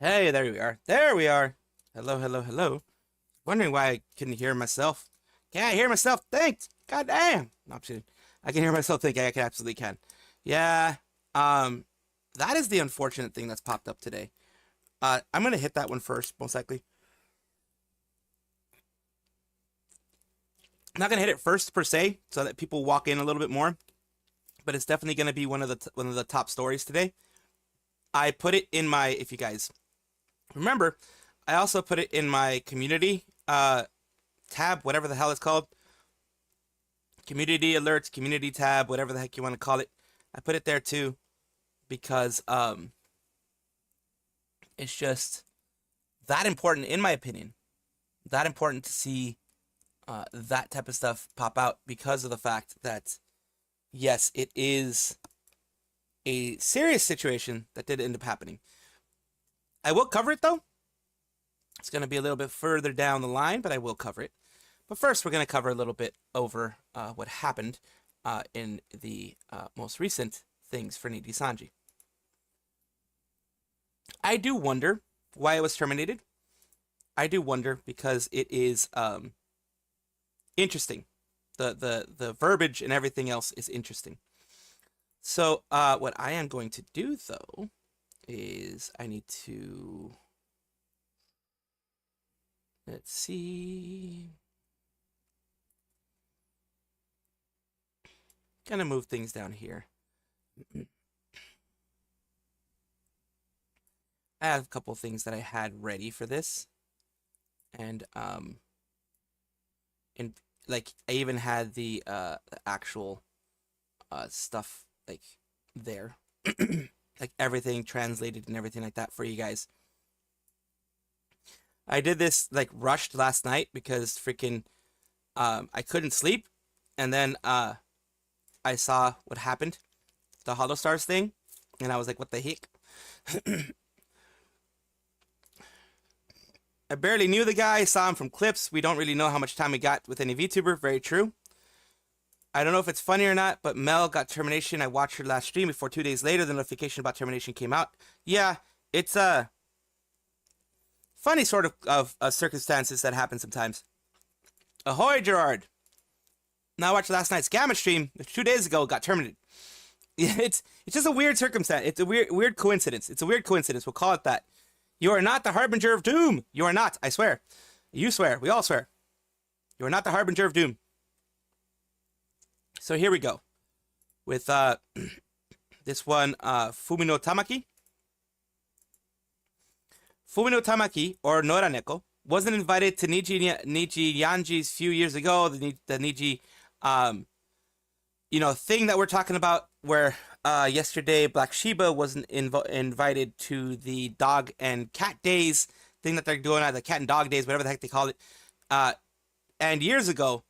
Hey, there we are. There we are. Hello, hello, hello. Wondering why I couldn't hear myself. Can't hear myself think. God damn. No, I'm kidding. I can hear myself think. I can absolutely can. Yeah. That is the unfortunate thing that's popped up today. I'm gonna hit that one first, most likely. I'm not gonna hit it first per se, so that people walk in a little bit more. But it's definitely gonna be one of the top stories today. I put it in my, if you guys remember, I also put it in my community tab, whatever the hell it's called. Community alerts, community tab, whatever the heck you want to call it. I put it there too because it's just that important, in my opinion. That important to see that type of stuff pop out because of the fact that, yes, it is a serious situation that did end up happening. I will cover it though. It's going to be a little bit further down the line, but I will cover it. But first, we're going to cover a little bit over what happened in the most recent things for Nijisanji. I do wonder why it was terminated. I do wonder because it is interesting. The verbiage and everything else is interesting. So what I am going to do though is I need to, let's see, gonna move things down here. I have a couple things that I had ready for this, and like I even had the actual stuff like there, like everything translated and everything like that for you guys. I did this like rushed last night because freaking I couldn't sleep, and then I saw what happened, the Holostars thing, and I was like, what the heck? I barely knew the guy, saw him from clips. We don't really know how much time we got with any VTuber. Very true. I don't know if it's funny or not, but Mel got termination. I watched her last stream before 2 days later the notification about termination came out. Yeah, it's funny sort of circumstances that happen sometimes. Ahoy, Gerard. Now I watched last night's Gamma stream, 2 days ago, got terminated. It's just a weird circumstance. It's a weird coincidence. It's a weird coincidence. We'll call it that. You are not the harbinger of doom. You are not. I swear. You swear. We all swear. You are not the harbinger of doom. So here we go. With this one, Fumino Tamaki. Fumino Tamaki, or Noraneko, wasn't invited to Nijisanji's few years ago. The Niji, thing that we're talking about, where yesterday Black Shiba wasn't invited to the dog and cat days thing that they're doing, the cat and dog days, whatever the heck they call it. And years ago,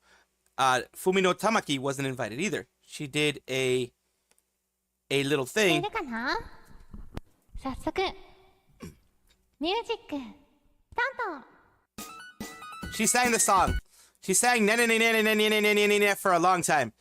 Fumino Tamaki wasn't invited either. She did a little thing. She sang the song. She sang "ne ne ne ne ne ne ne ne ne ne" for a long time.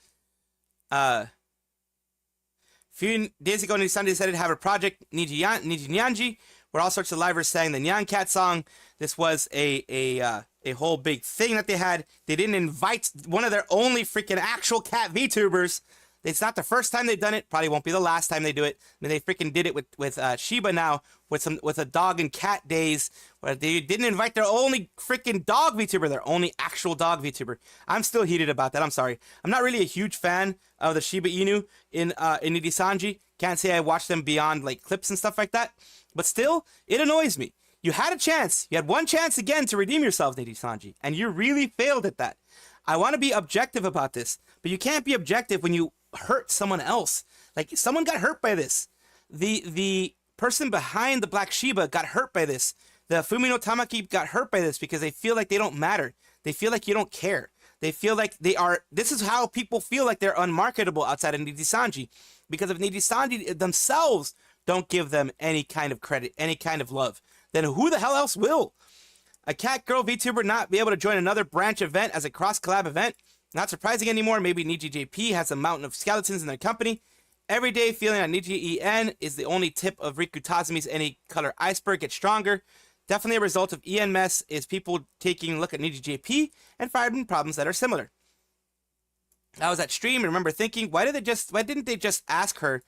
Few days ago, Nijisanji decided to have a project, Nijisanji, where all sorts of livers sang the Nyan Cat song. This was a whole big thing that they had. They didn't invite one of their only freaking actual cat VTubers. It's not the first time they've done it. Probably won't be the last time they do it. I mean, they freaking did it with Shiba now with a dog and cat days where they didn't invite their only freaking dog VTuber, their only actual dog VTuber. I'm still heated about that. I'm sorry. I'm not really a huge fan of the Shiba Inu in Nijisanji. Can't say I watch them beyond like clips and stuff like that. But still, it annoys me. You had a chance. You had one chance again to redeem yourself, Nijisanji, and you really failed at that. I want to be objective about this, but you can't be objective when you hurt someone else. Like, someone got hurt by this. The person behind the Black Shiba got hurt by this. The Fumino Tamaki got hurt by this because they feel like they don't matter. They feel like you don't care. They feel like they are. This is how people feel like they're unmarketable outside of Nijisanji, because if Nijisanji themselves don't give them any kind of credit, any kind of love, then who the hell else will? A cat girl VTuber not be able to join another branch event as a cross collab event? Not surprising anymore. Maybe Niji JP has a mountain of skeletons in their company. Every day feeling that Niji En is the only tip of Riku Tazumi's any color iceberg gets stronger. Definitely a result of En mess is people taking a look at Niji JP and finding problems that are similar. I was at stream and remember thinking, why didn't they just ask her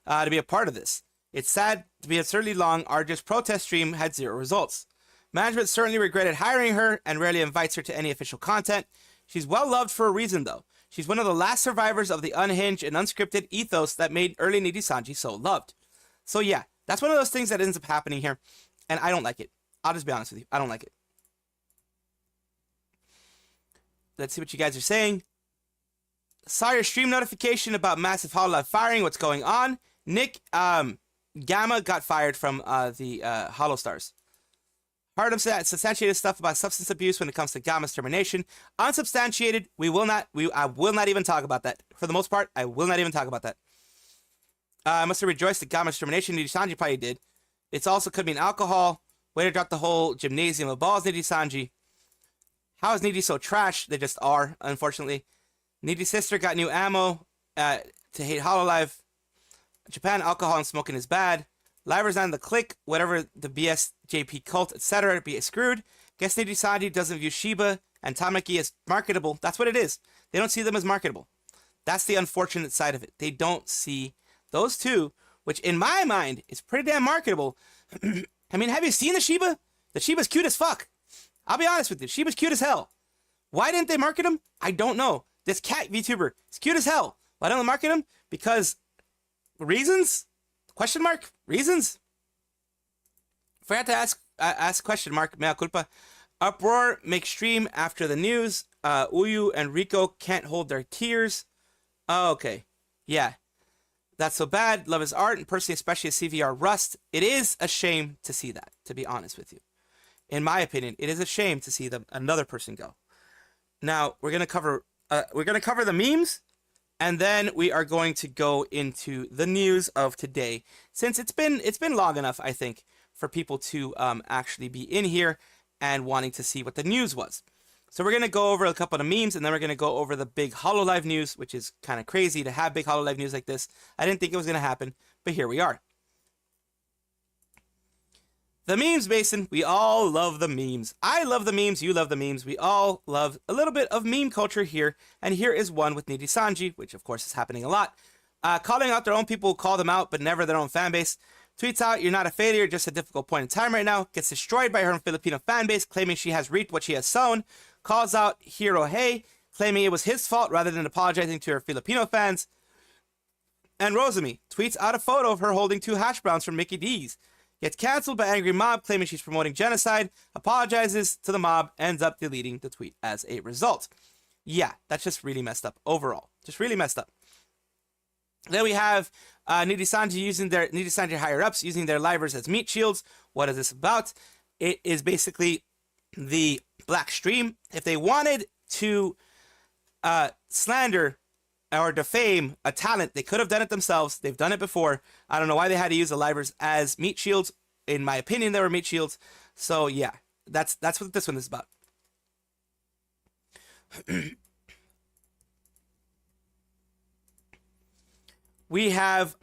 to be a part of this? It's sad to be absurdly long, arduous protest stream had 0 results. Management certainly regretted hiring her and rarely invites her to any official content. She's well loved for a reason though. She's one of the last survivors of the unhinged and unscripted ethos that made early Nijisanji so loved. So yeah, that's one of those things that ends up happening here, and I don't like it. I'll just be honest with you. I don't like it. Let's see what you guys are saying. Saw your stream notification about massive Hololive firing. What's going on? Nick Gamma got fired from the Holostars. Heard him say substantiated stuff about substance abuse when it comes to Gamma's termination. Unsubstantiated, I will not even talk about that. For the most part, I will not even talk about that. I must have rejoiced at Gamma's termination. Nijisanji probably did. It's also could mean alcohol. Way to drop the whole gymnasium of balls, Nijisanji. How is Niji so trash? They just are, unfortunately. Niji's sister got new ammo to hate Hololive. Japan, alcohol and smoking is bad. Livers on the click, whatever the BS JP cult, etc. be screwed. Guess Nijisanji doesn't view Shiba and Tamaki as marketable. That's what it is. They don't see them as marketable. That's the unfortunate side of it. They don't see those two, which in my mind is pretty damn marketable. I mean, have you seen the Shiba? The Shiba's cute as fuck. I'll be honest with you. Shiba's cute as hell. Why didn't they market him? I don't know. This cat VTuber is cute as hell. Why don't they market him? Because reasons? Question mark? Reasons? Forgot to ask question mark. Mea culpa. Uproar makes stream after the news. Uyu and Rico can't hold their tears. Oh, okay. Yeah. That's so bad. Love his art, and personally, especially his CVR Rust. It is a shame to see that, to be honest with you. In my opinion, it is a shame to see another person go. Now, we're gonna cover the memes, and then we are going to go into the news of today. Since it's been long enough, I think, for people to actually be in here and wanting to see what the news was. So we're going to go over a couple of memes, and then we're going to go over the big Hololive news, which is kind of crazy to have big Hololive news like this. I didn't think it was going to happen, but here we are. The memes, Mason. We all love the memes. I love the memes. You love the memes. We all love a little bit of meme culture here. And here is one with Nijisanji, which of course is happening a lot. Calling out their own people who call them out, but never their own fan base. Tweets out, "You're not a failure, just a difficult point in time right now." Gets destroyed by her own Filipino fan base, claiming she has reaped what she has sown. Calls out Hirohei, claiming it was his fault rather than apologizing to her Filipino fans. And Rosemi tweets out a photo of her holding 2 hash browns from Mickey D's. Gets cancelled by angry mob, claiming she's promoting genocide. Apologizes to the mob, ends up deleting the tweet as a result. Yeah, that's just really messed up overall. Just really messed up. Then we have Nijisanji higher-ups using their livers as meat shields. What is this about? It is basically the black stream. If they wanted to slander or defame a talent, they could have done it themselves. They've done it before. I don't know why they had to use the livers as meat shields. In my opinion, they were meat shields. So yeah, that's what this one is about. We have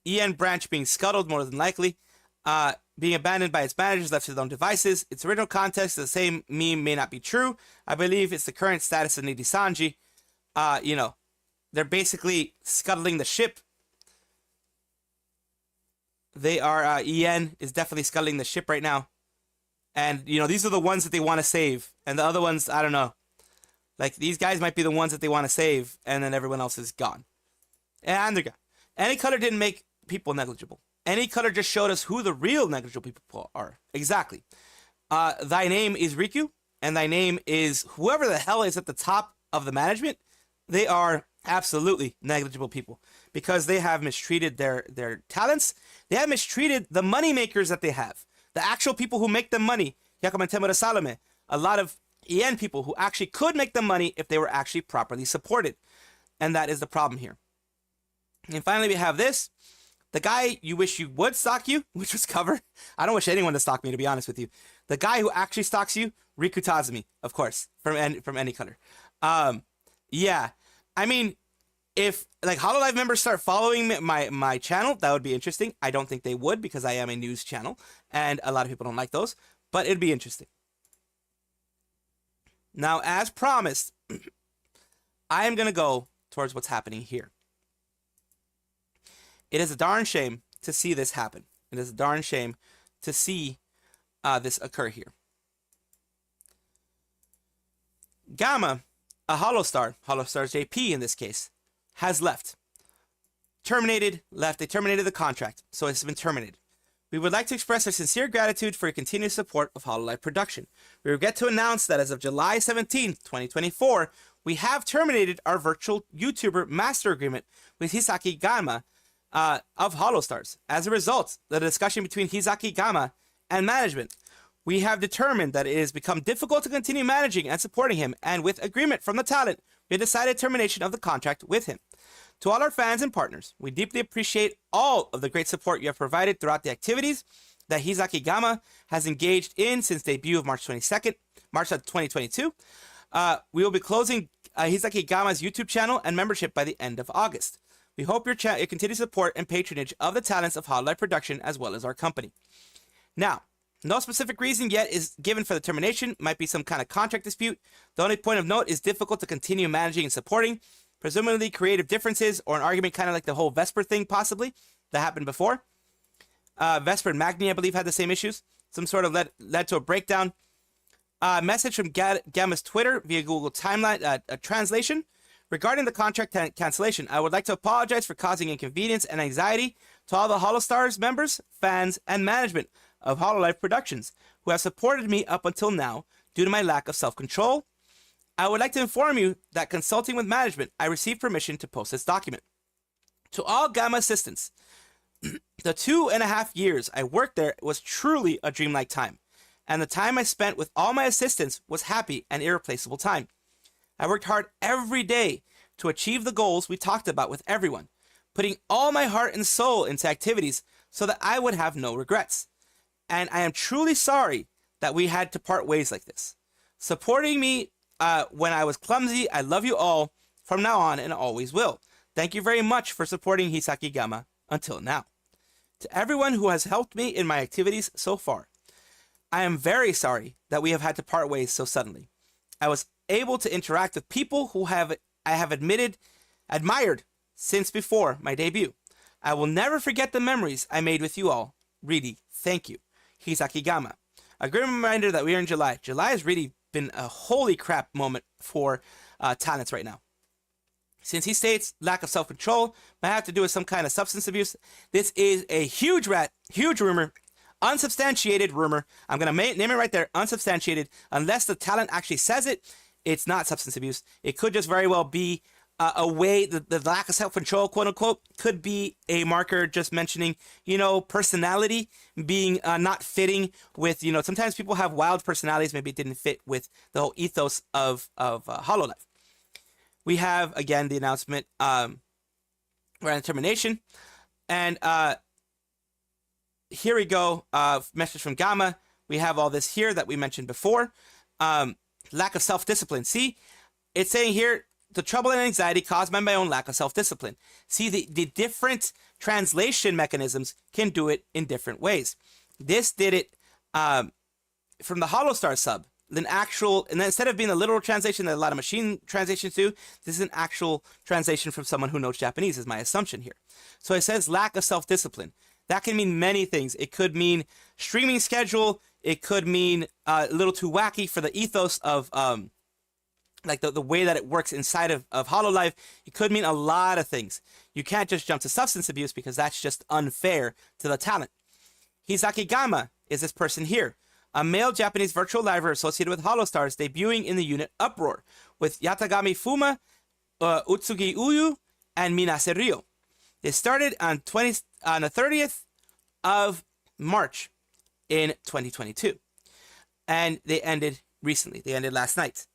EN branch being scuttled, more than likely. Being abandoned by its managers, left to their own devices. Its original context, the same meme may not be true. I believe it's the current status of Nijisanji. You know, they're basically scuttling the ship. They are, EN is definitely scuttling the ship right now. And, you know, these are the ones that they want to save. And the other ones, I don't know. Like, these guys might be the ones that they want to save, and then everyone else is gone. And they're gone. Any color didn't make people negligible. Any color just showed us who the real negligible people are. Exactly. Thy name is Riku, and thy name is whoever the hell is at the top of the management. They are absolutely negligible people because they have mistreated their talents. They have mistreated the money makers that they have. The actual people who make them money. A lot of EN people who actually could make them money if they were actually properly supported. And that is the problem here. And finally, we have this. The guy you wish you would stalk you, which was cover. I don't wish anyone to stalk me, to be honest with you. The guy who actually stalks you, Riku Tazumi, of course, from any color. Yeah, I mean, If like Hololive members start following my channel, that would be interesting. I don't think they would because I am a news channel and a lot of people don't like those, but it'd be interesting. Now, as promised, I am going to go towards what's happening here. It is a darn shame to see this happen. It is a darn shame to see this occur here. Gamma, a Holostar's JP in this case, has left. Left. They terminated the contract, so it's been terminated. We would like to express our sincere gratitude for your continued support of Hololive production. We regret to announce that as of July 17th, 2024, we have terminated our virtual YouTuber master agreement with Hizaki Gamma of Holostars. As a result, the discussion between Hizaki Gamma and management, we have determined that it has become difficult to continue managing and supporting him, and with agreement from the talent, we have decided termination of the contract with him. To all our fans and partners, we deeply appreciate all of the great support you have provided throughout the activities that Hizaki Gamma has engaged in since debut of March of 2022. We will be closing Hizaki Gamma's YouTube channel and membership by the end of August. We hope your continued support and patronage of the talents of Hololive production as well as our company. Now, no specific reason yet is given for the termination. Might be some kind of contract dispute. The only point of note is difficult to continue managing and supporting. Presumably creative differences or an argument kind of like the whole Vesper thing possibly that happened before. Vesper and Magni, I believe, had the same issues. Some sort of led to a breakdown. Message from Gamma's Twitter via Google Timeline translation. Regarding the contract cancellation, I would like to apologize for causing inconvenience and anxiety to all the Holostars members, fans, and management of Hololive Productions who have supported me up until now due to my lack of self-control. I would like to inform you that consulting with management, I received permission to post this document. To all Gamma assistants, the 2.5 years I worked there was truly a dreamlike time, and the time I spent with all my assistants was happy and irreplaceable time. I worked hard every day to achieve the goals we talked about with everyone, putting all my heart and soul into activities so that I would have no regrets. And I am truly sorry that we had to part ways like this. Supporting me when I was clumsy, I love you all from now on and always will. Thank you very much for supporting Hizaki Gamma until now. To everyone who has helped me in my activities so far, I am very sorry that we have had to part ways so suddenly. I was able to interact with people who I have admired since before my debut. I will never forget the memories I made with you all. Really, thank you. Hizaki Gamma. A grim reminder that we are in July. July has really been a holy crap moment for talents right now. Since he states lack of self-control might have to do with some kind of substance abuse, this is a huge rumor, unsubstantiated rumor. I'm going to name it right there, unsubstantiated. Unless the talent actually says it, it's not substance abuse. It could just very well be a way, the lack of self-control, quote unquote, could be a marker just mentioning, personality being not fitting with, sometimes people have wild personalities. Maybe it didn't fit with the whole ethos of Hololive. We have, again, the announcement, we're on termination. And here we go, message from Gamma. We have all this here that we mentioned before. Lack of self-discipline. See, it's saying here, the trouble and anxiety caused by my own lack of self-discipline. See, the different translation mechanisms can do it in different ways. This did it from the Holostar sub. And then instead of being a literal translation that a lot of machine translations do, this is an actual translation from someone who knows Japanese, is my assumption here. So it says lack of self-discipline. That can mean many things. It could mean streaming schedule. It could mean a little too wacky for the ethos of like the way that it works inside of Hololive. It could mean a lot of things. You can't just jump to substance abuse because that's just unfair to the talent. Hizaki Gamma is this person here, a male Japanese virtual liver associated with Holostars, debuting in the unit Uproar with Yatagami Fuma, Utsugi Uyu, and Minase Ryo. They started on the 30th of March in 2022, and they ended recently. They ended last night.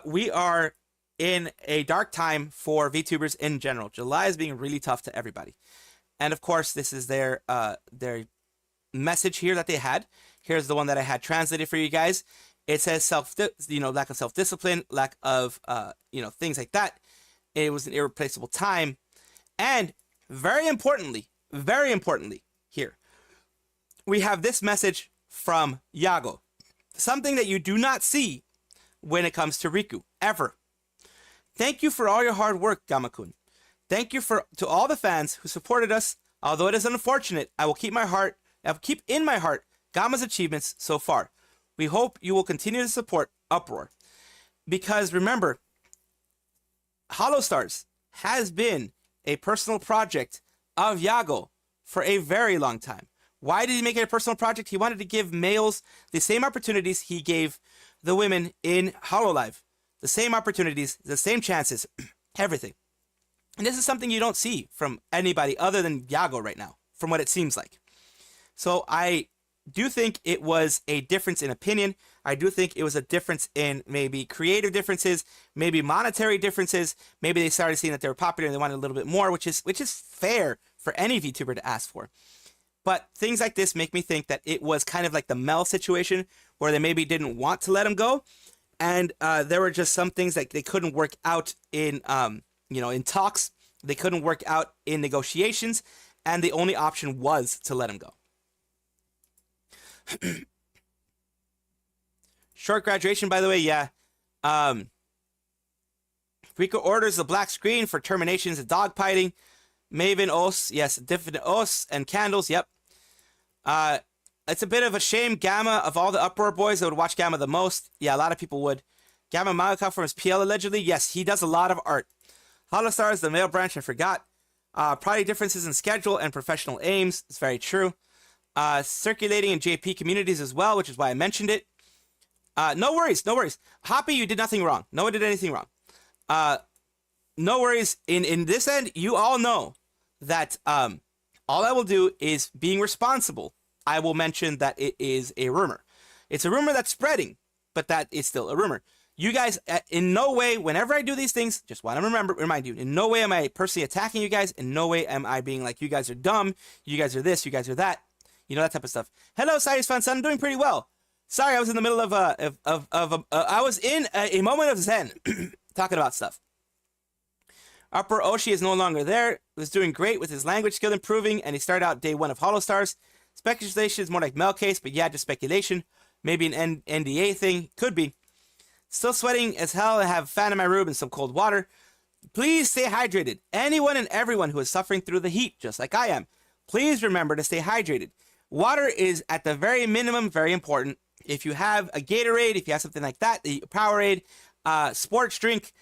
We are in a dark time for VTubers in general. July is being really tough to everybody. And of course, this is their message here that they had. Here's the one that I had translated for you guys. It says lack of self-discipline, lack of, things like that. It was an irreplaceable time. And very importantly here, we have this message from Yago. Something that you do not see when it comes to Riku, ever. Thank you for all your hard work, Gamma-kun. Thank you to all the fans who supported us. Although it is unfortunate, I will keep in my heart Gamma's achievements so far. We hope you will continue to support Uproar. Because remember, Holostars has been a personal project of Yago for a very long time. Why did he make it a personal project? He wanted to give males the same opportunities he gave the women in Hololive. The same opportunities, the same chances, everything. And this is something you don't see from anybody other than Yago right now, from what it seems like. So I do think it was a difference in opinion. I do think it was a difference in maybe creative differences, maybe monetary differences. Maybe they started seeing that they were popular and they wanted a little bit more, which is fair for any VTuber to ask for. But things like this make me think that it was kind of like the Mel situation where they maybe didn't want to let him go. And there were just some things that they couldn't work out in talks. They couldn't work out in negotiations. And the only option was to let him go. Short graduation, by the way, yeah. Rico orders the black screen for terminations and dogfighting. Maven os, yes, different os and candles, yep. It's a bit of a shame, Gamma, of all the Uproar boys that would watch Gamma the most. Yeah, a lot of people would. Gamma manga from his PL, allegedly. Yes, he does a lot of art. Holostars, the male branch, I forgot. Probably differences in schedule and professional aims. It's very true. Circulating in JP communities as well, which is why I mentioned it. No worries. Hoppy, you did nothing wrong. No one did anything wrong. No worries. In this end, you all know that all I will do is being responsible. I will mention that it is a rumor. It's a rumor that's spreading, but that is still a rumor. You guys, in no way, whenever I do these things, just want to remind you, in no way am I personally attacking you guys. In no way am I being like, you guys are dumb, you guys are this, you guys are that. You know, that type of stuff. Hello, Sayu's fun son. I'm doing pretty well. Sorry, I was in the middle of I was in a moment of zen, talking about stuff. Upper Oshi is no longer there. Was doing great with his language skill improving, and he started out day 1 of Holostars. Speculation is more like Mel case, but yeah, just speculation. Maybe an NDA thing. Could be. Still sweating as hell. I have a fan in my room and some cold water. Please stay hydrated. Anyone and everyone who is suffering through the heat, just like I am, please remember to stay hydrated. Water is at the very minimum very important. If you have a Gatorade, if you have something like that, the Powerade, sports drink,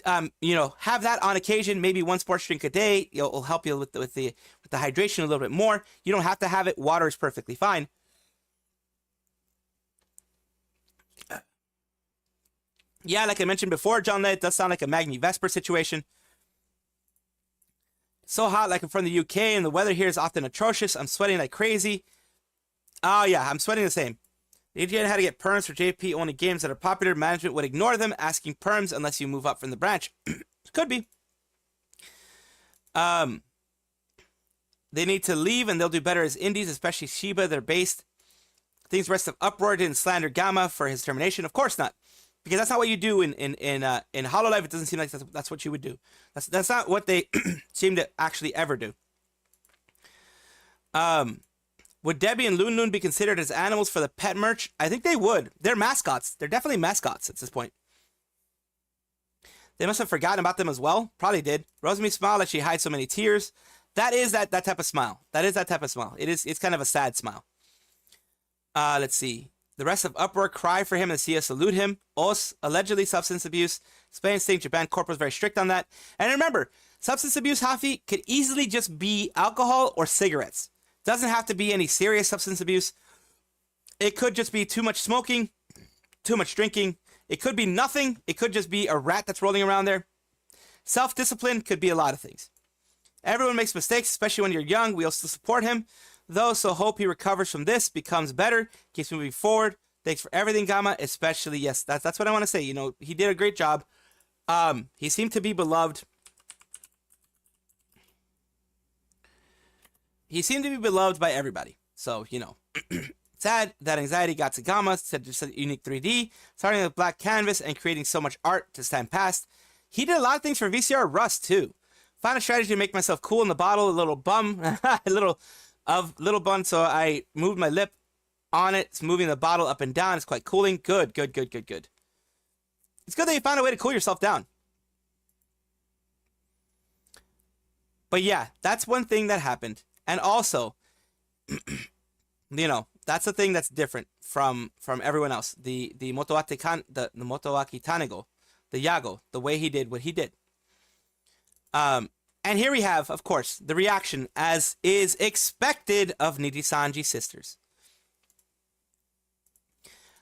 have that on occasion. Maybe one sports drink a day. It'll help you with the hydration a little bit more. You don't have to have it. Water is perfectly fine. Yeah, like I mentioned before, John, it does sound like a Magni Vesper situation. So hot, like I'm from the UK, and the weather here is often atrocious. I'm sweating like crazy. Oh yeah, I'm sweating the same. The AGN had to get perms for JP only games that are popular. Management would ignore them, asking perms unless you move up from the branch. Could be. They need to leave, and they'll do better as indies, especially Shiba. They're based. Things rest of Uproar didn't slander Gamma for his termination. Of course not. Because that's not what you do in Hololive. It doesn't seem like that's what you would do. That's not what they seem to actually ever do. Would Debbie and Loon Loon be considered as animals for the pet merch? I think they would. They're mascots. They're definitely mascots at this point. They must have forgotten about them as well. Probably did. Rosemi smiled like she hides so many tears. That is that type of smile. That is that type of smile. It's kind of a sad smile. Let's see. The rest of Uproar cry for him and see us salute him. Os, allegedly substance abuse. Spain State, Japan Corp was very strict on that. And remember, substance abuse, Hafi, could easily just be alcohol or cigarettes. Doesn't have to be any serious substance abuse. It could just be too much smoking, too much drinking. It could be nothing. It could just be a rat that's rolling around there. Self-discipline could be a lot of things. Everyone makes mistakes, especially when you're young. We also support him, though, so hope he recovers from this, becomes better, keeps moving forward. Thanks for everything, Gamma, especially, yes, that's what I want to say. You know, he did a great job. He seemed to be beloved. He seemed to be beloved by everybody. So, you know, Instead, that anxiety got to Gamma, said just a unique 3D, starting with black canvas and creating so much art to stand past. He did a lot of things for VCR Rust too. Found a strategy to make myself cool in the bottle, a little bum, a little bun, so I moved my lip on it. It's moving the bottle up and down. It's quite cooling. Good. It's good that you found a way to cool yourself down. But yeah, that's one thing that happened. And also, you know, that's the thing that's different from everyone else. The Motowaki Tanego, the Yago, the way he did what he did. And here we have, of course, the reaction as is expected of Nijisanji sisters.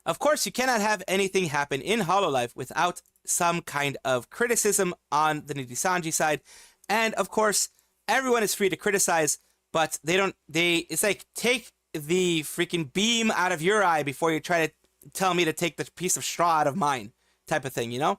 Of course, you cannot have anything happen in Hololive without some kind of criticism on the Nijisanji side. And of course, everyone is free to criticize, but it's like, take the freaking beam out of your eye before you try to tell me to take the piece of straw out of mine, type of thing, you know?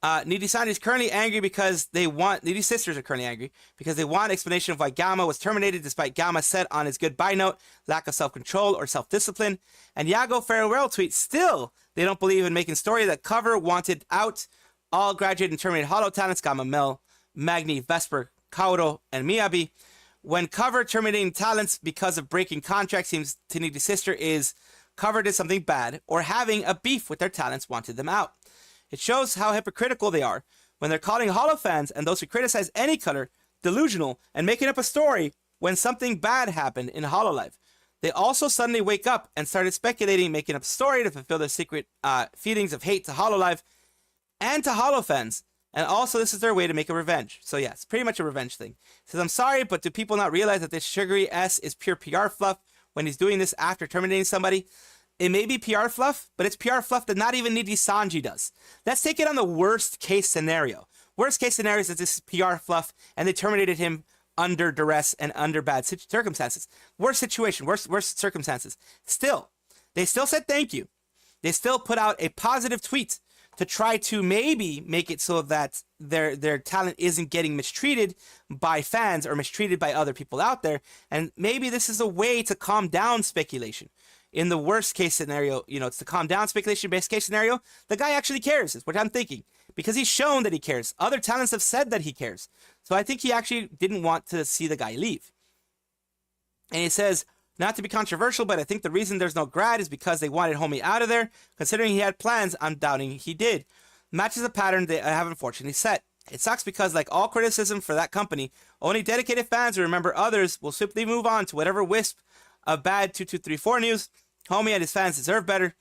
Nijisanji is currently angry because Niji's sisters are currently angry because they want explanation of why Gamma was terminated, despite Gamma said on his goodbye note, lack of self-control or self-discipline. And Yago farewell tweets, still, they don't believe in making story that cover wanted out all graduated and terminated holo talents, Gamma, Mel, Magni, Vesper, Kaoru, and Miyabi. When cover terminating talents because of breaking contracts seems to Niji's sister is cover did something bad or having a beef with their talents wanted them out. It shows how hypocritical they are when they're calling holo fans and those who criticize any color delusional and making up a story when something bad happened in Hololive. They also suddenly wake up and started speculating, making up a story to fulfill their secret feelings of hate to Hololive and to holo fans. And also, this is their way to make a revenge. So yeah, it's pretty much a revenge thing. It says, I'm sorry, but do people not realize that this sugary S is pure PR fluff when he's doing this after terminating somebody? It may be PR fluff, but it's PR fluff that not even Nijisanji does. Let's take it on the worst case scenario. Worst case scenario is that this is PR fluff and they terminated him under duress and under bad circumstances. Worst situation, worst circumstances. Still, they still said thank you. They still put out a positive tweet to try to maybe make it so that their talent isn't getting mistreated by fans or mistreated by other people out there. And maybe this is a way to calm down speculation. In the worst case scenario, you know, it's to calm down speculation. Best case scenario, the guy actually cares, is what I'm thinking. Because he's shown that he cares. Other talents have said that he cares. So I think he actually didn't want to see the guy leave. And he says, not to be controversial, but I think the reason there's no grad is because they wanted homie out of there. Considering he had plans, I'm doubting he did. Matches a pattern they have unfortunately set. It sucks because, like all criticism for that company, only dedicated fans who remember others will simply move on to whatever wisp of bad 2234 news. Homie and his fans deserve better.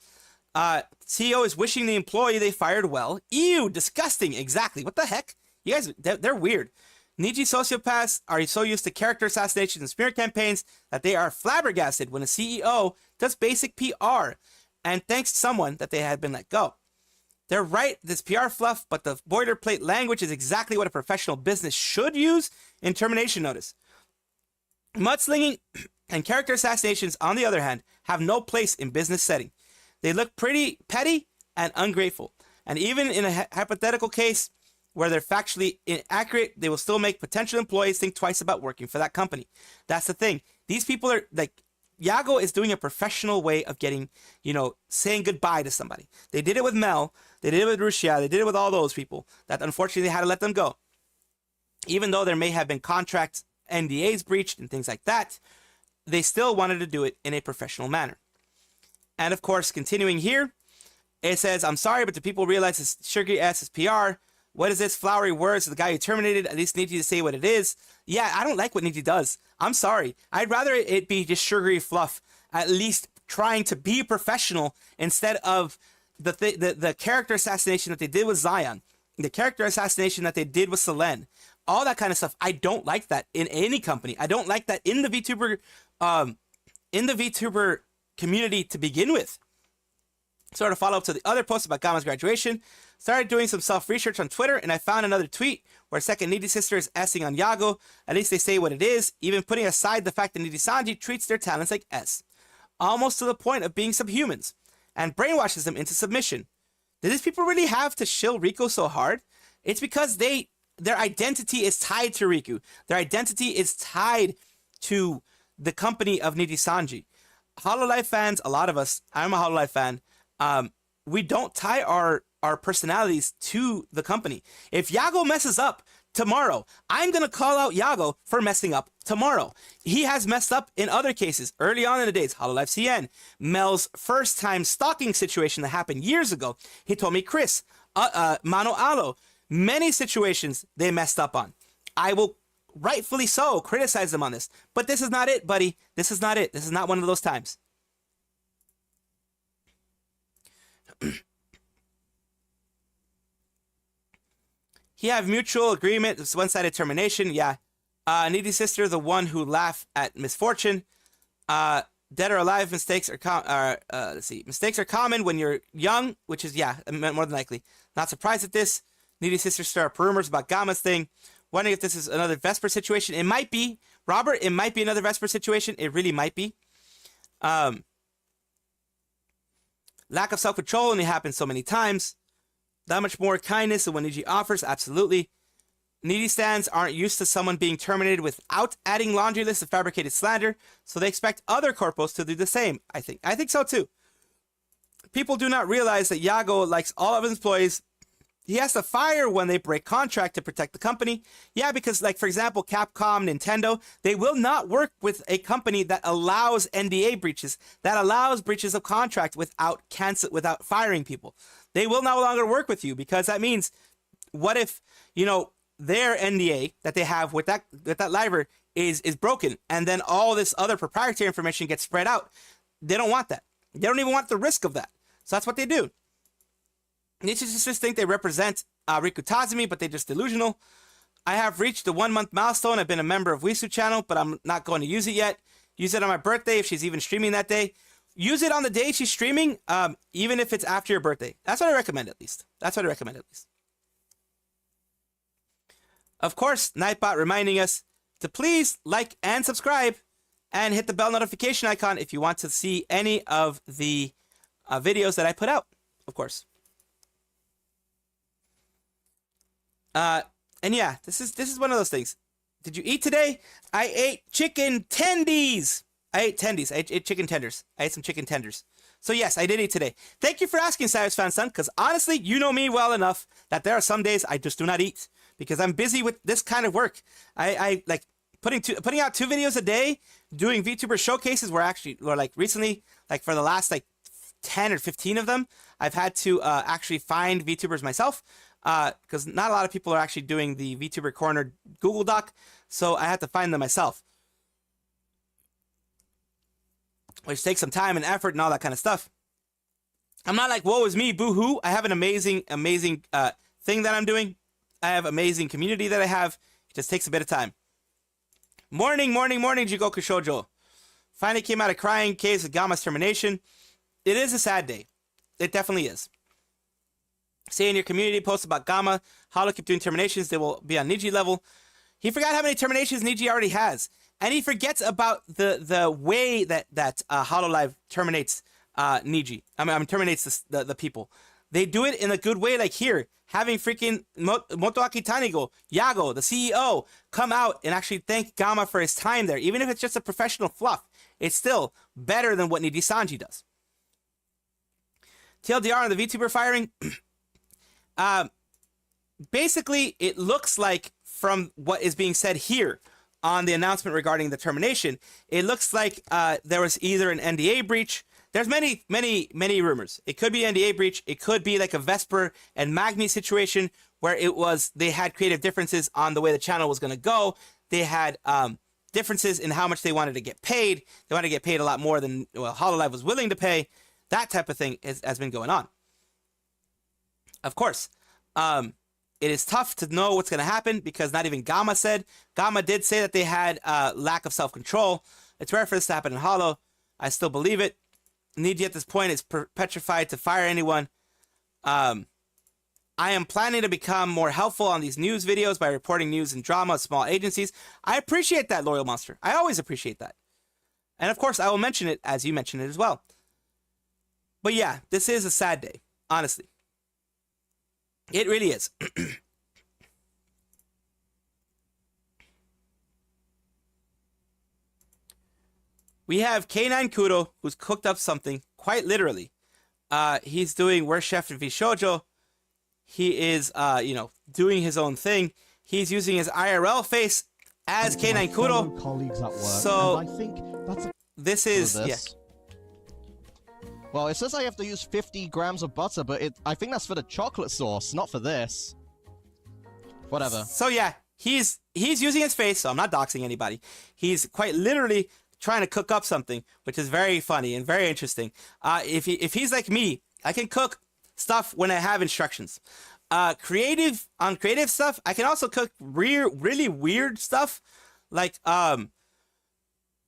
CEO is wishing the employee they fired well. Ew, disgusting. Exactly. What the heck? You guys, they're weird. Niji sociopaths are so used to character assassinations and smear campaigns that they are flabbergasted when a CEO does basic PR and thanks someone that they had been let go. They're right, this PR fluff, but the boilerplate language is exactly what a professional business should use in termination notice. Mudslinging and character assassinations, on the other hand, have no place in business setting. They look pretty petty and ungrateful. And even in a hypothetical case where they're factually inaccurate, they will still make potential employees think twice about working for that company. That's the thing. These people are like, Yago is doing a professional way of getting, you know, saying goodbye to somebody. They did it with Mel. They did it with Rushia. They did it with all those people that unfortunately they had to let them go. Even though there may have been contract NDAs breached and things like that, they still wanted to do it in a professional manner. And of course, continuing here, it says, I'm sorry, but do people realize this sugary ass is PR? What is this flowery words of the guy who terminated? At least Niji to say what it is. Yeah, I don't like what Niji does. I'm sorry. I'd rather it be just sugary fluff, at least trying to be professional instead of the character assassination that they did with Zaion, the character assassination that they did with Selen, all that kind of stuff. I don't like that in any company. I don't like that in the VTuber community to begin with. Sort of follow up to the other post about Gamma's graduation. Started doing some self-research on Twitter, and I found another tweet where second Niji sister is S-ing on Yago. At least they say what it is, even putting aside the fact that Nijisanji treats their talents like S. Almost to the point of being subhumans, and brainwashes them into submission. Do these people really have to shill Riku so hard? It's because their identity is tied to Riku. Their identity is tied to the company of Nijisanji. Hololive fans, a lot of us, I'm a Hololive fan, we don't tie our personalities to the company. If Yago messes up tomorrow, I'm going to call out Yago for messing up tomorrow. He has messed up in other cases early on in the days. Hololive CN, Mel's first time stalking situation that happened years ago. He told me, Chris, Mano Alo, many situations they messed up on. I will rightfully so criticize them on this, but this is not it, buddy. This is not it. This is not one of those times. He have mutual agreement. It's one-sided termination. Yeah. Needy sister, the one who laugh at misfortune. Dead or alive, mistakes are let's see. Mistakes are common when you're young, which is, yeah, more than likely. Not surprised at this. Needy sister stir up rumors about Gamma's thing. Wondering if this is another Vesper situation. It might be. Robert, it might be another Vesper situation. It really might be. Lack of self-control only happens so many times. That much more kindness than what Niji offers, absolutely. Needy stands aren't used to someone being terminated without adding laundry lists of fabricated slander, so they expect other corpos to do the same, I think. I think so too. People do not realize that Yago likes all of his employees. He has to fire when they break contract to protect the company. Yeah, because, like, for example, Capcom, Nintendo, they will not work with a company that allows NDA breaches, that allows breaches of contract without firing people. They will no longer work with you, because that means, what if, you know, their NDA that they have with that library is broken, and then all this other proprietary information gets spread out? They don't want that. They don't even want the risk of that. So that's what they do. Nijisanji just think they represent Riku Tazumi, but they're just delusional. I have reached the 1 month milestone. I've been a member of Wisu channel, but I'm not going to use it yet. Use it on my birthday if she's even streaming that day. Use it on the day she's streaming, even if it's after your birthday. That's what I recommend, at least. That's what I recommend, at least. Of course, Nightbot reminding us to please like and subscribe and hit the bell notification icon if you want to see any of the videos that I put out, of course. And yeah, this is one of those things. Did you eat today? I ate chicken tendies. I ate chicken tenders. I ate some chicken tenders. So yes, I did eat today. Thank you for asking, Cyrus Fan Son, because honestly, you know me well enough that there are some days I just do not eat because I'm busy with this kind of work. I like putting out 2 videos a day, doing VTuber showcases where like recently, like for the last like 10 or 15 of them, I've had to actually find VTubers myself. Because not a lot of people are actually doing the VTuber Corner Google Doc, so I had to find them myself, which takes some time and effort and all that kind of stuff. I'm not like, woe is me, boo-hoo. I have an amazing thing that I'm doing. I have amazing community that I have. It just takes a bit of time. Morning, Jigoku Shoujo. Finally came out of crying case of Gamma's termination. It is a sad day. It definitely is. Say in your community post about Gamma, Holo keep doing terminations, they will be on Niji level. He forgot how many terminations Niji already has. And he forgets about the way that Hololive terminates Niji. Terminates the people. They do it in a good way, like here. Having freaking Motoaki Tanigo, Yago, the CEO, come out and actually thank Gamma for his time there. Even if it's just a professional fluff, it's still better than what Nijisanji does. TLDR on the VTuber firing. Basically, it looks like from what is being said here on the announcement regarding the termination, it looks like there was either an NDA breach. There's many rumors. It could be NDA breach. It could be like a Vesper and Magni situation where they had creative differences on the way the channel was going to go. They had differences in how much they wanted to get paid. They wanted to get paid a lot more than Hololive was willing to pay. That type of thing has been going on. Of course, it is tough to know what's going to happen because not even Gamma said. Gamma did say that they had lack of self-control. It's rare for this to happen in Holo. I still believe it. Niji at this point is petrified to fire anyone. I am planning to become more helpful on these news videos by reporting news and drama of small agencies. I appreciate that, Loyal Monster. I always appreciate that. And of course, I will mention it as you mention it as well. But yeah, this is a sad day, honestly. It really is. we have K9 Kudo, who's cooked up something quite literally. He's doing Worst Chef in Shoujo. He is, doing his own thing. He's using his IRL face as K9 Kudo. Colleagues at work, so and I think that's this is Well, it says I have to use 50 grams of butter, but I think that's for the chocolate sauce, not for this. Whatever. So yeah, he's using his face, so I'm not doxing anybody. He's quite literally trying to cook up something, which is very funny and very interesting. If he's like me, I can cook stuff when I have instructions. Creative stuff, I can also cook really weird stuff, like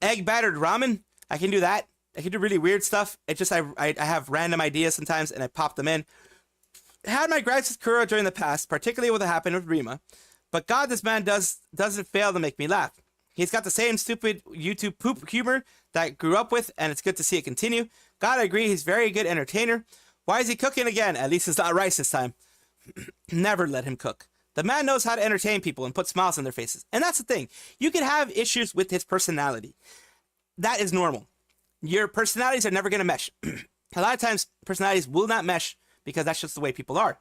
egg battered ramen. I can do that. I can do really weird stuff. It's just I have random ideas sometimes and I pop them in. Had my gripes with Kuro during the past, particularly what happened with Rima, but God, this man doesn't fail to make me laugh. He's got the same stupid YouTube poop humor that I grew up with, and it's good to see it continue. God, I agree, he's a very good entertainer. Why is he cooking again? At least it's not rice this time. Never let him cook. The man knows how to entertain people and put smiles on their faces. And that's the thing. You can have issues with his personality. That is normal. Your personalities are never going to mesh. A lot of times, personalities will not mesh because that's just the way people are.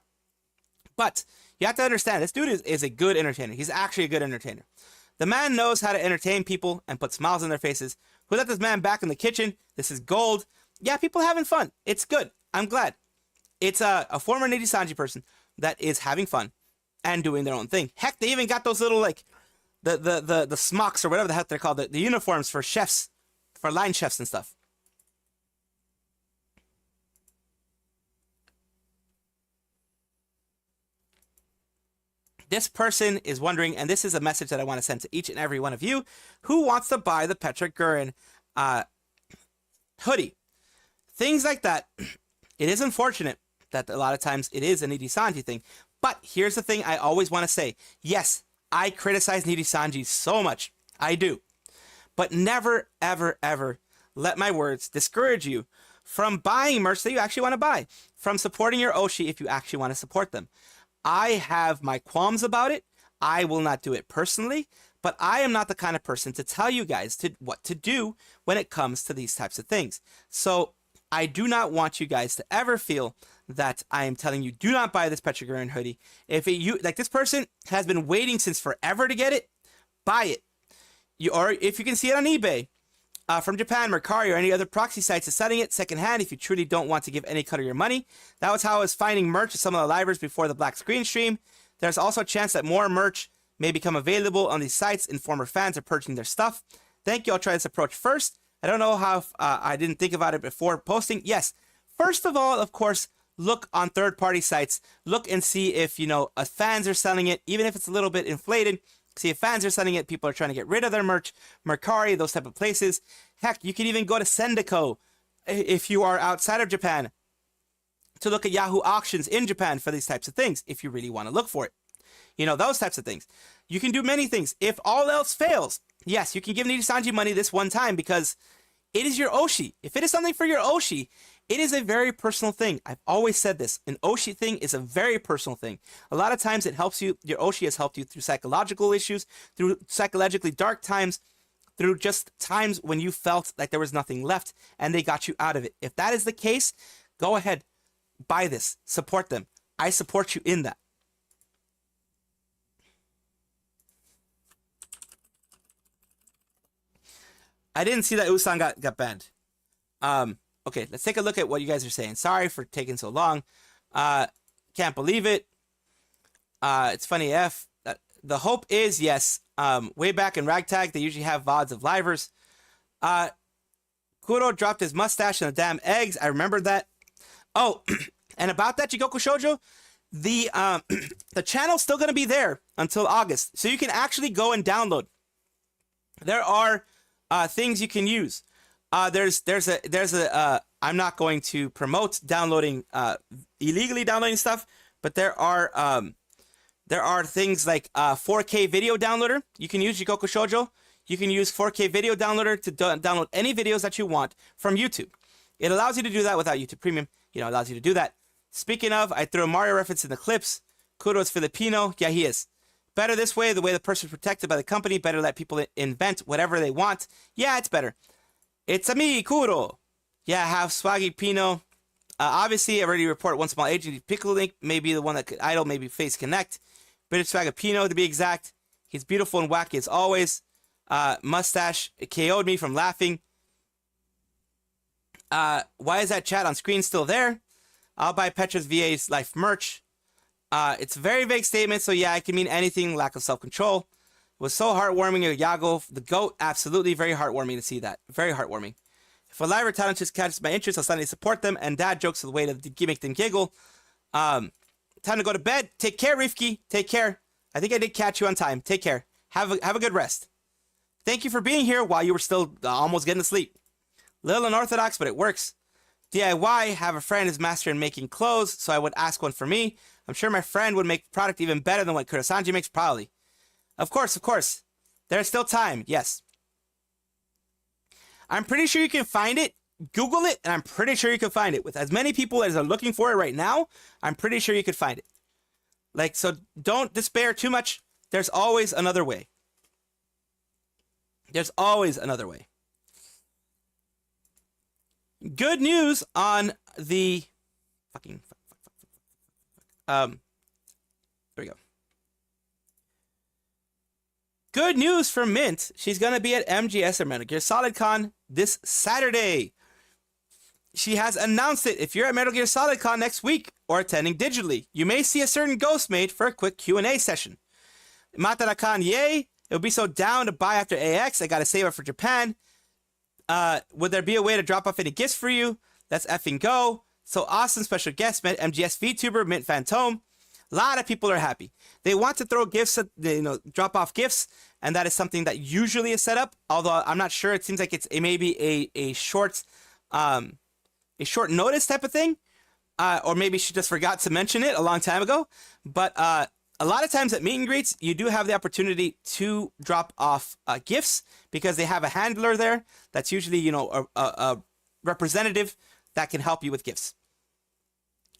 But you have to understand, this dude is a good entertainer. He's actually a good entertainer. The man knows how to entertain people and put smiles on their faces. Who let this man back in the kitchen? This is gold. Yeah, people having fun. It's good. I'm glad. It's a former Nijisanji person that is having fun and doing their own thing. Heck, they even got those little, like, the smocks or whatever the heck they're called, the uniforms for chefs, for line chefs and stuff. This person is wondering, and this is a message that I want to send to each and every one of you, who wants to buy the Petra Gurin hoodie. Things like that. It is unfortunate that a lot of times it is a Nijisanji thing. But here's the thing I always want to say. Yes, I criticize Nijisanji so much. I do. But never, ever, ever let my words discourage you from buying merch that you actually want to buy. From supporting your Oshi if you actually want to support them. I have my qualms about it. I will not do it personally, but I am not the kind of person to tell you guys what to do when it comes to these types of things. So I do not want you guys to ever feel that I am telling you, do not buy this Petra Gurin hoodie. If this person has been waiting since forever to get it, buy it. Or if you can see it on eBay, from Japan, Mercari, or any other proxy sites is selling it secondhand if you truly don't want to give any cut of your money. That was how I was finding merch of some of the livers before the black screen stream. There's also a chance that more merch may become available on these sites and former fans are purchasing their stuff. Thank you. I'll try this approach first. I don't know how I didn't think about it before posting. Yes. First of all, of course, look on third-party sites. Look and see if, fans are selling it, even if it's a little bit inflated. See if fans are selling it. People are trying to get rid of their merch. Mercari, those type of places. Heck, you can even go to Sendiko if you are outside of Japan to look at Yahoo auctions in Japan for these types of things if you really want to look for it. Those types of things. You can do many things. If all else fails, yes, you can give Nijisanji money this one time because it is your Oshi. If it is something for your Oshi, it is a very personal thing. I've always said this. An Oshi thing is a very personal thing. A lot of times it helps you. Your Oshi has helped you through psychological issues, through psychologically dark times, through just times when you felt like there was nothing left and they got you out of it. If that is the case, go ahead, buy this, support them. I support you in that. I didn't see that Usan got banned. Okay, let's take a look at what you guys are saying. Sorry for taking so long. Can't believe it. It's funny F. The hope is, yes, way back in Ragtag, they usually have VODs of livers. Kudo dropped his mustache and the damn eggs. I remember that. Oh, and about that, Jigoku Shoujo, the channel's still going to be there until August. So you can actually go and download. There are things you can use. I'm not going to promote downloading, illegally downloading stuff, but there are things like 4K video downloader. You can use Jigoku Shoujo. You can use 4K video downloader to download any videos that you want from YouTube. It allows you to do that without YouTube Premium. It allows you to do that. Speaking of, I threw a Mario reference in the clips. Kudo's Filipino. Yeah, he is. Better this way, the way the person's protected by the company. Better let people invent whatever they want. Yeah, it's better. It's a me, Kudo. Yeah, have swaggy Pino. Obviously, I already report one small agent. Pickle Link may be the one that could idle, maybe face connect. British Swagapino to be exact. He's beautiful and wacky as always. Mustache KO'd me from laughing. Why is that chat on screen still there? I'll buy Petra's VA's life merch. It's a very vague statement, so yeah, it can mean anything. Lack of self-control. It was so heartwarming. Yago, the GOAT, absolutely very heartwarming to see that. Very heartwarming. If a live or talent just catches my interest, I'll suddenly support them. And dad jokes are the way to gimmick them giggle. Time to go to bed. Take care, Rifki. Take care. I think I did catch you on time. Take care. Have a good rest. Thank you for being here while you were still almost getting to sleep. Little unorthodox, but it works. DIY, have a friend who's master in making clothes, so I would ask one for me. I'm sure my friend would make the product even better than what Kurosanji makes, probably. Of course, of course. There's still time, yes. I'm pretty sure you can find it. Google it, and I'm pretty sure you can find it. With as many people as are looking for it right now, I'm pretty sure you could find it. Like, so don't despair too much. There's always another way. There's always another way. Good news on the there we go. Good news for Mint. She's going to be at MGS or Metal Gear Solid Con this Saturday. She has announced it. If you're at Metal Gear Solid Con next week or attending digitally, you may see a certain ghost made for a quick Q&A session. Matara-kan, yay! It would be so down to buy after AX. I got to save it for Japan. Would there be a way to drop off any gifts for you? Let's effing go. So awesome. Special guest, met MGS VTuber, Mint Phantom. A lot of people are happy. They want to throw gifts, drop off gifts, and that is something that usually is set up. Although I'm not sure. It seems like it's maybe a short notice type of thing, or maybe she just forgot to mention it a long time ago. But a lot of times at meet and greets, you do have the opportunity to drop off gifts because they have a handler there that's usually a representative that can help you with gifts.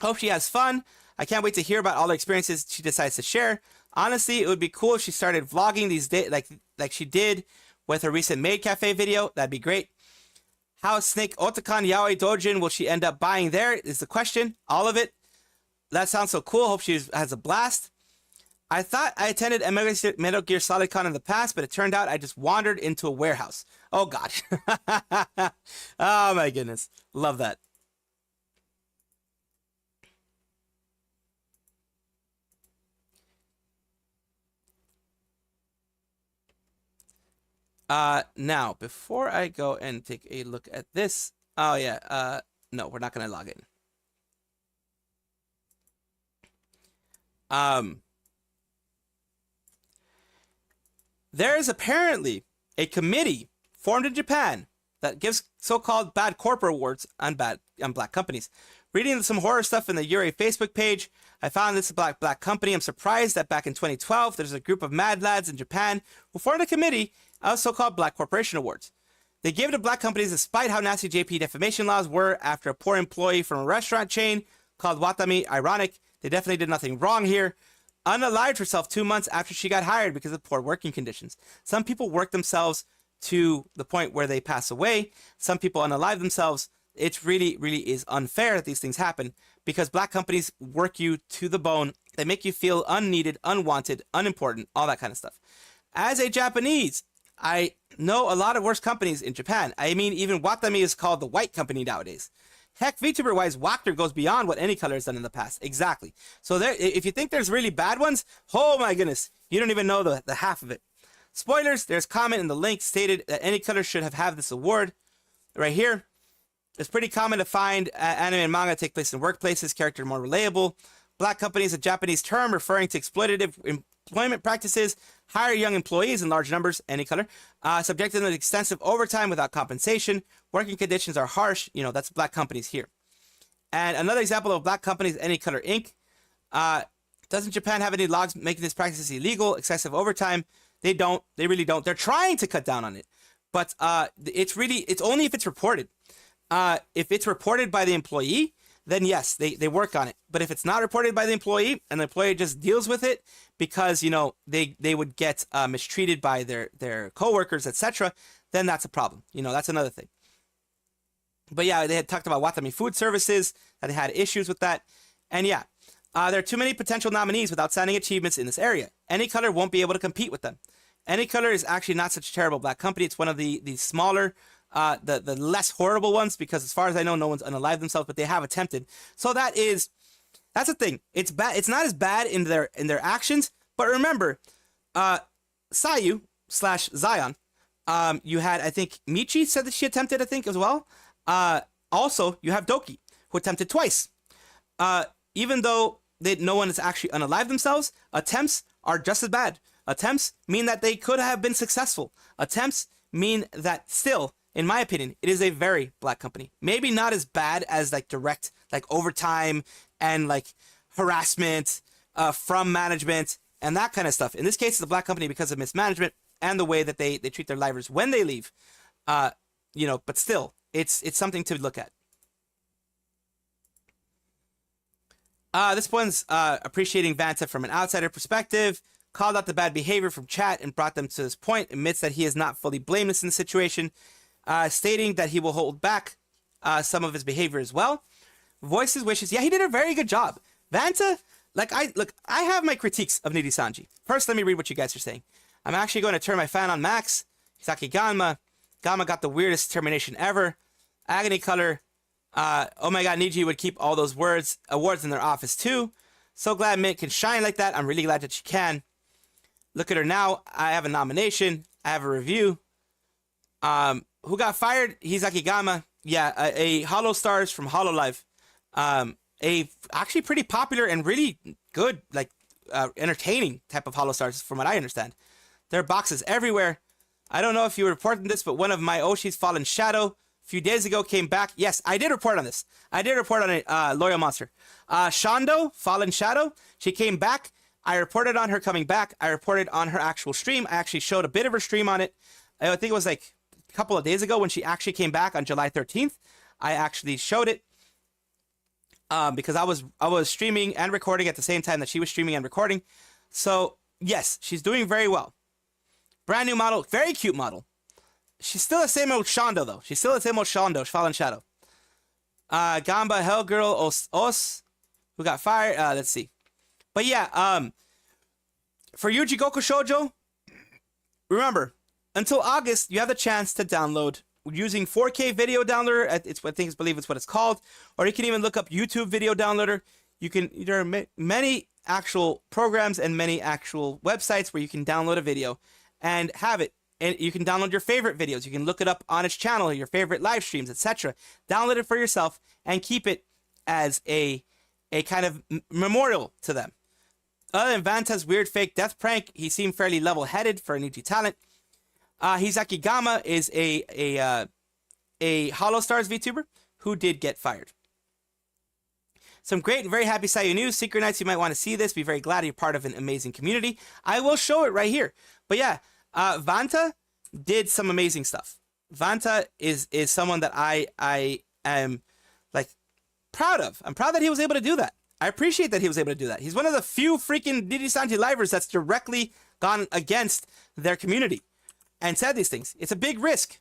Hope she has fun. I can't wait to hear about all the experiences she decides to share. Honestly, it would be cool if she started vlogging these days like she did with her recent Maid Cafe video. That'd be great. How Snake Otakan Yaoi Dojin will she end up buying there is the question. All of it. That sounds so cool. Hope she has a blast. I thought I attended a Metal Gear Solid Con in the past, but it turned out I just wandered into a warehouse. Oh, God. Oh, my goodness. Love that. Now, before I go and take a look at this. Oh, yeah. No, we're not going to log in. There is apparently a committee formed in Japan that gives so-called bad corporate awards on black companies. Reading some horror stuff in the Yuri Facebook page, I found this black company. I'm surprised that back in 2012, there's a group of mad lads in Japan who formed a committee of so-called Black Corporation Awards. They gave it to black companies despite how nasty JP defamation laws were after a poor employee from a restaurant chain called Watami. Ironic, they definitely did nothing wrong here. Unalived herself 2 months after she got hired because of poor working conditions. Some people work themselves to the point where they pass away. Some people unalive themselves. It really, really is unfair that these things happen because black companies work you to the bone. They make you feel unneeded, unwanted, unimportant, all that kind of stuff. As a Japanese, I know a lot of worse companies in Japan. I mean, even Watami is called the white company nowadays. Heck, VTuber-wise, Wachter goes beyond what any color has done in the past. Exactly. So there, if you think there's really bad ones, oh my goodness, you don't even know the half of it. Spoilers, there's comment in the link stated that any color should have this award. Right here. It's pretty common to find anime and manga take place in workplaces, character more relatable. Black company is a Japanese term referring to exploitative employment practices, hire young employees in large numbers, any color, subjected to extensive overtime without compensation. Working conditions are harsh. That's black companies here. And another example of black companies, any color Inc. Doesn't Japan have any laws making this practice illegal? Excessive overtime? They don't. They really don't. They're trying to cut down on it. But it's only if it's reported. If it's reported by the employee, then yes, they work on it. But if it's not reported by the employee and the employee just deals with it because, they would get mistreated by their coworkers, etc., then that's a problem. That's another thing. But yeah, they had talked about Watami Food Services, that they had issues with that. And yeah, there are too many potential nominees with outstanding achievements in this area. Any Color won't be able to compete with them. Any Color is actually not such a terrible black company. It's one of the smaller, the less horrible ones, because as far as I know, no one's unalived themselves, but they have attempted. So that's the thing. It's bad. It's not as bad in their actions. But remember, Sayu / Zaion, you had, I think, Michi said that she attempted, I think, as well. Also, you have Doki, who attempted twice. Even though no one has actually unalived themselves, attempts are just as bad. Attempts mean that they could have been successful. Attempts mean that still, in my opinion, it is a very black company. Maybe not as bad as like direct, like overtime and like harassment from management and that kind of stuff. In this case, it's a black company because of mismanagement and the way that they treat their livers when they leave. But still, it's something to look at. This one's appreciating Vanta from an outsider perspective, called out the bad behavior from chat and brought them to this point, admits that he is not fully blameless in the situation, stating that he will hold back some of his behavior as well. Voices wishes. Yeah, he did a very good job. Vanta, I have my critiques of Nijisanji. First, let me read what you guys are saying. I'm actually going to turn my fan on max. Hizaki Gamma. Gamma got the weirdest termination ever. Agony Color. Oh my god, Niji would keep all those awards in their office too. So glad Mint can shine like that. I'm really glad that she can. Look at her now. I have a nomination. I have a review. Who got fired? Hizaki Gamma. Yeah, a Holo Stars from Hololive. A actually pretty popular and really good, entertaining type of Holo Stars from what I understand. There are boxes everywhere. I don't know if you reported this, but one of my Oshi's Fallen Shadow a few days ago came back. Yes, I did report on this. I did report on it, Loyal Monster. Shondo, Fallen Shadow, she came back. I reported on her coming back. I reported on her actual stream. I actually showed a bit of her stream on it. I think it was like a couple of days ago when she actually came back on July 13th. I actually showed it because I was streaming and recording at the same time that she was streaming and recording. So yes, she's doing very well. Brand new model, very cute model. She's still the same old Shondo though. She's still the same old Shondo, Fallen Shadow. Gamba, Hellgirl, Os, who got fired. Let's see. But yeah, for Yuji Goku Shoujo, remember, until August, you have the chance to download using 4K video downloader. I believe it's what it's called. Or you can even look up YouTube video downloader. There are many actual programs and many actual websites where you can download a video and have it. And you can download your favorite videos. You can look it up on its channel, your favorite live streams, etc. Download it for yourself and keep it as a kind of memorial to them. Other than Vanta's weird fake death prank, he seemed fairly level-headed for a Nichi talent. Hizaki Gamma is a Holo Stars VTuber who did get fired. Some great and very happy Sayu news. Secret Nights, you might want to see this. Be very glad you're part of an amazing community. I will show it right here. But yeah, Vanta did some amazing stuff. Vanta is someone that I am proud of. I'm proud that he was able to do that. I appreciate that he was able to do that. He's one of the few freaking Nijisanji livers that's directly gone against their community and said these things. It's a big risk.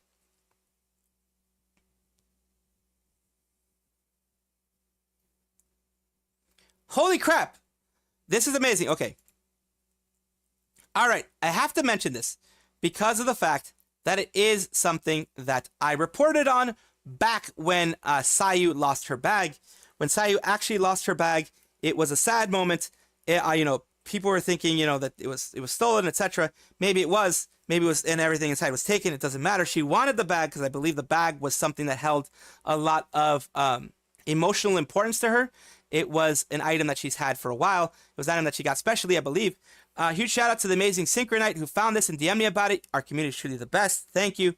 Holy crap. This is amazing. Okay. All right. I have to mention this because of the fact that it is something that I reported on back when Sayu lost her bag. When Sayu actually lost her bag, it was a sad moment. People were thinking, that it was stolen, etc. Maybe it was, and everything inside was taken. It doesn't matter. She wanted the bag because I believe the bag was something that held a lot of emotional importance to her. It was an item that she's had for a while. It was an item that she got specially, I believe. Huge shout out to the amazing Synchronite who found this and DM'd me about it. Our community is truly the best. Thank you.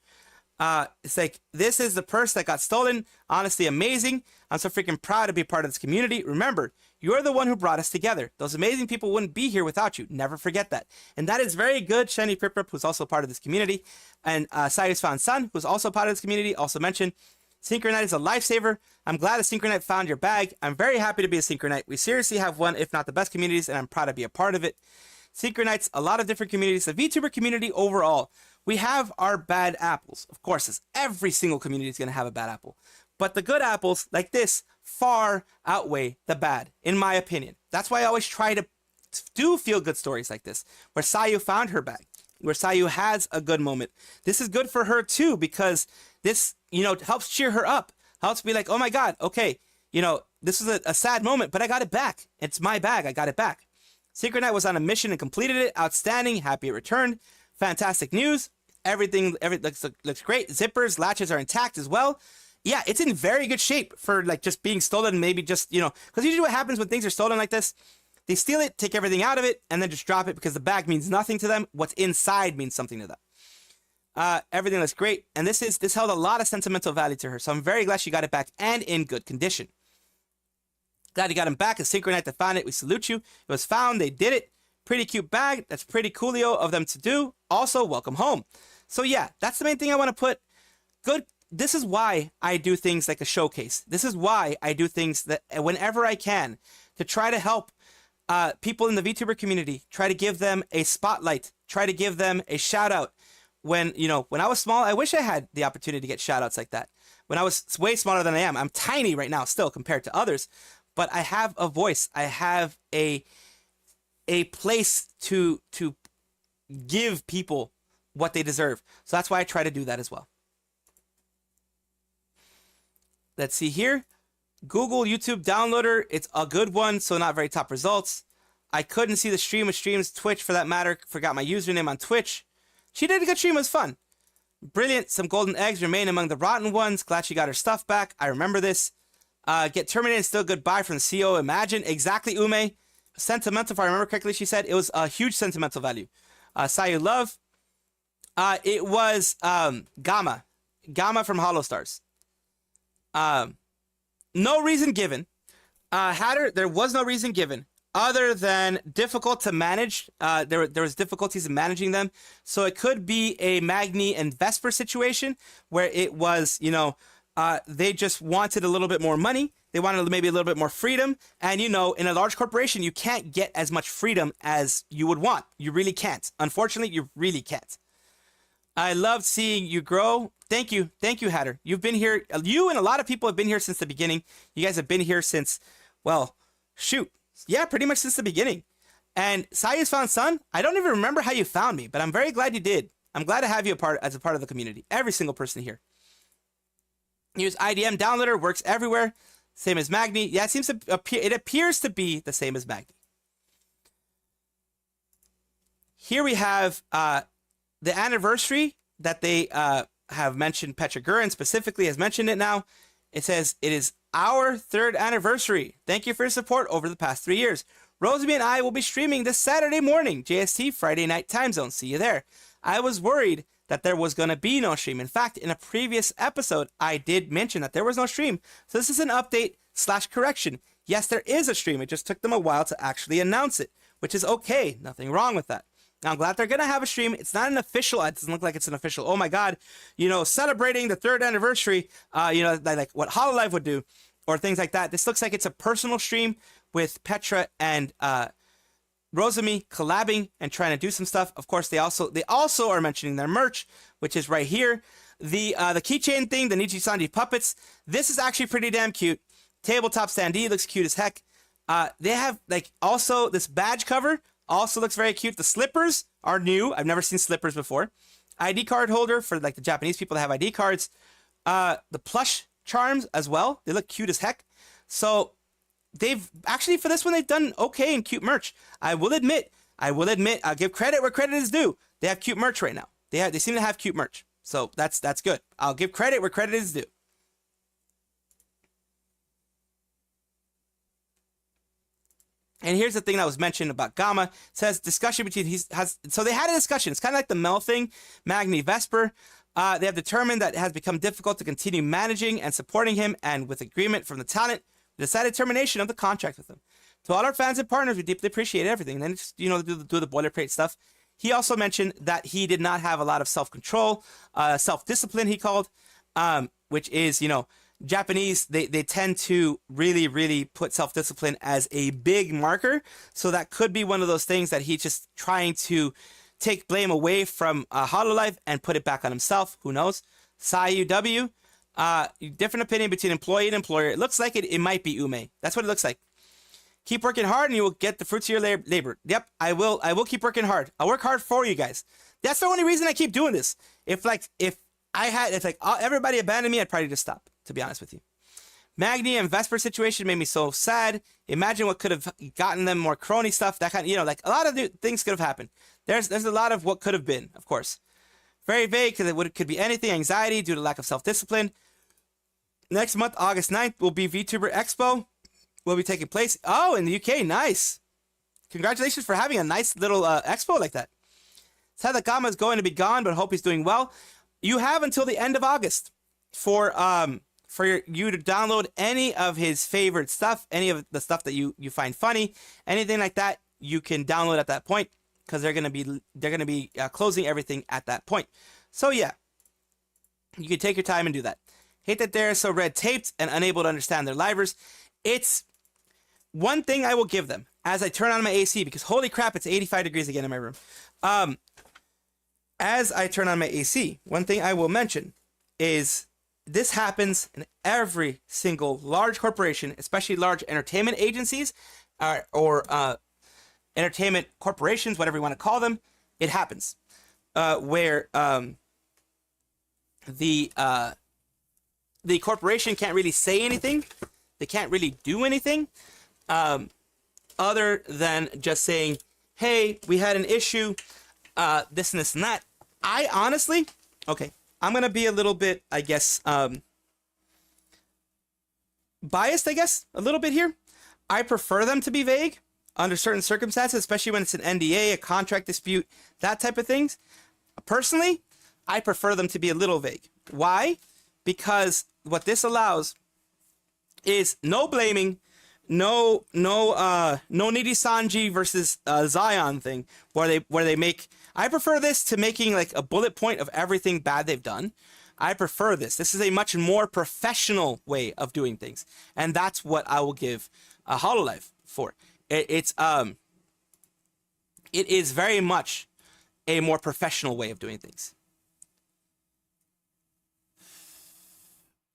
It's like, this is the purse that got stolen. Honestly, amazing. I'm so freaking proud to be part of this community. Remember, you're the one who brought us together. Those amazing people wouldn't be here without you. Never forget that. And that is very good. Shiny Prip Rip, who's also part of this community. And Sayu's found son, who's also part of this community, also mentioned. Synchronite is a lifesaver. I'm glad a Synchronite found your bag. I'm very happy to be a Synchronite. We seriously have one, if not the best communities, and I'm proud to be a part of it. Synchronites, a lot of different communities. The VTuber community overall, we have our bad apples. Of course, every single community is going to have a bad apple. But the good apples, like this, far outweigh the bad, in my opinion. That's why I always try to do feel-good stories like this, where Sayu found her bag, where Sayu has a good moment. This is good for her, too, because this, helps cheer her up, helps be like, oh, my God, okay, this was a sad moment, but I got it back. It's my bag. I got it back. Secret Knight was on a mission and completed it. Outstanding. Happy it returned. Fantastic news. Everything looks great. Zippers, latches are intact as well. Yeah, it's in very good shape for like just being stolen. Maybe just, because usually what happens when things are stolen like this, they steal it, take everything out of it, and then just drop it because the bag means nothing to them. What's inside means something to them. Everything looks great. And this held a lot of sentimental value to her. So I'm very glad she got it back and in good condition. Glad you got him back. A Synchro Knight that found it. We salute you. It was found. They did it. Pretty cute bag. That's pretty coolio of them to do. Also, welcome home. So yeah, that's the main thing I want to put. Good. This is why I do things like a showcase. This is why I do things that whenever I can to try to help people in the VTuber community, try to give them a spotlight, try to give them a shout out. When I was small, I wish I had the opportunity to get shout outs like that. When I was way smaller than I am, I'm tiny right now still compared to others. But I have a voice. I have a place to give people what they deserve. So that's why I try to do that as well. Let's see here. Google YouTube downloader. It's a good one, so not very top results. I couldn't see the stream of streams. Twitch, for that matter. Forgot my username on Twitch. She did a good stream. It was fun. Brilliant. Some golden eggs remain among the rotten ones. Glad she got her stuff back. I remember this. Get terminated, still goodbye from the CEO. Imagine. Exactly, Ume. Sentimental, if I remember correctly, she said. It was a huge sentimental value. Sayu love. It was Gamma. Gamma from Hollow Stars. No reason given. There was no reason given other than difficult to manage. There was difficulties in managing them. So it could be a Magni and Vesper situation where it was, they just wanted a little bit more money. They wanted maybe a little bit more freedom. And, in a large corporation, you can't get as much freedom as you would want. You really can't. Unfortunately, you really can't. I loved seeing you grow. Thank you. Thank you, Hatter. You've been here. You and a lot of people have been here since the beginning. You guys have been here since, well, shoot. Yeah, pretty much since the beginning. And Sayu's found son. I don't even remember how you found me, but I'm very glad you did. I'm glad to have you as a part of the community. Every single person here. Use IDM downloader. Works everywhere. Same as Magni. Yeah, it appears to be the same as Magni. Here we have the anniversary that they have mentioned. Petra Gurin specifically has mentioned it now. It says, it is our 3rd anniversary. Thank you for your support over the past 3 years. Rosemi and I will be streaming this Saturday morning, JST, Friday night time zone. See you there. I was worried that there was going to be no stream. In fact, in a previous episode, I did mention that there was no stream. So this is an update/correction. Yes, there is a stream. It just took them a while to actually announce it, which is okay. Nothing wrong with that. Now, I'm glad they're going to have a stream. It's not an official. It doesn't look like it's an official. Oh, my God. Celebrating the 3rd anniversary, like what Hololive would do or things like that. This looks like it's a personal stream with Petra and Rosemi collabing and trying to do some stuff. Of course, they also are mentioning their merch, which is right here. The keychain thing, the Nijisanji puppets. This is actually pretty damn cute. Tabletop standee looks cute as heck. They have also this badge cover. Also looks very cute. The slippers are new. I've never seen slippers before. ID card holder for the Japanese people that have ID cards. The plush charms as well. They look cute as heck. So they've actually, for this one, they've done okay and cute merch. I will admit, I'll give credit where credit is due. They have cute merch right now. They seem to have cute merch. So that's good. I'll give credit where credit is due. And here's the thing that was mentioned about Gamma. It says discussion between so they had a discussion. It's kind of like the Mel thing, Magni Vesper. They have determined that it has become difficult to continue managing and supporting him, and with agreement from the talent, decided termination of the contract with him. To all our fans and partners, we deeply appreciate everything. And then just, do the boilerplate stuff. He also mentioned that he did not have a lot of self-control, self-discipline, he called, which is, Japanese, they tend to really, really put self-discipline as a big marker. So that could be one of those things that he's just trying to take blame away from Hololive and put it back on himself. Who knows? Sayu W. Different opinion between employee and employer. It looks like it might be Ume. That's what it looks like. Keep working hard and you will get the fruits of your labor. Yep, I will keep working hard. I'll work hard for you guys. That's the only reason I keep doing this. If everybody abandoned me, I'd probably just stop, to be honest with you. Magni and Vesper situation made me so sad. Imagine what could have gotten them more crony stuff. That kind of, like a lot of things could have happened. There's a lot of what could have been, of course. Very vague because it could be anything. Anxiety due to lack of self-discipline. Next month, August 9th, will be VTuber Expo. Will be taking place. Oh, in the UK. Nice. Congratulations for having a nice little expo like that. Sad that Gamma is going to be gone, but hope he's doing well. You have until the end of August for you to download any of his favorite stuff, any of the stuff that you find funny, anything like that. You can download at that point because they're gonna be closing everything at that point. So yeah, you can take your time and do that. Hate that they're so red taped and unable to understand their livers. It's one thing I will give them as I turn on my AC, because holy crap, it's 85 degrees again in my room. As I turn on my AC, one thing I will mention is this happens in every single large corporation, especially large entertainment agencies or entertainment corporations, whatever you want to call them. It happens where the corporation can't really say anything. They can't really do anything other than just saying, hey, we had an issue, this and this and that. I honestly, okay, I'm going to be a little bit, I guess, biased, I guess, a little bit here. I prefer them to be vague under certain circumstances, especially when it's an NDA, a contract dispute, that type of things. Personally, I prefer them to be a little vague. Why? Because what this allows is no blaming, no Nijisanji versus Zaion thing where they make. I prefer this to making like a bullet point of everything bad they've done. I prefer this. This is a much more professional way of doing things, and that's what I will give Hololive for. It is very much a more professional way of doing things.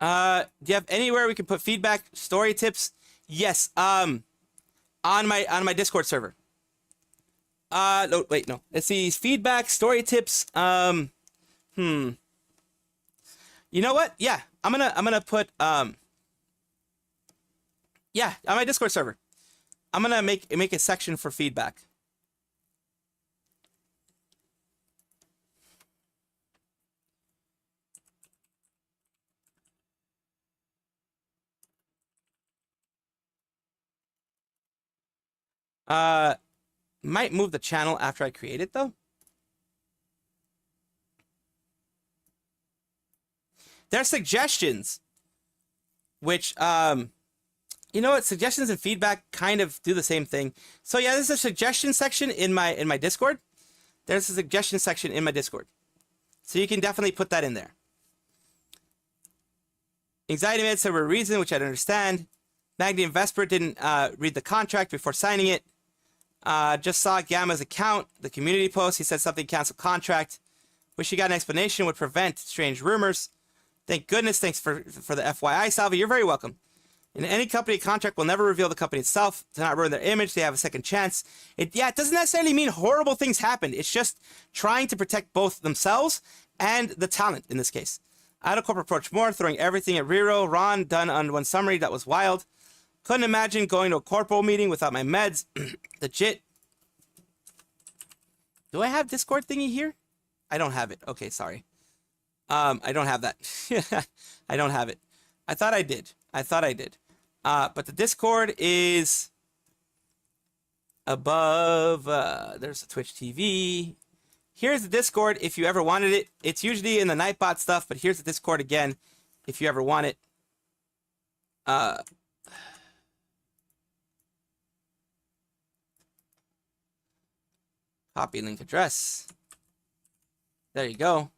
Do you have anywhere we can put feedback, story tips? Yes. On my Discord server. No, wait, no. Let's see. Feedback, story tips. You know what? Yeah, I'm gonna put yeah, on my Discord server. I'm gonna make a section for feedback. Might move the channel after I create it though. There's suggestions, which you know what? Suggestions and feedback kind of do the same thing. So yeah, there's a suggestion section in my Discord. There's a suggestion section in my Discord, so you can definitely put that in there. Anxiety meds for a reason, which I don't understand. Magni and Vesper didn't read the contract before signing it. Just saw Gamma's account, the community post. He said something cancel contract. Wish he got an explanation would prevent strange rumors. Thank goodness. Thanks for the FYI, Salvi. You're very welcome. In any company, contract will never reveal the company itself. To not ruin their image, they have a second chance. It doesn't necessarily mean horrible things happened. It's just trying to protect both themselves and the talent in this case. I had a corporate approach more, throwing everything at Riro. Ron done on one summary. That was wild. Couldn't imagine going to a corporal meeting without my meds. Legit. Do I have Discord thingy here? I don't have it. Okay, sorry. I don't have that. I don't have it. I thought I did. But the Discord is above. There's a Twitch TV. Here's the Discord if you ever wanted it. It's usually in the Nightbot stuff, but here's the Discord again if you ever want it. Copy link address. There you go.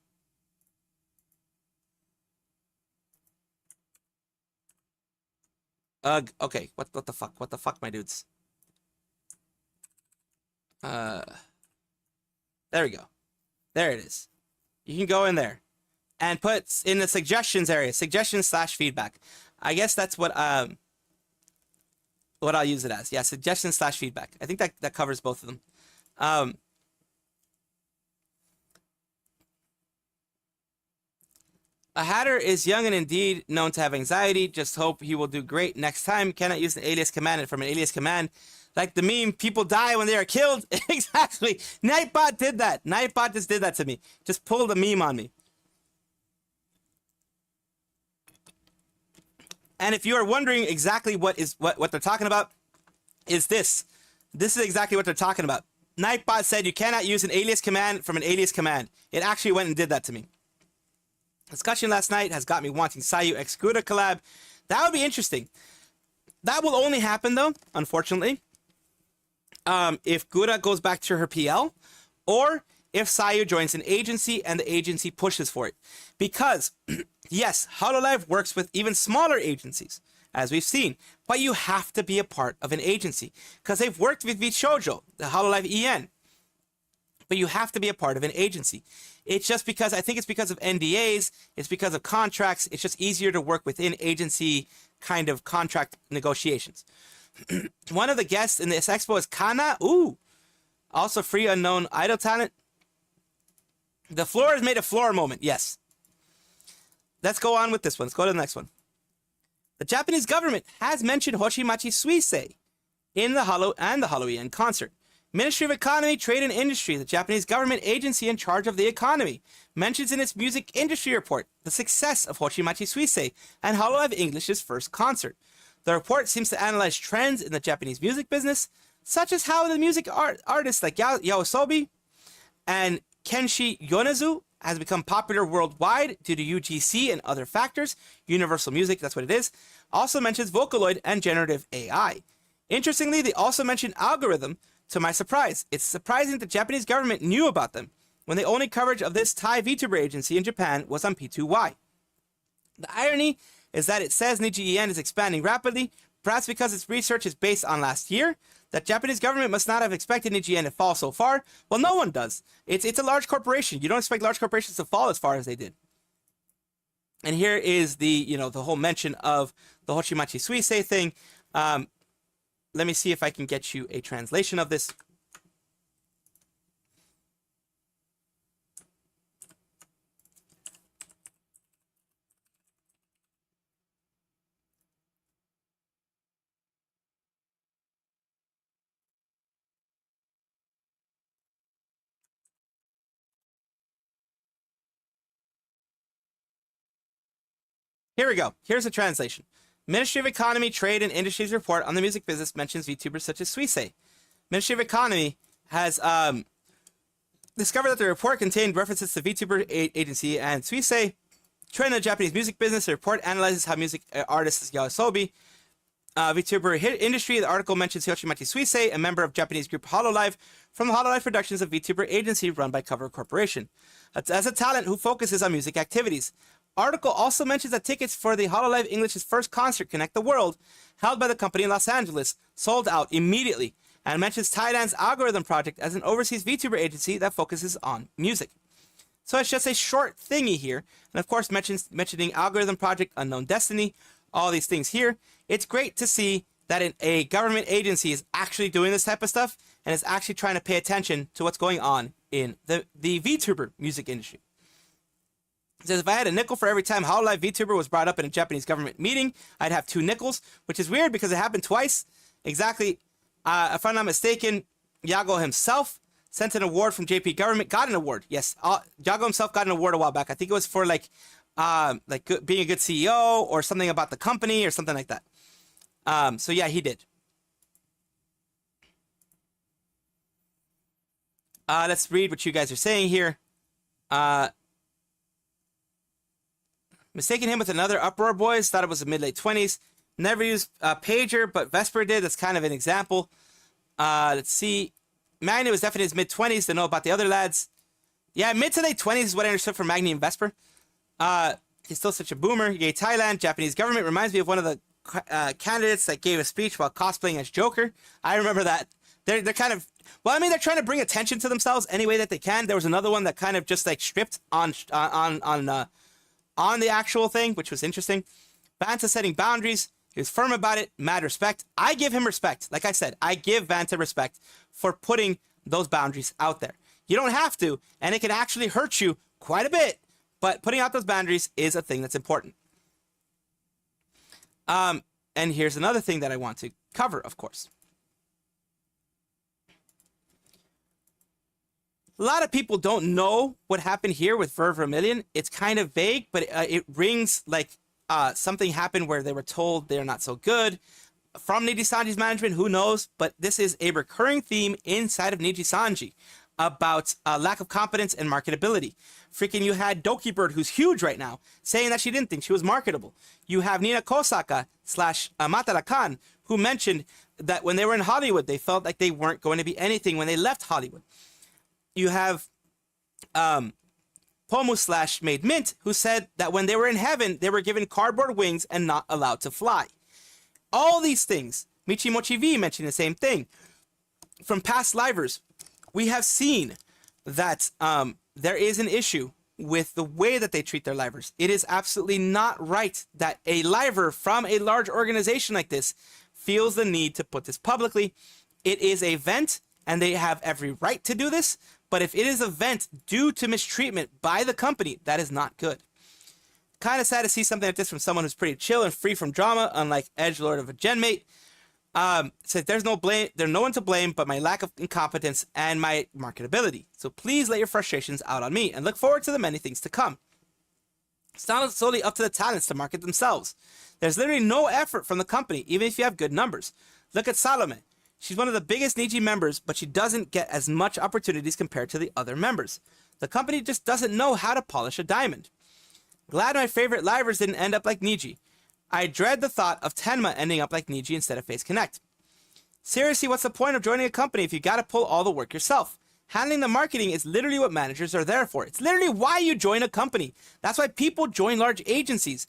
Okay. What the fuck? What the fuck, my dudes? There we go. There it is. You can go in there. and puts in the suggestions area, suggestions/feedback. I guess that's what I'll use it as. Yeah, suggestions/feedback. I think that covers both of them. A hatter is young and indeed known to have anxiety. Just hope he will do great next time. Cannot use an alias command, and from an alias command, like the meme, people die when they are killed. Exactly. Nightbot did that. Nightbot just did that to me. Just pulled a meme on me. And if you are wondering exactly what they're talking about, is this. This is exactly what they're talking about. Nightbot said you cannot use an alias command from an alias command. It actually went and did that to me. Discussion last night has got me wanting Sayu x Kudo collab. That would be interesting. That will only happen though, unfortunately, if Kudo goes back to her PL, or if Sayu joins an agency and the agency pushes for it. Because, yes, Hololive works with even smaller agencies, as we've seen, but you have to be a part of an agency, because they've worked with VShojo, the Hololive EN, but you have to be a part of an agency. It's just because, I think it's because of NDAs, it's because of contracts, it's just easier to work within agency kind of contract negotiations. One of the guests in this expo is Kana. Ooh, also free unknown idol talent. The floor has made a floor moment, yes. Let's go on with this one. Let's go to the next one. The Japanese government has mentioned Hoshimachi Suisei in the Halloween concert. Ministry of Economy, Trade and Industry, the Japanese government agency in charge of the economy, mentions in its music industry report the success of Hoshimachi Suisei and Hololive English's first concert. The report seems to analyze trends in the Japanese music business, such as how the music artists like Yaosobi and Kenshi Yonezu has become popular worldwide due to UGC and other factors. Universal Music, that's what it is. Also mentions Vocaloid and generative AI. Interestingly, they also mention algorithm. To my surprise, it's surprising the Japanese government knew about them when the only coverage of this Thai VTuber agency in Japan was on P2Y. The irony is that it says Nijisanji is expanding rapidly, perhaps because its research is based on last year. That Japanese government must not have expected Nijisanji to fall so far. Well, no one does. It's a large corporation. You don't expect large corporations to fall as far as they did. And here is the whole mention of the Hoshimachi Suisei thing. Let me see if I can get you a translation of this. Here we go. Here's a translation. Ministry of Economy, Trade and Industries report on the music business mentions VTubers such as Suisei. Ministry of Economy has discovered that the report contained references to VTuber agency and Suisei. Trend in the Japanese music business. The report analyzes how music artists Yaosobi, VTuber industry. The article mentions Hoshimachi Suisei, a member of Japanese group Hololive, from the Hololive Productions, a VTuber agency run by Cover Corporation, as a talent who focuses on music activities. Article also mentions that tickets for the Hololive English's first concert, Connect the World, held by the company in Los Angeles, sold out immediately, and mentions Thailand's Algorithm Project as an overseas VTuber agency that focuses on music. So it's just a short thingy here, and of course mentioning Algorithm Project, Unknown Destiny, all these things here. It's great to see that a government agency is actually doing this type of stuff, and is actually trying to pay attention to what's going on in the VTuber music industry. It says, if I had a nickel for every time Hololive VTuber was brought up in a Japanese government meeting, I'd have 2 nickels, which is weird because it happened twice. Exactly. If I'm not mistaken, Yago himself sent an award from JP government, got an award. Yes, Yago himself got an award a while back. I think it was for being a good CEO or something about the company or something like that. So yeah, he did. Let's read what you guys are saying here. Mistaking him with another Uproar Boys, thought it was a mid-late 20s. Never used Pager, but Vesper did. That's kind of an example. Let's see. Magni was definitely his mid-20s to know about the other lads. Yeah, mid to late 20s is what I understood from Magni and Vesper. He's still such a boomer. Yay, Thailand. Japanese government reminds me of one of the candidates that gave a speech while cosplaying as Joker. I remember that. They're kind of... Well, I mean, they're trying to bring attention to themselves any way that they can. There was another one that kind of just stripped on on the actual thing, which was interesting. Vanta setting boundaries. He was firm about it. Mad respect. I give him respect. Like I said, I give Vanta respect for putting those boundaries out there. You don't have to, and it can actually hurt you quite a bit, but putting out those boundaries is a thing that's important. And here's another thing that I want to cover, of course. A lot of people don't know what happened here with Vermilion. It's kind of vague, but it rings like something happened where they were told they're not so good. From Nijisanji's management, who knows? But this is a recurring theme inside of Nijisanji about lack of competence and marketability. Freaking, you had Dokibird, who's huge right now, saying that she didn't think she was marketable. You have Nina Kosaka / Matara Khan, who mentioned that when they were in Hollywood, they felt like they weren't going to be anything when they left Hollywood. You have Pomu / Made Mint, who said that when they were in heaven, they were given cardboard wings and not allowed to fly. All these things, Michimochi V mentioned the same thing. From past livers, we have seen that there is an issue with the way that they treat their livers. It is absolutely not right that a liver from a large organization like this feels the need to put this publicly. It is a vent, and they have every right to do this. But if it is a vent due to mistreatment by the company, that is not good. Kind of sad to see something like this from someone who's pretty chill and free from drama, unlike Edgelord of a Genmate. Says there's no one to blame but my lack of incompetence and my marketability. So please let your frustrations out on me and look forward to the many things to come. It's not solely up to the talents to market themselves. There's literally no effort from the company, even if you have good numbers. Look at Salome. She's one of the biggest Niji members, but she doesn't get as much opportunities compared to the other members. The company just doesn't know how to polish a diamond. Glad my favorite livers didn't end up like Niji. I dread the thought of Tenma ending up like Niji instead of Face Connect. Seriously, what's the point of joining a company if you gotta pull all the work yourself? Handling the marketing is literally what managers are there for. It's literally why you join a company. That's why people join large agencies.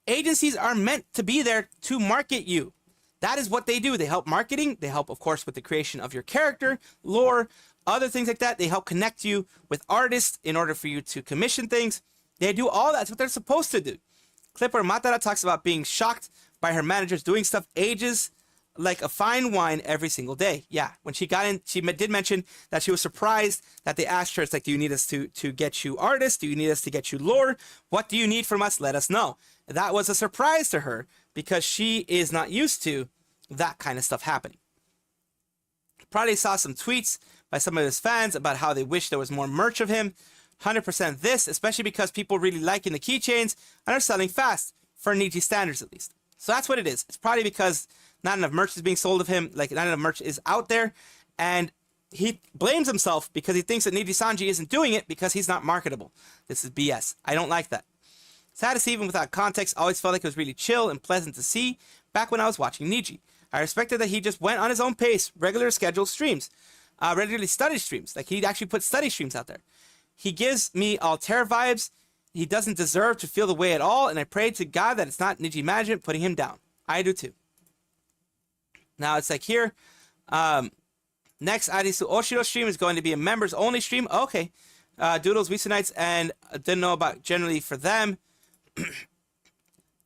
Agencies are meant to be there to market you. That is what they do. They help marketing. They help, of course, with the creation of your character, lore, other things like that. They help connect you with artists in order for you to commission things. They do all that. That's what they're supposed to do. Clip where Matara talks about being shocked by her managers doing stuff ages like a fine wine every single day. Yeah, when she got in, she did mention that she was surprised that they asked her, it's like, do you need us to get you artists? Do you need us to get you lore? What do you need from us? Let us know. That was a surprise to her because she is not used to that kind of stuff happening. Probably saw some tweets by some of his fans about how they wish there was more merch of him. 100% this, especially because people really liking the keychains and are selling fast, for Niji standards at least. So that's what it is. It's probably because not enough merch is being sold of him, like not enough merch is out there, and he blames himself because he thinks that Nijisanji isn't doing it because he's not marketable. This is BS. I don't like that. Sad to see even without context, always felt like it was really chill and pleasant to see back when I was watching Niji. I respected that he just went on his own pace, regular scheduled streams, regularly study streams. Like he'd actually put study streams out there. He gives me Altair vibes. He doesn't deserve to feel the way at all, and I pray to God that it's not Niji management putting him down. I do too. Now it's like here, next Arisu Oshiro stream is going to be a members only stream. Okay. Doodles, Wisu Nights, and didn't know about generally for them.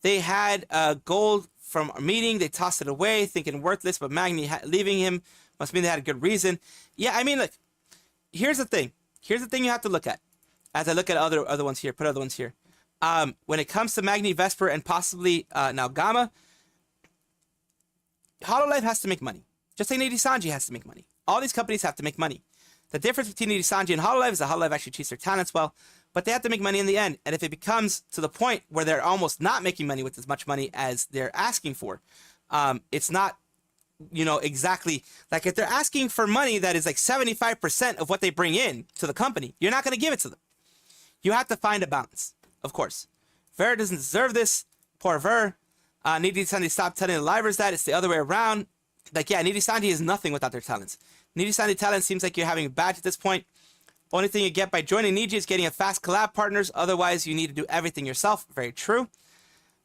They had gold from a meeting. They tossed it away, thinking worthless, but Magni leaving him must mean they had a good reason. Yeah, I mean, look, here's the thing. Here's the thing you have to look at. As I look at other ones here, put other ones here. When it comes to Magni, Vesper, and possibly now Gamma, Hololive has to make money. Just like Nijisanji has to make money. All these companies have to make money. The difference between Nijisanji and Hololive is that Hololive actually treats their talents well, but they have to make money in the end. And if it becomes to the point where they're almost not making money with as much money as they're asking for, it's not, you know, exactly like if they're asking for money that is like 75% of what they bring in to the company, you're not going to give it to them. You have to find a balance, of course. Ver doesn't deserve this. Poor Ver. Nijisanji stopped telling the livers that. It's the other way around. Like, yeah, Nijisanji is nothing without their talents. Nijisanji talent seems like you're having a badge at this point. Only thing you get by joining Niji is getting a fast collab partners. Otherwise, you need to do everything yourself. Very true.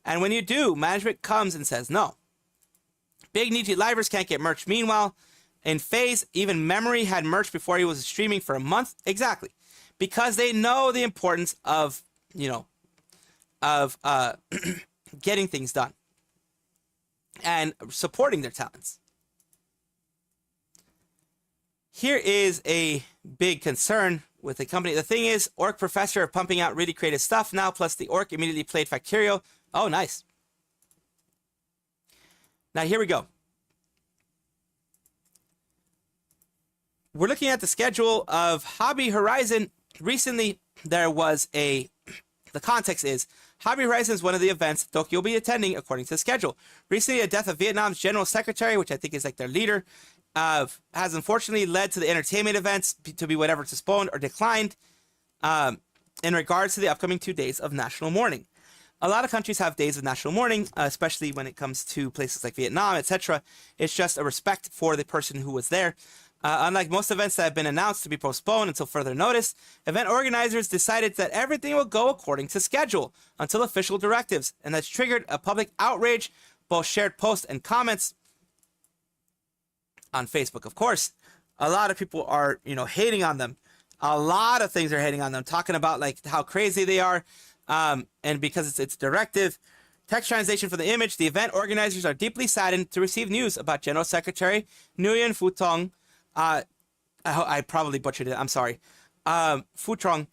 And when you do, management comes and says no. Big Niji livers can't get merch. Meanwhile, in Phase, even Memory had merch before he was streaming for a month. Exactly. Because they know the importance of, you know, of getting things done and supporting their talents. Here is a big concern with the company. The thing is, Orc Professor are pumping out really creative stuff now, plus the Orc immediately played Factorio. Oh, nice. Now, here we go. We're looking at the schedule of Hobby Horizon. Recently, there was the context is, Hobby Horizon is one of the events Tokyo will be attending according to the schedule. Recently, the death of Vietnam's general secretary, which I think is like their leader, has unfortunately led to the entertainment events to be whatever postponed or declined in regards to the upcoming 2 days of national mourning. A lot of countries have days of national mourning, especially when it comes to places like Vietnam, etc. It's just a respect for the person who was there. Unlike most events that have been announced to be postponed until further notice, event organizers decided that everything will go according to schedule until official directives, and that's triggered a public outrage, both shared posts and comments on Facebook, of course. A lot of people are, hating on them. A lot of things are hating on them, talking about like how crazy they are, and because it's directive. Text translation for the image: the event organizers are deeply saddened to receive news about General Secretary Nguyen Phu Trong. I probably butchered it. I'm sorry. Phu Trong.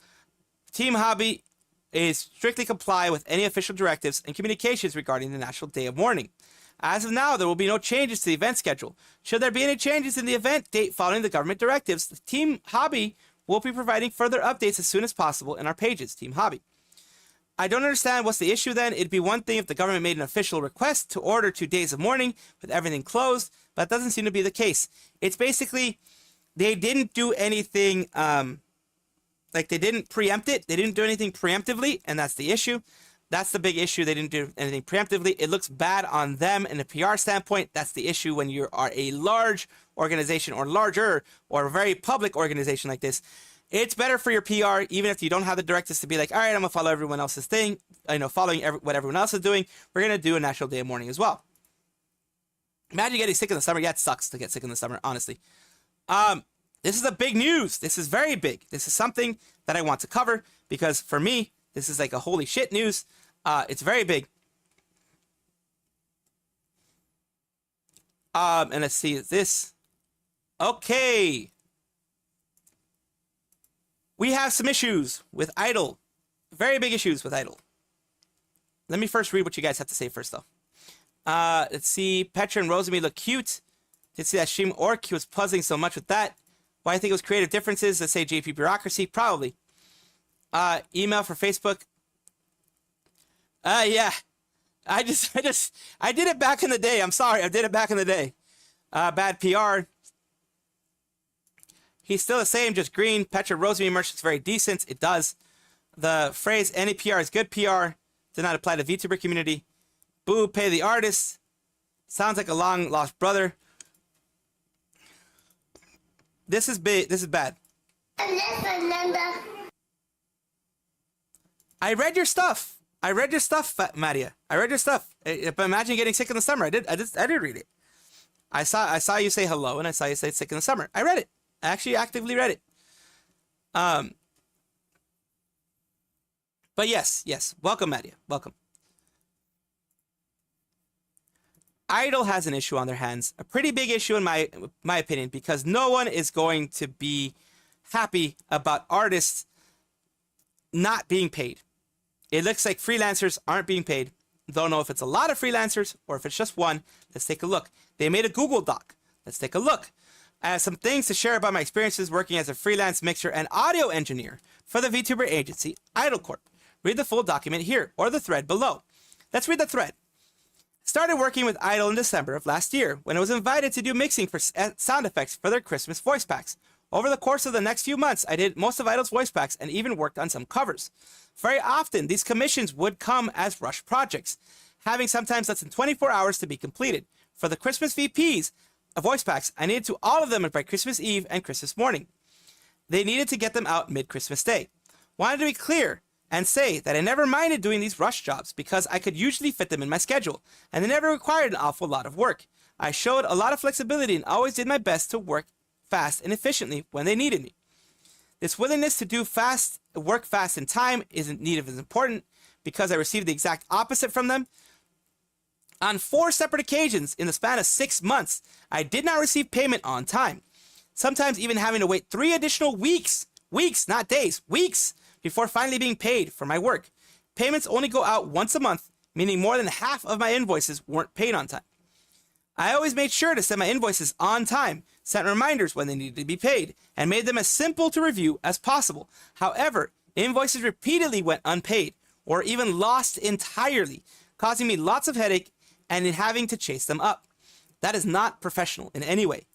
Team Hobby is strictly comply with any official directives and communications regarding the National Day of Mourning. As of now, there will be no changes to the event schedule. Should there be any changes in the event date following the government directives, the Team Hobby will be providing further updates as soon as possible in our pages, Team Hobby. I don't understand what's the issue then. It'd be one thing if the government made an official request to order 2 days of mourning with everything closed, but that doesn't seem to be the case. It's basically, they didn't do anything, they didn't preempt it. They didn't do anything preemptively, and that's the issue. That's the big issue. They didn't do anything preemptively. It looks bad on them in a PR standpoint. That's the issue when you are a large organization or larger or a very public organization like this. It's better for your PR, even if you don't have the directives, to be like, all right, I'm going to follow everyone else's thing, following what everyone else is doing. We're going to do a National Day of Mourning as well. Imagine getting sick in the summer. Yeah, it sucks to get sick in the summer, honestly. This is a big news. This is very big. This is something that I want to cover because for me, this is like a holy shit news. It's very big. And let's see this. Okay. We have some issues with Idol. Very big issues with Idol. Let me first read what you guys have to say first, though. Let's see. Petra and Rosemi look cute. Did see that stream Orc was puzzling so much with that. Why I think it was creative differences. Let's say JP bureaucracy. Probably. Email for Facebook. Yeah. I did it back in the day. I'm sorry. I did it back in the day. Bad PR. He's still the same, just green. Petra Rosemi merch is very decent. It does. The phrase any PR is good PR did not apply to VTuber community. Boo, pay the artist. Sounds like a long lost brother. This is big. This is bad. I read your stuff. Maria. I read your stuff. But imagine getting sick in the summer. I did read it. I saw you say hello, and I saw you say sick in the summer. I read it. I actually actively read it. But yes. Welcome, Maria. Welcome. Idol has an issue on their hands. A pretty big issue in my opinion, because no one is going to be happy about artists not being paid. It looks like freelancers aren't being paid. Don't know if it's a lot of freelancers or if it's just one. Let's take a look. They made a Google Doc. Let's take a look. I have some things to share about my experiences working as a freelance mixer and audio engineer for the VTuber agency, Idol Corp. Read the full document here or the thread below. Let's read the thread. Started working with Idol in December of last year when I was invited to do mixing for sound effects for their Christmas voice packs. Over the course of the next few months, I did most of Idol's voice packs and even worked on some covers. Very often, these commissions would come as rush projects, having sometimes less than 24 hours to be completed. For the Christmas VPs, voice packs, I needed to all of them by Christmas Eve and Christmas morning. They needed to get them out mid-Christmas Day. Wanted to be clear and say that I never minded doing these rush jobs because I could usually fit them in my schedule, and they never required an awful lot of work. I showed a lot of flexibility and always did my best to work fast and efficiently when they needed me. This willingness to do work fast in time isn't needed as important because I received the exact opposite from them. On 4 separate occasions in the span of 6 months, I did not receive payment on time. Sometimes even having to wait 3 additional weeks, not days, weeks, before finally being paid for my work. Payments only go out once a month, meaning more than half of my invoices weren't paid on time. I always made sure to send my invoices on time, sent reminders when they needed to be paid, and made them as simple to review as possible. However, invoices repeatedly went unpaid, or even lost entirely, causing me lots of headache and in having to chase them up. That is not professional in any way.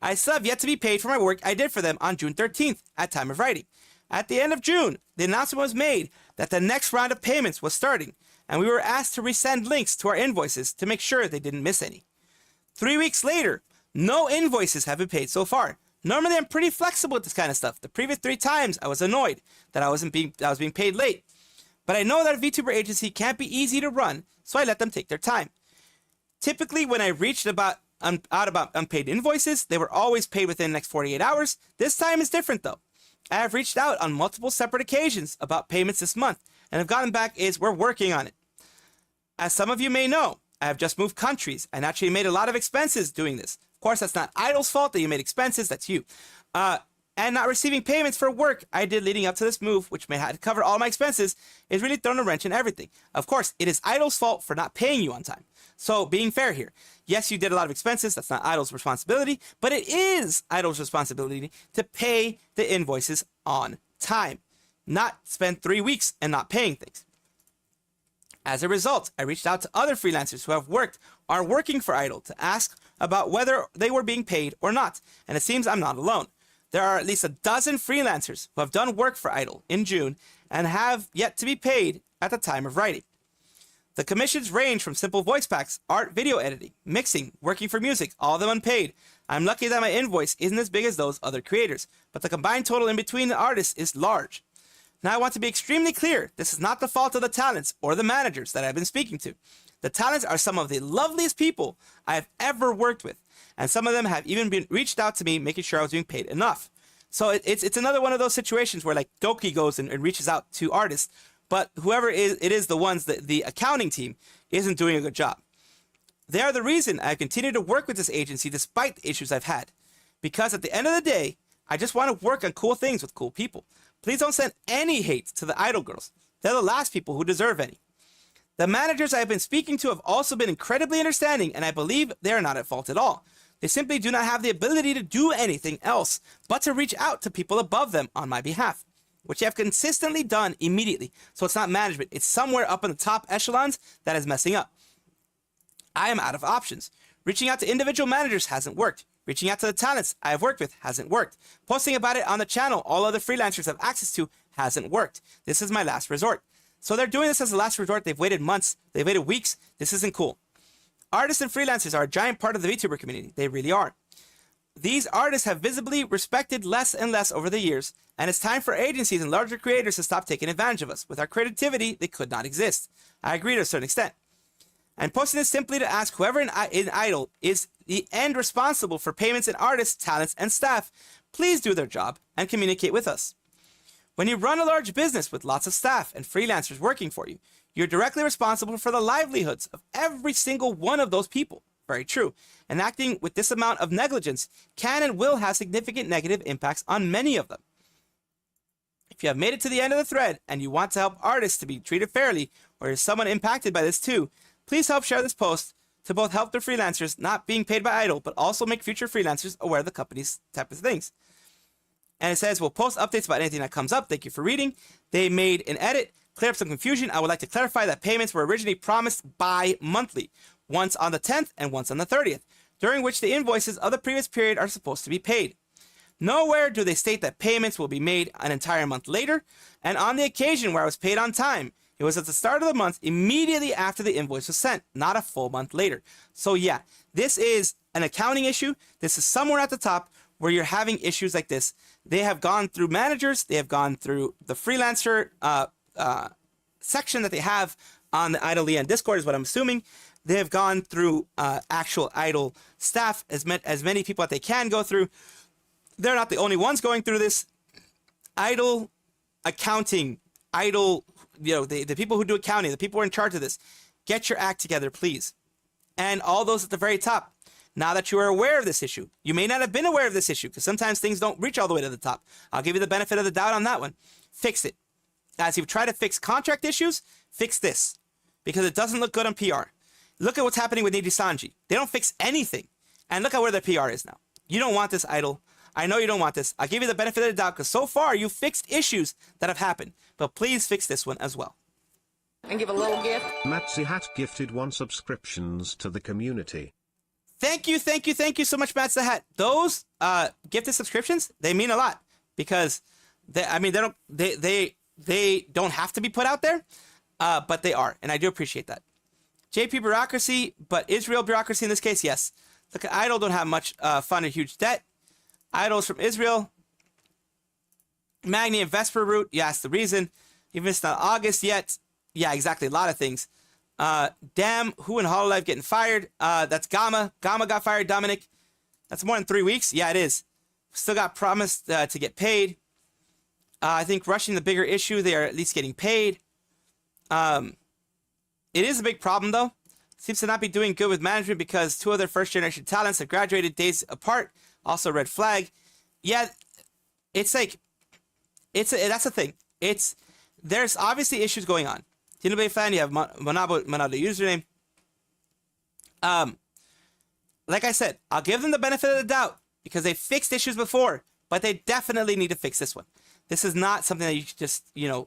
I still have yet to be paid for my work I did for them on June 13th at time of writing. At the end of June, the announcement was made that the next round of payments was starting, and we were asked to resend links to our invoices to make sure they didn't miss any. 3 weeks later, no invoices have been paid so far. Normally, I'm pretty flexible with this kind of stuff. The previous 3 times, I was annoyed that I was being paid late. But I know that a VTuber agency can't be easy to run, so I let them take their time. Typically, when I reached about unpaid invoices, they were always paid within the next 48 hours. This time is different, though. I have reached out on multiple separate occasions about payments this month, and have gotten back is we're working on it. As some of you may know, I have just moved countries and actually made a lot of expenses doing this. Of course, that's not Idol's fault that you made expenses, that's you. And not receiving payments for work I did leading up to this move, which may have to cover all my expenses, is really thrown a wrench in everything. Of course, it is Idol's fault for not paying you on time. So, being fair here. Yes, you did a lot of expenses, that's not Idol's responsibility, but it is Idol's responsibility to pay the invoices on time. Not spend 3 weeks and not paying things. As a result, I reached out to other freelancers who have worked or are working for Idol to ask about whether they were being paid or not, and it seems I'm not alone. There are at least a dozen freelancers who have done work for Idol in June and have yet to be paid at the time of writing. The commissions range from simple voice packs, art, video editing, mixing, working for music, all of them unpaid. I'm lucky that my invoice isn't as big as those other creators, but the combined total in between the artists is large. Now I want to be extremely clear, this is not the fault of the talents or the managers that I've been speaking to. The talents are some of the loveliest people I have ever worked with, and some of them have even reached out to me making sure I was being paid enough. So it's another one of those situations where like Doki goes and reaches out to artists, but whoever it is the ones that the accounting team isn't doing a good job. They are the reason I continue to work with this agency despite the issues I've had. Because at the end of the day, I just want to work on cool things with cool people. Please don't send any hate to the Idol girls. They're the last people who deserve any. The managers I have been speaking to have also been incredibly understanding, and I believe they are not at fault at all. They simply do not have the ability to do anything else but to reach out to people above them on my behalf, which they have consistently done immediately. So it's not management. It's somewhere up in the top echelons that is messing up. I am out of options. Reaching out to individual managers hasn't worked. Reaching out to the talents I have worked with hasn't worked. Posting about it on the channel all other freelancers have access to hasn't worked. This is my last resort. So they're doing this as a last resort. They've waited months. They've waited weeks. This isn't cool. Artists and freelancers are a giant part of the VTuber community. They really are. These artists have visibly respected less and less over the years, and it's time for agencies and larger creators to stop taking advantage of us. With our creativity, they could not exist. I agree to a certain extent. And posting this simply to ask whoever in Idol is the end responsible for payments in artists, talents, and staff, please do their job and communicate with us. When you run a large business with lots of staff and freelancers working for you, you're directly responsible for the livelihoods of every single one of those people. Very true. And acting with this amount of negligence can and will have significant negative impacts on many of them. If you have made it to the end of the thread and you want to help artists to be treated fairly, or is someone impacted by this too, please help share this post to both help the freelancers not being paid by Idol, but also make future freelancers aware of the company's type of things. And it says, we'll post updates about anything that comes up. Thank you for reading. They made an edit, clear up some confusion. I would like to clarify that payments were originally promised bi-monthly, once on the 10th and once on the 30th, during which the invoices of the previous period are supposed to be paid. Nowhere do they state that payments will be made an entire month later, and on the occasion where I was paid on time, it was at the start of the month immediately after the invoice was sent, not a full month later. So yeah, this is an accounting issue. This is somewhere at the top where you're having issues like this. They have gone through managers. They have gone through the freelancer section that they have on the Idol Lian Discord is what I'm assuming. They have gone through actual Idol staff, as many people that they can go through. they're not the only ones going through this. Idle accounting, idle, the people who do accounting, the people who are in charge of this, get your act together, please. And all those at the very top, now that you are aware of this issue, you may not have been aware of this issue because sometimes things don't reach all the way to the top. I'll give you the benefit of the doubt on that one. Fix it. As you try to fix contract issues, fix this because it doesn't look good on PR. Look at what's happening with Nijisanji. They don't fix anything. And look at where their PR is now. You don't want this, Idol. I know you don't want this. I'll give you the benefit of the doubt because so far you fixed issues that have happened. But please fix this one as well. And give a little gift. Matzi Hat gifted 1 subscriptions to the community. Thank you so much, Matt's the Hat. Those gifted subscriptions, they mean a lot because they don't have to be put out there, but they are, and I do appreciate that. JP bureaucracy, but Israel bureaucracy in this case, yes. Look at Idol, don't have much fun or huge debt. Idols from Israel. Magni and Vesper route, yes, the reason. Even if it's not August yet. Yeah, exactly, a lot of things. Damn, who in Hololive getting fired? That's Gamma. Gamma got fired, Dominic. That's more than 3 weeks. Yeah, it is. Still got promised to get paid. I think rushing the bigger issue, they are at least getting paid. It is a big problem, though. Seems to not be doing good with management because 2 of their first-generation talents have graduated days apart. Also, red flag. Yeah, it's like, that's the thing. There's obviously issues going on. Tinobay fan, you have Monabo the username. Like I said, I'll give them the benefit of the doubt because they fixed issues before, but they definitely need to fix this one. This is not something that you just,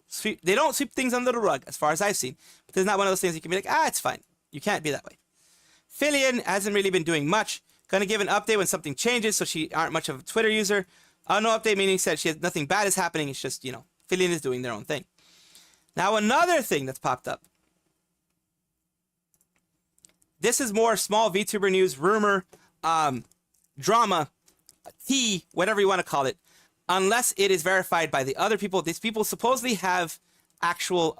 sweep. They don't sweep things under the rug as far as I've seen. But there's not one of those things you can be like, it's fine. You can't be that way. Filian hasn't really been doing much. Gonna give an update when something changes, so she aren't much of a Twitter user. No update meaning said she has nothing bad is happening. It's just, Filian is doing their own thing. Now another thing that's popped up. This is more small VTuber news, rumor, drama, tea, whatever you want to call it. Unless it is verified by the other people. These people supposedly have actual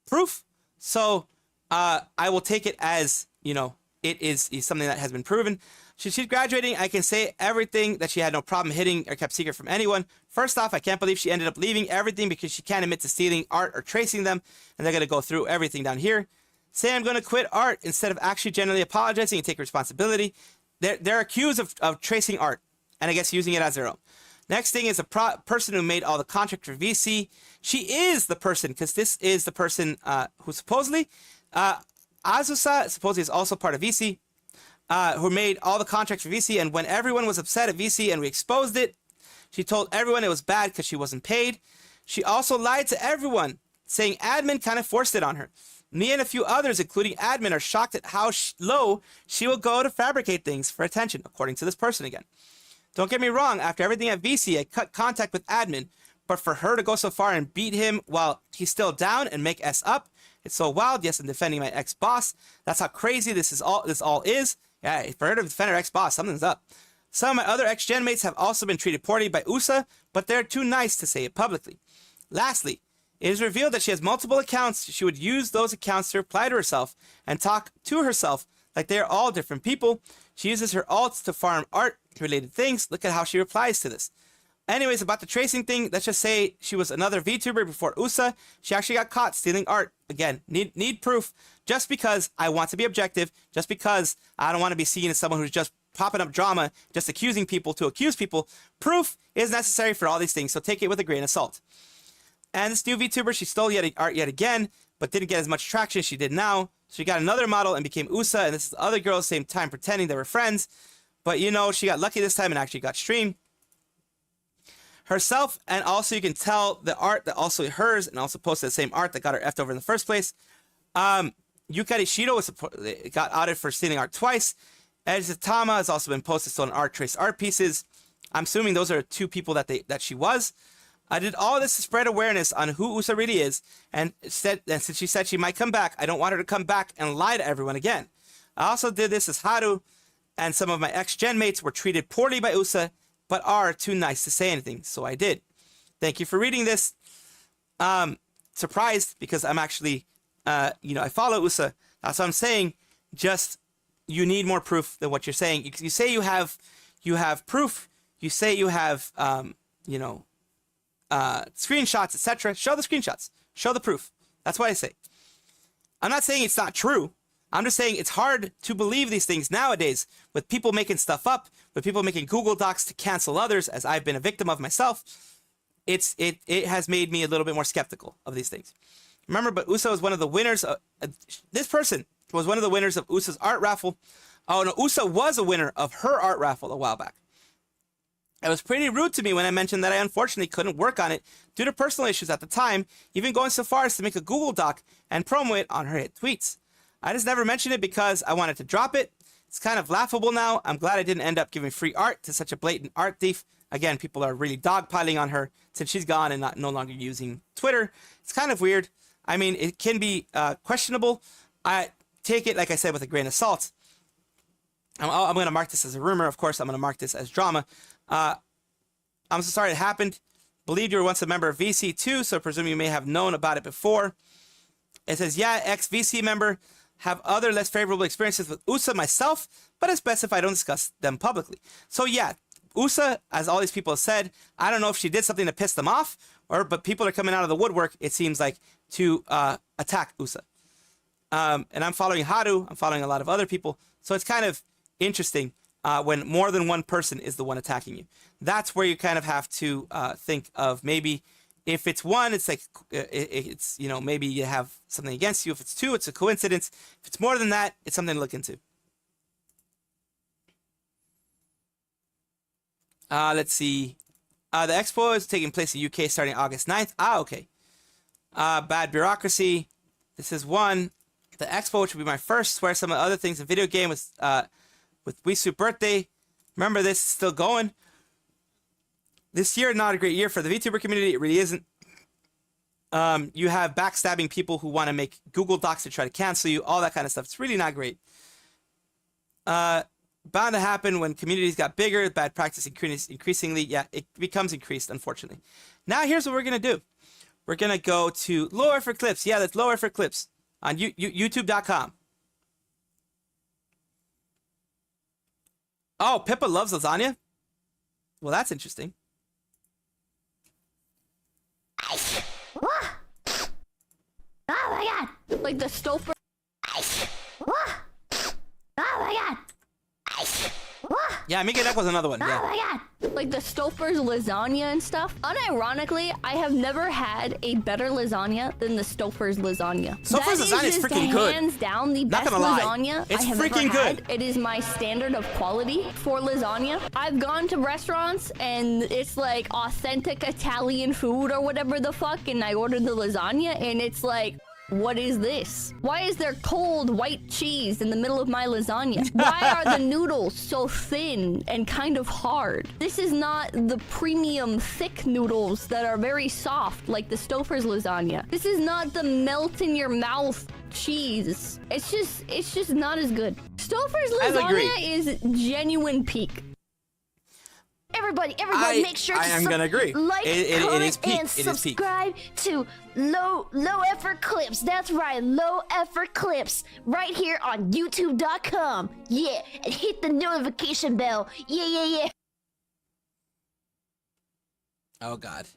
proof. So I will take it as, it is something that has been proven. She's graduating. I can say everything that she had no problem hitting or kept secret from anyone. First off, I can't believe she ended up leaving everything because she can't admit to stealing art or tracing them. And they're going to go through everything down here. Say I'm going to quit art instead of actually genuinely apologizing and take responsibility. They're accused of tracing art and I guess using it as their own. Next thing is a person who made all the contract for VC. She is the person because this is the person who supposedly, Azusa supposedly is also part of VC. Who made all the contracts for VC, and when everyone was upset at VC and we exposed it, she told everyone it was bad because she wasn't paid. She also lied to everyone, saying admin kind of forced it on her. Me and a few others, including admin, are shocked at how low she will go to fabricate things for attention, according to this person again. Don't get me wrong, after everything at VC, I cut contact with admin, but for her to go so far and beat him while he's still down and make S up, it's so wild. Yes, I'm defending my ex-boss. That's how crazy this all is. Yeah, for her to defend her ex-boss, something's up. Some of my other ex-gen mates have also been treated poorly by USA, but they're too nice to say it publicly. Lastly, it is revealed that she has multiple accounts. She would use those accounts to reply to herself and talk to herself like they are all different people. She uses her alts to farm art-related things. Look at how she replies to this. Anyways, about the tracing thing, let's just say she was another VTuber before USA. She actually got caught stealing art. Again, need proof. Just because I want to be objective, just because I don't want to be seen as someone who's just popping up drama, just accusing people to accuse people. Proof is necessary for all these things, so take it with a grain of salt. And this new VTuber, she stole art yet again, but didn't get as much traction as she did now. She got another model and became USA, and this is the other girl, same time pretending they were friends. But she got lucky this time and actually got streamed. Herself, and also you can tell the art that also hers, and also posted the same art that got her effed over in the first place. Yukari Shido got outed for stealing art twice. Edgetama has also been posted stolen art, traced art pieces. I'm assuming those are 2 people that she was. I did all this to spread awareness on who USA really is, and since she said she might come back, I don't want her to come back and lie to everyone again. I also did this as Haru, and some of my ex-gen mates were treated poorly by USA, but are too nice to say anything, so I did. Thank you for reading this. Surprised, because I'm actually, I follow USA. That's what I'm saying. Just, you need more proof than what you're saying. You say you have proof. you say you have, you know, screenshots, etc. Show the screenshots. Show the proof. That's what I say. I'm not saying it's not true. I'm just saying it's hard to believe these things nowadays with people making stuff up, with people making Google Docs to cancel others, as I've been a victim of myself. It has made me a little bit more skeptical of these things. Remember, but Usa was one of the winners. This person was one of the winners of Usa's art raffle. Oh, no, Usa was a winner of her art raffle a while back. It was pretty rude to me when I mentioned that I unfortunately couldn't work on it due to personal issues at the time, even going so far as to make a Google Doc and promo it on her hit tweets. I just never mentioned it because I wanted to drop it. It's kind of laughable now. I'm glad I didn't end up giving free art to such a blatant art thief. Again, people are really dogpiling on her since she's gone and no longer using Twitter. It's kind of weird. I mean, it can be questionable. I take it, like I said, with a grain of salt. I'm going to mark this as a rumor. Of course, I'm going to mark this as drama. I'm so sorry it happened. Believed you were once a member of VC too, so I presume you may have known about it before. It says, yeah, ex-VC member. Have other less favorable experiences with USA myself, but it's best if I don't discuss them publicly. So yeah, USA, as all these people have said, I don't know if she did something to piss them off, but people are coming out of the woodwork, it seems like, to attack USA. And I'm following Haru, I'm following a lot of other people, so it's kind of interesting when more than one person is the one attacking you. That's where you kind of have to think of maybe if it's one, it's like, it's, you know, maybe you have something against you. If it's two, it's a coincidence. If it's more than that, it's something to look into. Let's see. The expo is taking place in the UK starting August 9th. Okay. Bad bureaucracy. This is one. The expo, which will be my first, swear some of the other things. The video game with Wisu birthday. Remember, this is still going. This year, not a great year for the Vtuber community. It really isn't. You have backstabbing people who want to make Google Docs to try to cancel you, all that kind of stuff. It's really not great. Bound to happen when communities got bigger, bad practice increasingly. Yeah, it becomes increased, unfortunately. Now, here's what we're going to do. We're going to go to low effort clips. Yeah, that's low effort clips on youtube.com. Oh, Pippa loves lasagna? Well, that's interesting. Oh my god! Like the Stouffer. Oh my god! Yeah, Mika, that was another one. Oh Yeah. my god! Like the Stouffer's lasagna and stuff. Unironically, I have never had a better lasagna than the Stouffer's lasagna. Stouffer's lasagna is freaking good. Hands down the Not best gonna lie. lasagna It's I have freaking ever had. good. It is my standard of quality for lasagna. I've gone to restaurants and it's like authentic Italian food or whatever the fuck, and I ordered the lasagna and it's like, what is this? Why is there cold white cheese in the middle of my lasagna? Why are the noodles so thin and kind of hard? This is not the premium thick noodles that are very soft like the Stouffer's lasagna. This is not the melt in your mouth cheese. It's just not as good. Stouffer's lasagna is genuine peak. Everybody, make sure I to am gonna agree. like, It comment, is peak. and It is peak. subscribe to low effort clips. That's right, low effort clips, right here on YouTube.com. Yeah, and hit the notification bell. Yeah. Oh, God.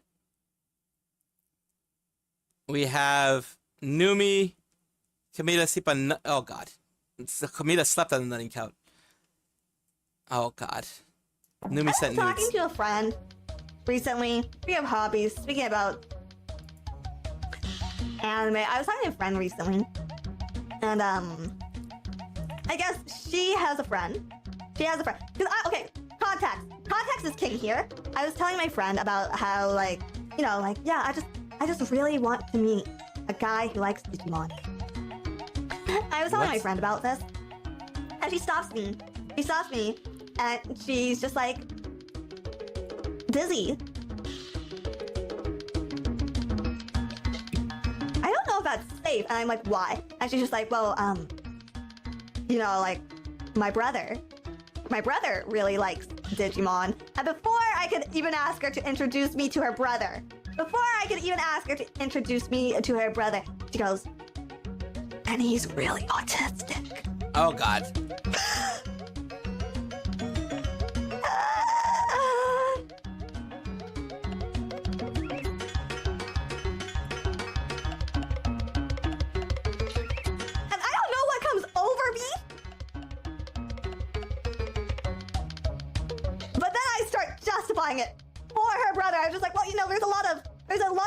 We have Numi, Camila Sipa. Oh, God. Camila slept on the nutting couch. Oh, God. Numi sent nudes. Talking to a friend recently. We have hobbies. Speaking about anime, I was talking to a friend recently, and I guess she has a friend. She has a friend. Okay, context is king here. I was telling my friend about how, like, you know, like, yeah, I just really want to meet a guy who likes Digimon. I was telling my friend about this, and she stops me. And she's just like, dizzy. I don't know if that's safe. And I'm like, why? And she's just like, well, you know, like, my brother really likes Digimon. And before I could even ask her to introduce me to her brother, she goes, and he's really autistic. Oh, God. buying it for her brother. I was just like, well, you know, there's a lot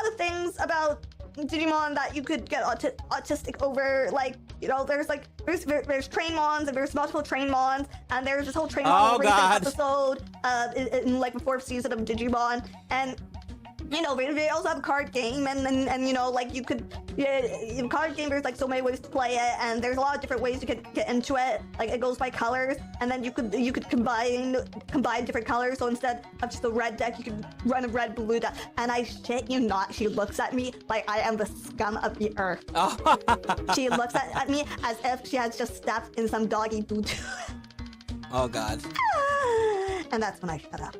of things about Digimon that you could get autistic over. Like, you know, there's train mons, and there's multiple train mons, and there's this whole train mon episode in like the 4th season of Digimon, and you know, they also have a card game, and you know, like you could, in card game there's like so many ways to play it, and there's a lot of different ways you could get into it. Like it goes by colors, and then you could combine different colors. So instead of just a red deck, you could run a red blue deck. And I shit you not, she looks at me like I am the scum of the earth. She looks at me as if she has just stepped in some doggy doo-doo. Oh god. And that's when I shut up.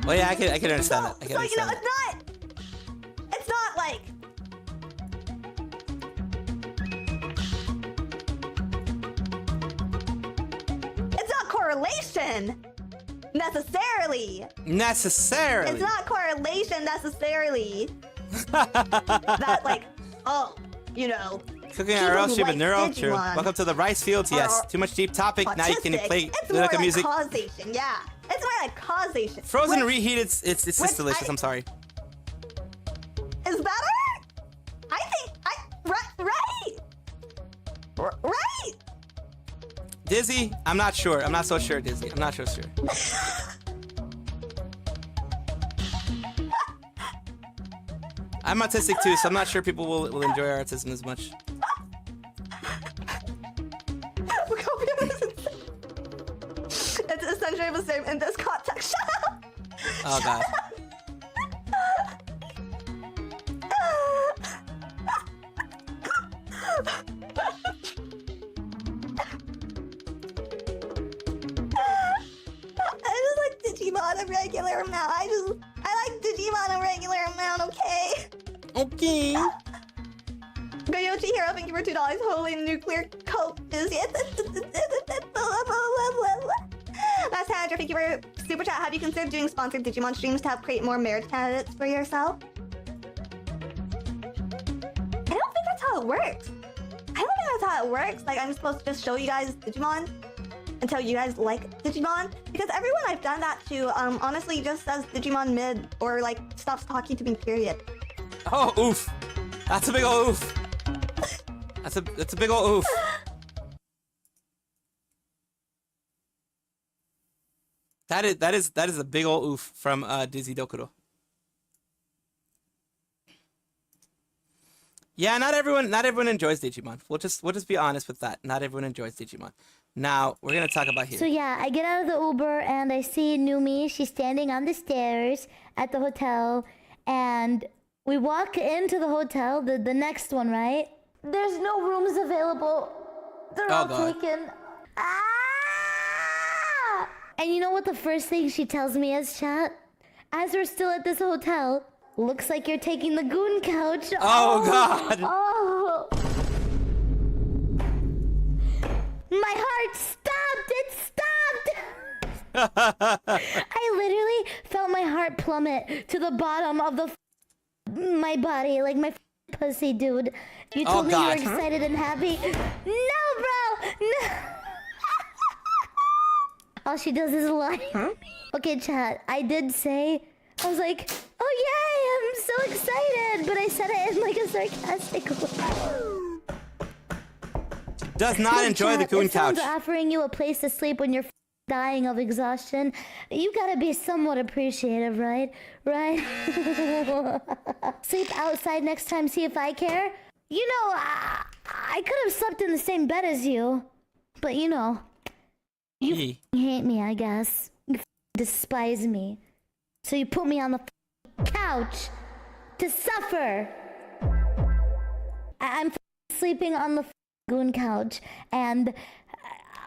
Well, yeah, I can understand that. I can so understand you know, it's not like it's not correlation necessarily. Necessarily. It's not correlation necessarily. That like, oh, you know. Cooking our own ship like with neural. Digimon True. Welcome to the rice fields. Yes. Too much deep topic. Autistic. Now you can play It's more Luca like music. causation. Yeah. It's more like causation. Frozen and Which reheated. It's just delicious. I'm sorry. is better. I think right. Dizzy, I'm not sure. I'm not so sure, Dizzy. I'm not so sure. I'm autistic too, so I'm not sure people will enjoy our autism as much. It's essentially the same in this context. Oh god. I just like Digimon a regular amount. I like Digimon a regular amount, okay? Okay. Goyochi Hero, thank you for $2. Holy nuclear cult is Last Hanager, thank you for super chat. Have you considered doing sponsored Digimon streams to help create more merit candidates for yourself? I don't think that's how it works. Like, I'm supposed to just show you guys Digimon until you guys like Digimon, because everyone I've done that to honestly just says Digimon mid or like stops talking to me, period. Oh, oof. That's a big ol' oof. That's a big ol' oof. That is a big ol' oof from Dizzy Dokuro. Yeah, not everyone enjoys Digimon. We'll just be honest with that. Not everyone enjoys Digimon. Now we're gonna talk about here. So yeah, I get out of the Uber and I see Numi. She's standing on the stairs at the hotel, and we walk into the hotel, the next one, right? There's no rooms available. They're all taken. Ah! And you know what the first thing she tells me is, chat? As we're still at this hotel, looks like you're taking the goon couch. Oh god! Oh! My heart stopped! It stopped! I literally felt my heart plummet to the bottom of my body, like my pussy, dude. You told me you were excited and happy. No, bro! No! All she does is lie. Okay, chat, I did say, I was like, oh yay, I'm so excited! But I said it in like a sarcastic way. Does not enjoy the goon couch. If someone's offering you a place to sleep when you're dying of exhaustion, you gotta be somewhat appreciative, right? Right? Sleep outside next time, see if I care. You know, I could have slept in the same bed as you, but you know, you hate me, I guess. You despise me. So you put me on the couch to suffer. I'm sleeping on the goon couch, and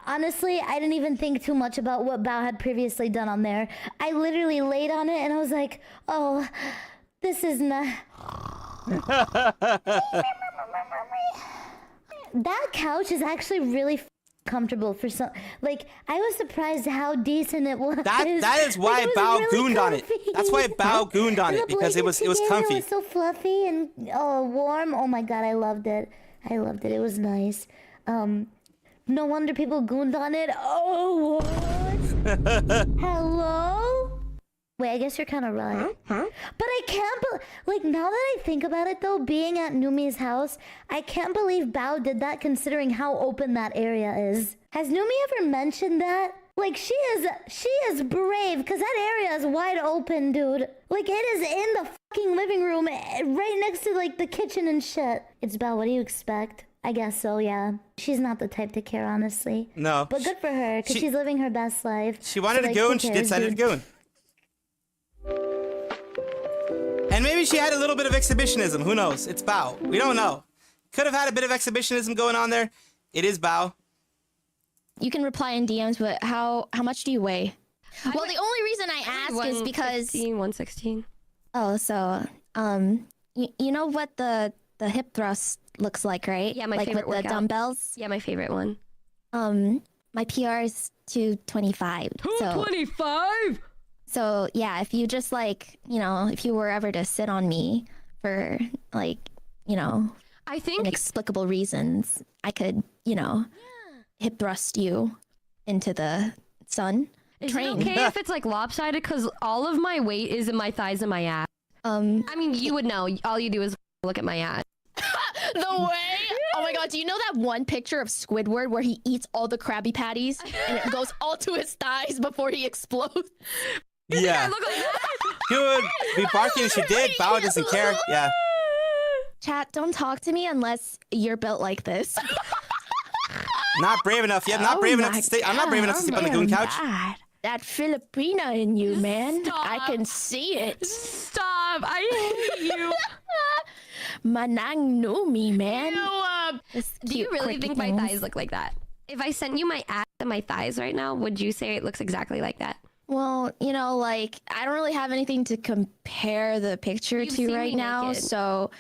honestly, I didn't even think too much about what Bao had previously done on there. I literally laid on it and I was like, oh, this is not... That couch is actually really comfortable for some... Like, I was surprised how decent it was. That is why like, Bao really gooned comfy. On it. That's why Bao gooned on it, because it was comfy. It was so fluffy and warm. Oh my god, I loved it. It was nice. No wonder people gooned on it. Oh, what? Hello? Wait, I guess you're kind of right. But I can't like, now that I think about it though, being at Numi's house, I can't believe Bao did that considering how open that area is. Has Numi ever mentioned that? Like, she is brave, because that area is wide open, dude. Like, it is in the fucking living room, right next to, like, the kitchen and shit. It's Bao, what do you expect? I guess so, yeah. She's not the type to care, honestly. No. But good for her, because she's living her best life. She wanted So, to like, go who and she cares, decided to dude? go. And maybe she had a little bit of exhibitionism. Who knows? It's Bao. We don't know. Could have had a bit of exhibitionism going on there. It is Bao. You can reply in DMs, but how much do you weigh? Well, the only reason I ask is because 116. Oh, so you know what the hip thrust looks like, right? Yeah, my like favorite with workout. the dumbbells. Yeah, my favorite one. My PR is 225. 225. So yeah, if you just like, you know, if you were ever to sit on me for like, you know, I think inexplicable reasons, I could, you know, hip thrust you into the sun. Is Train. it okay if it's like lopsided? Because all of my weight is in my thighs and my ass. I mean, you would know. All you do is look at my ass. The way? Oh my god, do you know that one picture of Squidward where he eats all the Krabby Patties and it goes all to his thighs before he explodes? Yeah. I look like that? She would be barking if she did. Bao doesn't care. Yeah. Chat, don't talk to me unless you're built like this. Not brave enough yet. Not brave enough to stay. I'm not brave enough to sleep on the goon couch. That Filipina in you, man. Stop. I can see it. Stop! I hate you. Manang Numi, man. Do you really think my thighs look like that? If I sent you my ass and my thighs right now, would you say it looks exactly like that? Well, you know, like, I don't really have anything to compare the picture You've to seen right me now, naked. so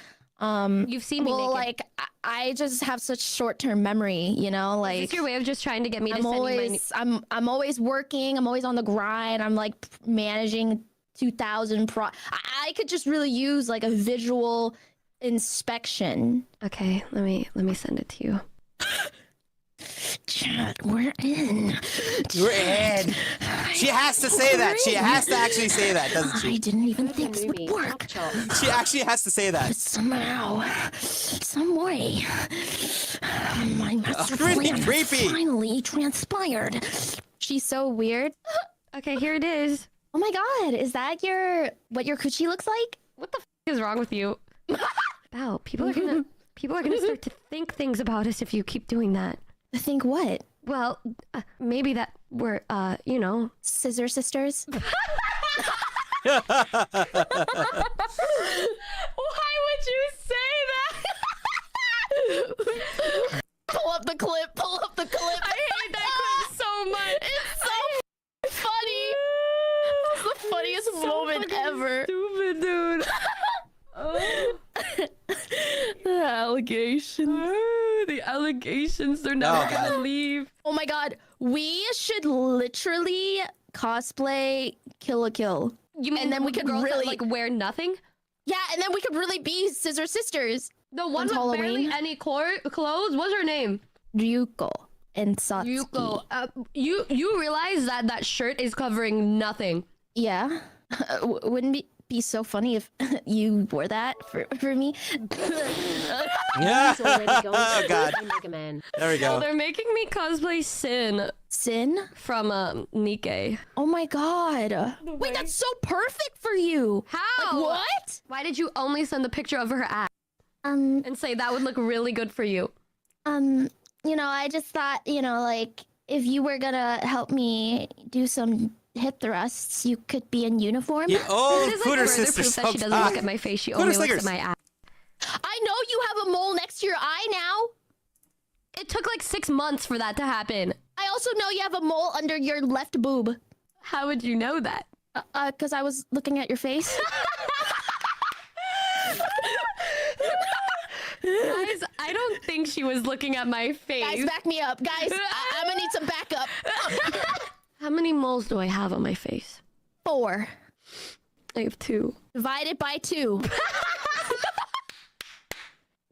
You've seen me well, naked. like, I just have such short-term memory, you know, like Is this your way of just trying to get me to I'm send always I'm always working, I'm always on the grind, I'm like managing 2,000 I could just really use like a visual inspection. Okay, let me send it to you. Chat, we're in. We're in. She has to say that. She has to actually say that, doesn't I she? didn't even think this would work. She actually has to say that. Somehow, some way, my master Really plan creepy. finally transpired. She's so weird. Okay, here it is. Oh my god, is that what your coochie looks like? What the is wrong with you? Wow, people are gonna start to think things about us if you keep doing that. Think what? Well, maybe that we're, you know, Scissor sisters? Why would you say that? Pull up the clip. I hate that clip so much. It's so funny. It's the funniest moment ever. Stupid, dude. The allegations. The allegations, they're never gonna leave. Oh my god, we should literally cosplay Kill la Kill. You mean and then we could girls really that, like, wear nothing? Yeah, and then we could really be Scissor Sisters. The one on with barely Halloween. any clothes? What's her name? Ryuko and Satsuki. Yuko. You realize that that shirt is covering nothing. Yeah. Wouldn't it be so funny if you wore that for me? Yeah. Oh god. There we go. They're making me cosplay Sin? from Nikkei. Oh my god. Wait, that's so perfect for you. How? Like, what? Why did you only send the picture of her ass Um, and say that would look really good for you? you know, I just thought, you know, like, if you were gonna help me do some hip thrusts, you could be in uniform. Yeah, oh, This is like Cooter further sister. proof that she doesn't look at my face. She only looks Sliggers. at my ass. I know you have a mole next to your eye now. It took like 6 months for that to happen. I also know you have a mole under your left boob. How would you know that? Because I was looking at your face. Guys, I don't think she was looking at my face. Guys, back me up. Guys, I'm gonna need some backup. How many moles do I have on my face? 4. I have 2. Divided by 2.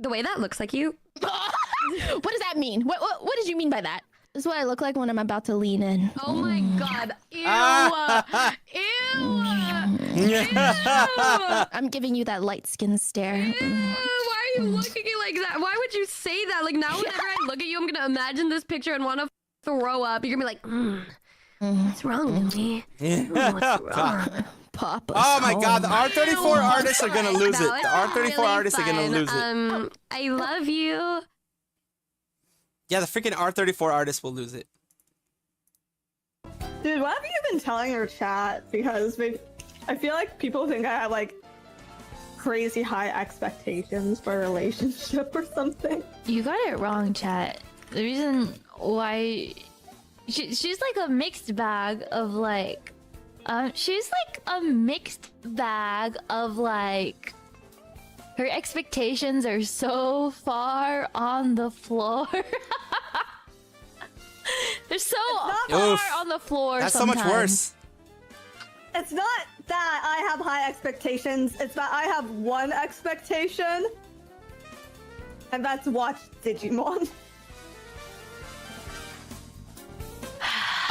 The way that looks like you. What does that mean? What did you mean by that? This is what I look like when I'm about to lean in. Oh my god. Ew. Ew. I'm giving you that light skin stare. Ew. Why are you looking at me like that? Why would you say that? Like now whenever I look at you, I'm gonna imagine this picture and want to throw up. You're gonna be like, what's wrong with me? What's wrong? Papa. Oh my god, the R34 artists are gonna lose it. The R34 artists are gonna lose it. I love you. Yeah, the freaking R34 artists will lose it. Dude, what have you been telling your chat? Because I feel like people think I have like crazy high expectations for a relationship or something. You got it wrong, chat. The reason why she's like a mixed bag of like she's like a mixed bag of like her expectations are so far on the floor. They're so far on the floor. That's sometimes. so much worse. It's not that I have high expectations, it's that I have one expectation, and that's watch Digimon.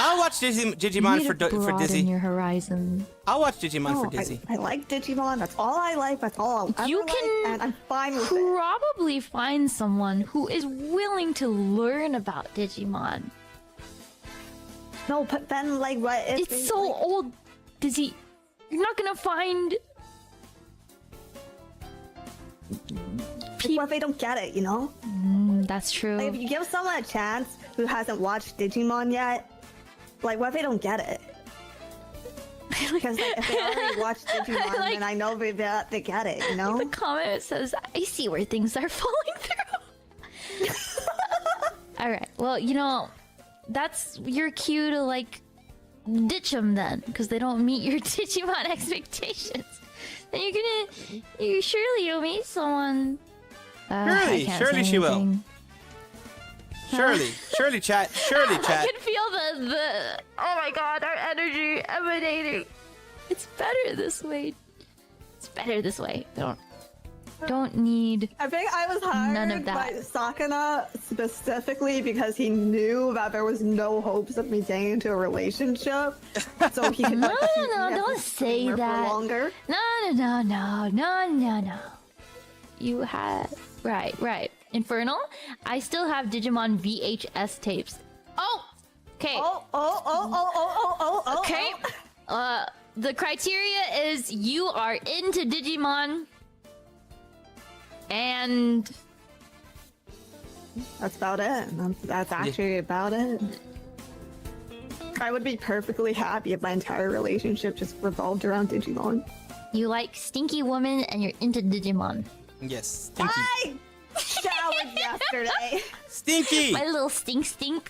I'll watch Digimon for Dizzy. Your horizon. I'll watch Digimon for Dizzy. I like Digimon. That's all I like. That's all I'll You ever can like, and I'm fine with it. probably find someone who is willing to learn about Digimon. No, but then like what if It's so old, Dizzy. You're not gonna find. what if they don't get it? You know. That's true. Like, if you give someone a chance who hasn't watched Digimon yet, like what if they don't get it? Because like, if they already watched Digimon, like, then I know they get it. You know. The comment says, "I see where things are falling through." All right. Well, you know, that's your cue to like ditch them then, because they don't meet your Digimon expectations. Then you'll meet someone. Surely she will. Surely chat. I can feel the oh my god, our energy emanating. It's better this way. It's better this way. Don't need. I think I was hired none of that. by Sakana specifically because he knew that there was no hopes of me getting into a relationship, so he could. No, don't say that. Longer. No. You had right. Infernal. I still have Digimon VHS tapes. Oh, okay. Oh. Okay. The criteria is you are into Digimon. And that's about it. That's actually about it. I would be perfectly happy if my entire relationship just revolved around Digimon. You like stinky women and you're into Digimon. Yes, stinky. I showered yesterday. Stinky. My little stink.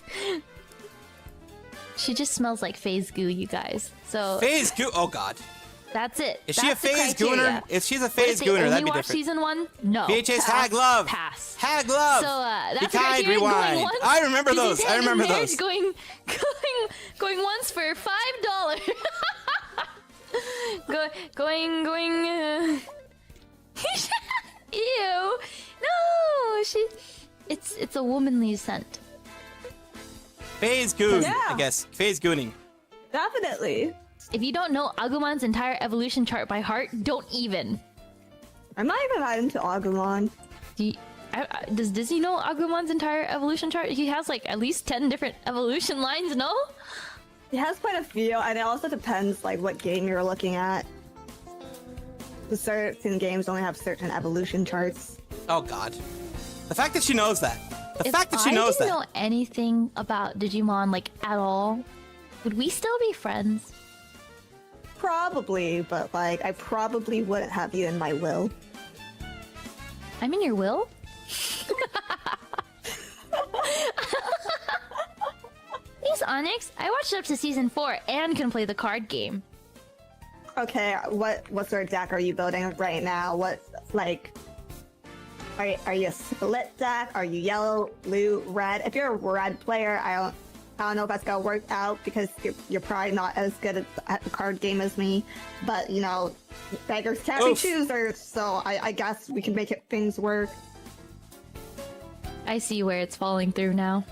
She just smells like phase goo, you guys. So phase goo. Oh god. That's it. Is she a phase gooner? If she's a phase gooner, that'd be different. Season 1? No. VHS Hag Love. Pass. Hag Love. So that's Be kind, rewind. I remember those. Going once for $5. going. Ew. No, it's a womanly scent. Phase goon, Yeah. I guess. Phase gooning. Definitely. If you don't know Agumon's entire evolution chart by heart, don't even. I'm not even that into Agumon. Does Disney know Agumon's entire evolution chart? He has like at least 10 different evolution lines, no? He has quite a few, and it also depends like what game you're looking at. Certain games only have certain evolution charts. Oh god. The fact that she knows that. If I didn't know anything about Digimon like at all, would we still be friends? Probably, but like I probably wouldn't have you in my will. I'm in your will? Thanks, Onyx. I watched up to season 4 and can play the card game. Okay, what sort of deck are you building right now? What like are you a split deck? Are you yellow, blue, red? If you're a red player, I don't know if that's gonna work out because you're probably not as good at the card game as me. But you know, beggars can't be choosers, so I guess we can make things work. I see where it's falling through now.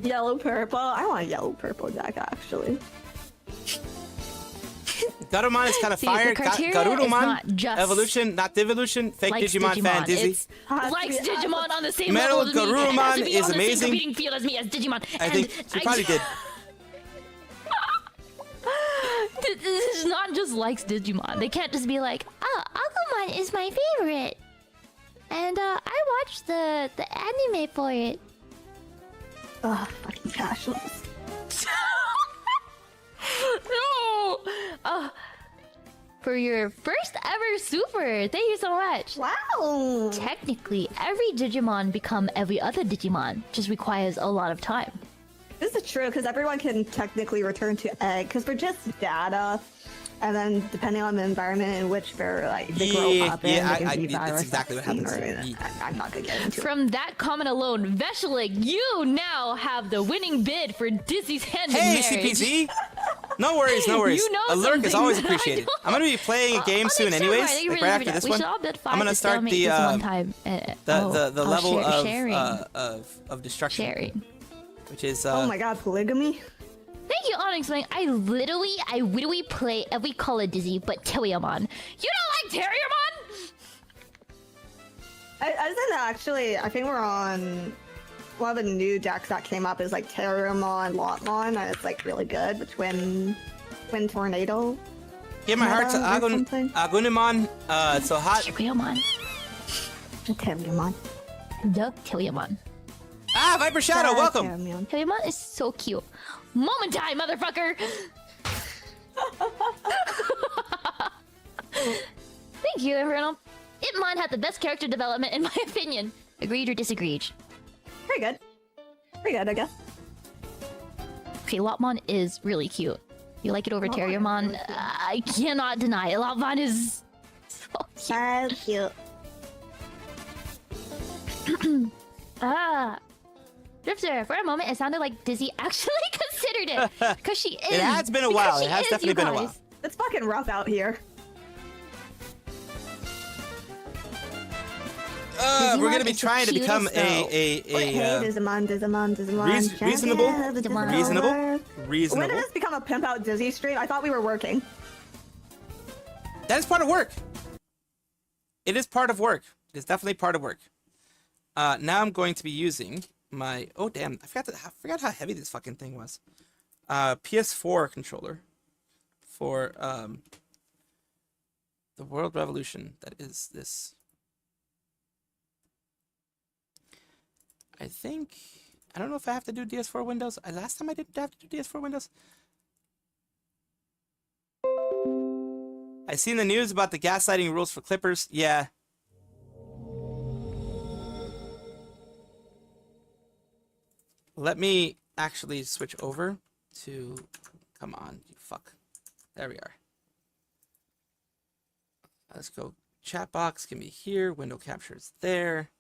Yellow purple. I want a yellow purple deck actually. Garurumon is kind of See, fire. the criteria is not Garurumon, just evolution, not devolution. Fake likes Digimon fan Dizzy. It's likes Digimon on the same Metal level as me. Garurumon and has to be is on the amazing. same competing field as me as Digimon. I and think she probably did. This is not just likes Digimon. They can't just be like, oh, Agumon is my favorite. And I watched the anime for it. Ugh, fucking passionless. No! For your first ever super. Thank you so much. Wow. Technically, every Digimon become every other Digimon. Just requires a lot of time. This is true because everyone can technically return to egg because we're just data, and then depending on the environment in which they're like they grow up in, they can be it's exactly what happens. I'm not gonna get into it. From that comment alone, Veshelik, you now have the winning bid for Dizzy's hand in Hey, marriage. CPZ! No worries, no worries. You know A lurk is something always that I appreciated. don't. I'm gonna be playing a game soon, Thank you so anyways. much. Thank you Like really right much after for this that. We one. should all bid five I'm gonna to start stalemate the this one time. the level sharing. of destruction, Sharing. which is Oh my god, polygamy. Thank you, Onyx Man. I literally play every Call of Dizzy, but Terriermon. You don't like Terriermon? I didn't actually. I think we're on one of the new decks that came up is like Terriermon, Lotmon, and it's like really good. The twin tornado. Give my heart to Meta or something. Agunimon. It's so hot. Terriermon. Terriermon. The Terriermon. Ah, Viper Shadow, welcome. Terriermon is so cute. Moment time, motherfucker! Thank you, Inferno. Hitman had the best character development in my opinion. Agreed or disagreed? Pretty good. Pretty good, I guess. Okay, Lotmon is really cute. You like it over Terriermon? Really cute. I cannot deny it. Lotmon is so cute. So cute. Drifter, for a moment, it sounded like Dizzy actually considered it. Because she is. It has been a while. It has definitely been a while. It's fucking rough out here. We're gonna be is the trying to become cutest, Wait, hey, Dizimon. reasonable. When did this become a pimp out Dizzy stream? I thought we were working. That is part of work. It is part of work. It is definitely part of work. Now I'm going to be using my... Oh, damn. I forgot how heavy this fucking thing was. PS4 controller for the World Revolution. That is this. I think... I don't know if I have to do DS4 Windows. Last time I didn't have to do DS4 Windows. I seen the news about the gaslighting rules for Clippers. Yeah. Let me actually switch over to... Come on, you fuck. There we are. Let's go. Chat box can be here. Window capture is there.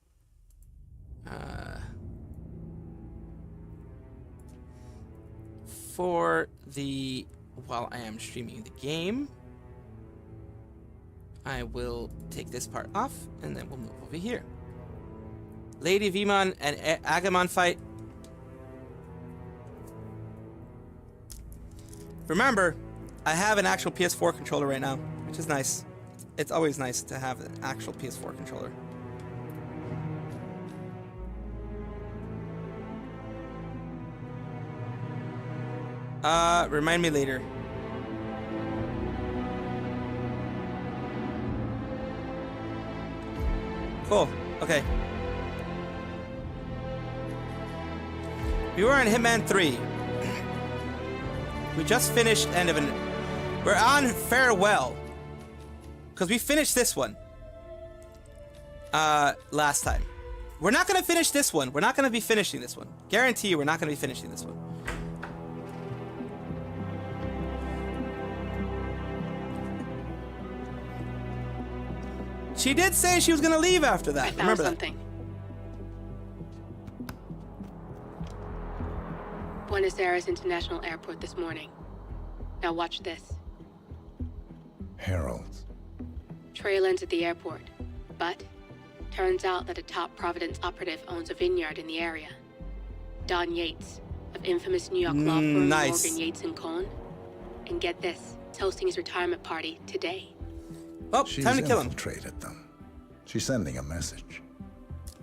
For the... While I am streaming the game, I will take this part off, and then we'll move over here. Lady Vmon and Agamon fight. Remember, I have an actual PS4 controller right now, which is nice. It's always nice to have an actual PS4 controller. Remind me later. Cool. Okay. We were on Hitman 3. We just finished end of an... We're on Farewell. Because we finished this one. Last time. We're not going to finish this one. We're not going to be finishing this one. Guarantee you we're not going to be finishing this one. She did say she was going to leave after that. I found Remember something. Buenos Aires International Airport this morning. Now watch this. Heralds. Trail ends at the airport, but turns out that a top Providence operative owns a vineyard in the area. Don Yates, of infamous New York law firm Nice. Morgan Yates and Cohn. And get this, hosting his retirement party today. Oh, She's time to kill him. infiltrated them. She's sending a message.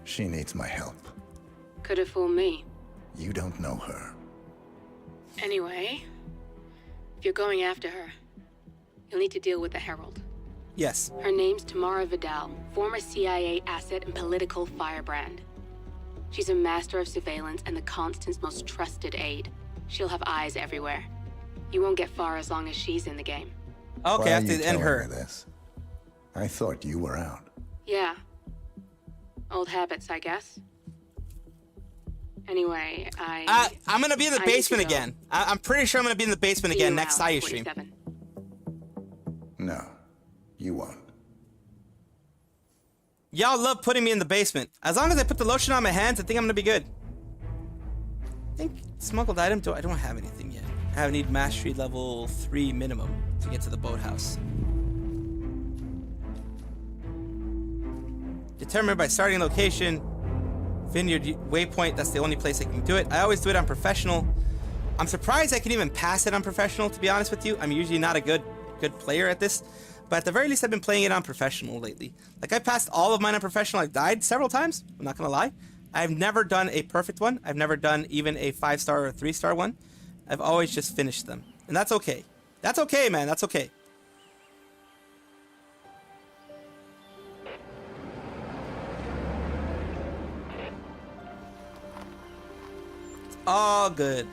She needs my help. Could have fooled me. You don't know her. Anyway, if you're going after her, you'll need to deal with the Herald. Yes. Her name's Tamara Vidal, former CIA asset and political firebrand. She's a master of surveillance and the Constant's most trusted aide. She'll have eyes everywhere. You won't get far as long as she's in the game. Okay, Why I have are you to end telling her. me this? I thought you were out. Yeah. Old habits, I guess. Anyway, I'm gonna be in the I need to basement go. again. I'm pretty sure I'm gonna be in the basement See again you next around Sayu stream. 47. No, you won't. Y'all love putting me in the basement. As long as I put the lotion on my hands, I think I'm gonna be good. I think smuggled item. I don't have anything yet. I need mastery level 3 minimum to get to the boathouse. Determined by starting location. Vineyard waypoint. That's the only place I can do it. I always do it on professional. I'm surprised I can even pass it on professional, to be honest with you. I'm usually not a good player at this, but at the very least I've been playing it on professional lately. Like I passed all of mine on professional. I've died several times, I'm not gonna lie. I've never done a perfect one. I've never done even a 5-star or 3-star one. I've always just finished them, and that's okay. That's okay, man. That's okay. It's all good.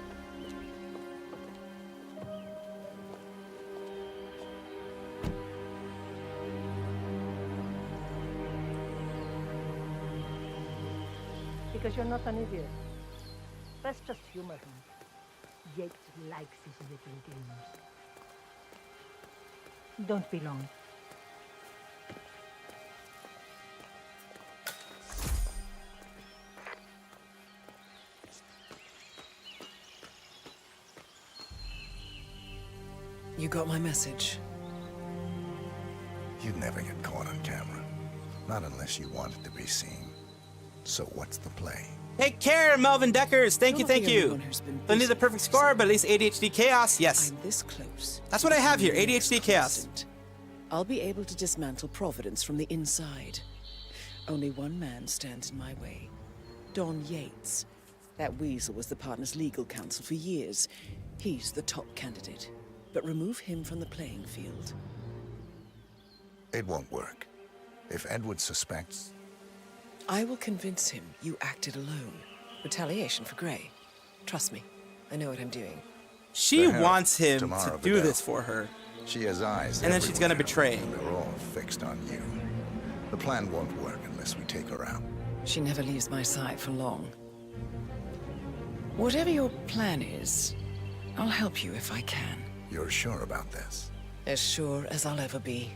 Because you're not an idiot. Let's just humor him. Yates likes his little games. Don't be long. You got my message. You'd never get caught on camera. Not unless you wanted to be seen. So what's the play? Take care, Melvin Deckers. Thank you, thank you. Don't need the perfect score, but at least ADHD chaos. Yes. I'm this close. That's what I have here. ADHD chaos. I'll be able to dismantle Providence from the inside. Only one man stands in my way. Don Yates. That weasel was the partner's legal counsel for years. He's the top candidate. But remove him from the playing field. It won't work. If Edward suspects... I will convince him you acted alone. Retaliation for Grey. Trust me, I know what I'm doing. She The wants him Tamara to do Vidal. this for her. She has eyes And then she's gonna everywhere, betray. and they're all fixed on you. The plan won't work unless we take her out. She never leaves my side for long. Whatever your plan is, I'll help you if I can. You're sure about this? As sure as I'll ever be.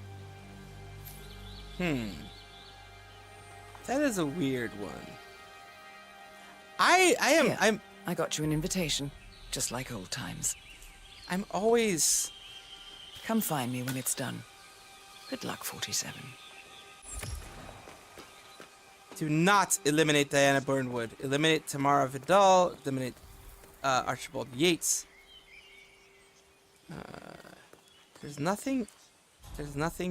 That is a weird one. I'm I got you an invitation, just like old times. I'm always... Come find me when it's done. Good luck, 47. Do not eliminate Diana Burnwood. Eliminate Tamara Vidal. Eliminate Archibald Yates. There's nothing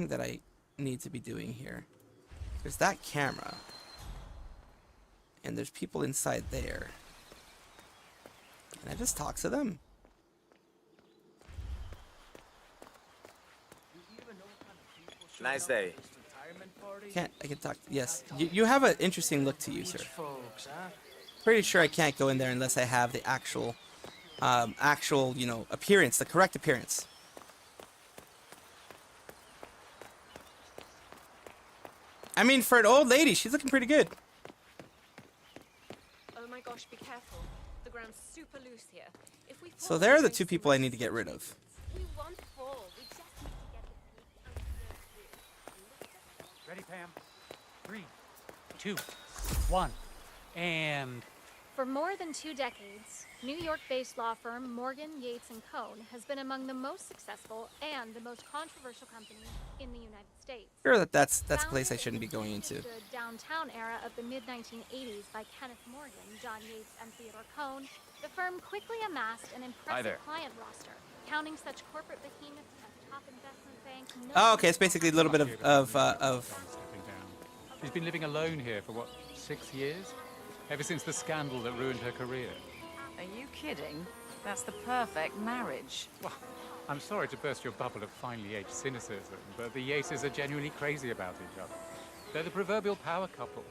that I need to be doing here. There's that camera. And there's people inside there. Can I just talk to them? Nice day. I can talk. Yes. You have an interesting look to you, sir. Pretty sure I can't go in there unless I have the actual, you know, appearance, the correct appearance. I mean, for an old lady, she's looking pretty good. Oh my gosh, be careful. The ground's super loose here. If we So there are the two people I need to get rid of. we won't fall. We just need to get Ready, Pam? 3, 2, 1, and For more than 2 decades, New York-based law firm Morgan, Yates & Cohn has been among the most successful and the most controversial companies in the United States. Sure that that's a place I shouldn't be going into. The downtown era of the mid-1980s by Kenneth Morgan, John Yates, and Theodore Cohn, the firm quickly amassed an impressive client roster, counting such corporate behemoths as top investment banks. Oh, okay, it's basically a little bit of She's been living alone here for, what, 6 years? Ever since the scandal that ruined her career. Are you kidding? That's the perfect marriage. Well, I'm sorry to burst your bubble of finely aged cynicism, but the Yates are genuinely crazy about each other. They're the proverbial power couple.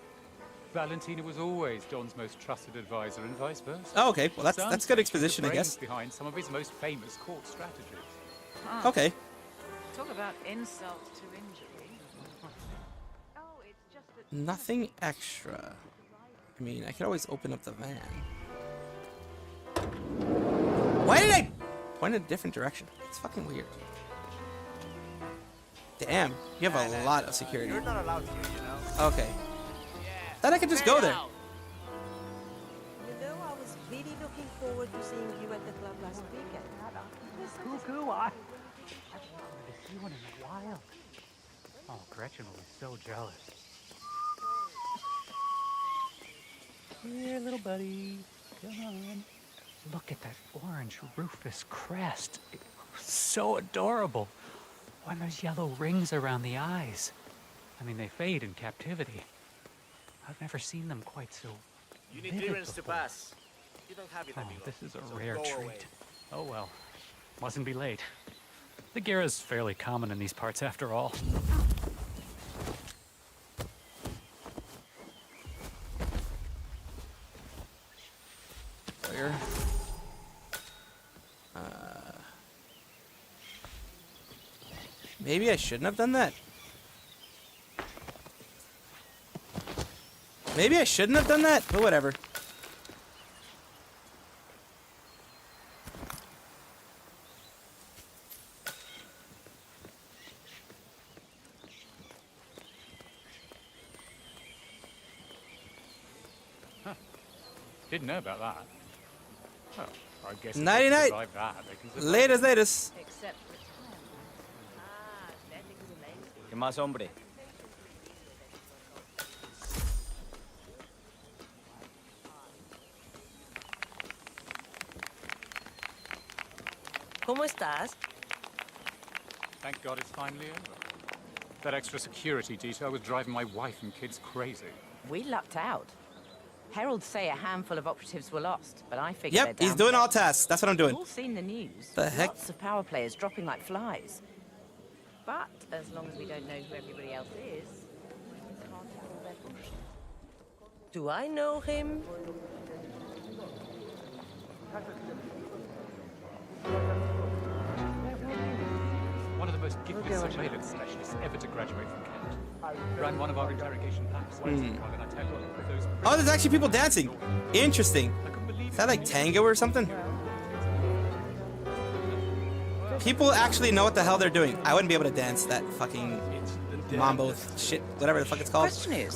Valentina was always Don's most trusted advisor and vice versa. Oh, okay. Well, that's good exposition, I guess. Behind some of his most famous court strategies. Huh. Okay. Talk about insult to injury. Oh, it's just that Nothing extra. I mean, I could always open up the van. Why did I point in a different direction? It's fucking weird. Damn, you have a lot of security. You're not allowed here, you know. Okay. Thought I could just go there. You know, I was really looking forward to seeing you at the club last weekend. Cuckoo, I haven't wanted to see one in a while. Oh, Gretchen will be so jealous. Here, little buddy. Come on. Look at that orange rufous crest. So adorable. Why those yellow rings around the eyes? I mean, they fade in captivity. I've never seen them quite so You need vivid clearance to before. pass. You don't have it, Oh, amigo. this is a So rare go treat. away. Oh well. Mustn't be late. The Gira's fairly common in these parts after all. Where? Maybe I shouldn't have done that. Maybe I shouldn't have done that, but whatever. Didn't know about that. Well, I guess if they Nighty night. survive that, they can survive. Latest, latest. Except ¿Qué más, hombre? ¿Cómo estás? Thank God it's finally over. That extra security detail was driving my wife and kids crazy. we lucked out. Heralds say a handful of operatives were lost, but I figured Yep, he's doing all tasks. That's what I'm doing. You've all seen the news. The heck? Lots of power players dropping like flies. But as long as we don't know who everybody else is, it's hard to call their bullshit. Do I know him? One of the most gifted surveillance specialists ever to graduate from Kent. Ran one of our interrogation labs. And I tell you what, those Oh, there's actually people dancing. Interesting. Is that like tango or something? People actually know what the hell they're doing. I wouldn't be able to dance that fucking mambo shit, whatever the fuck it's called.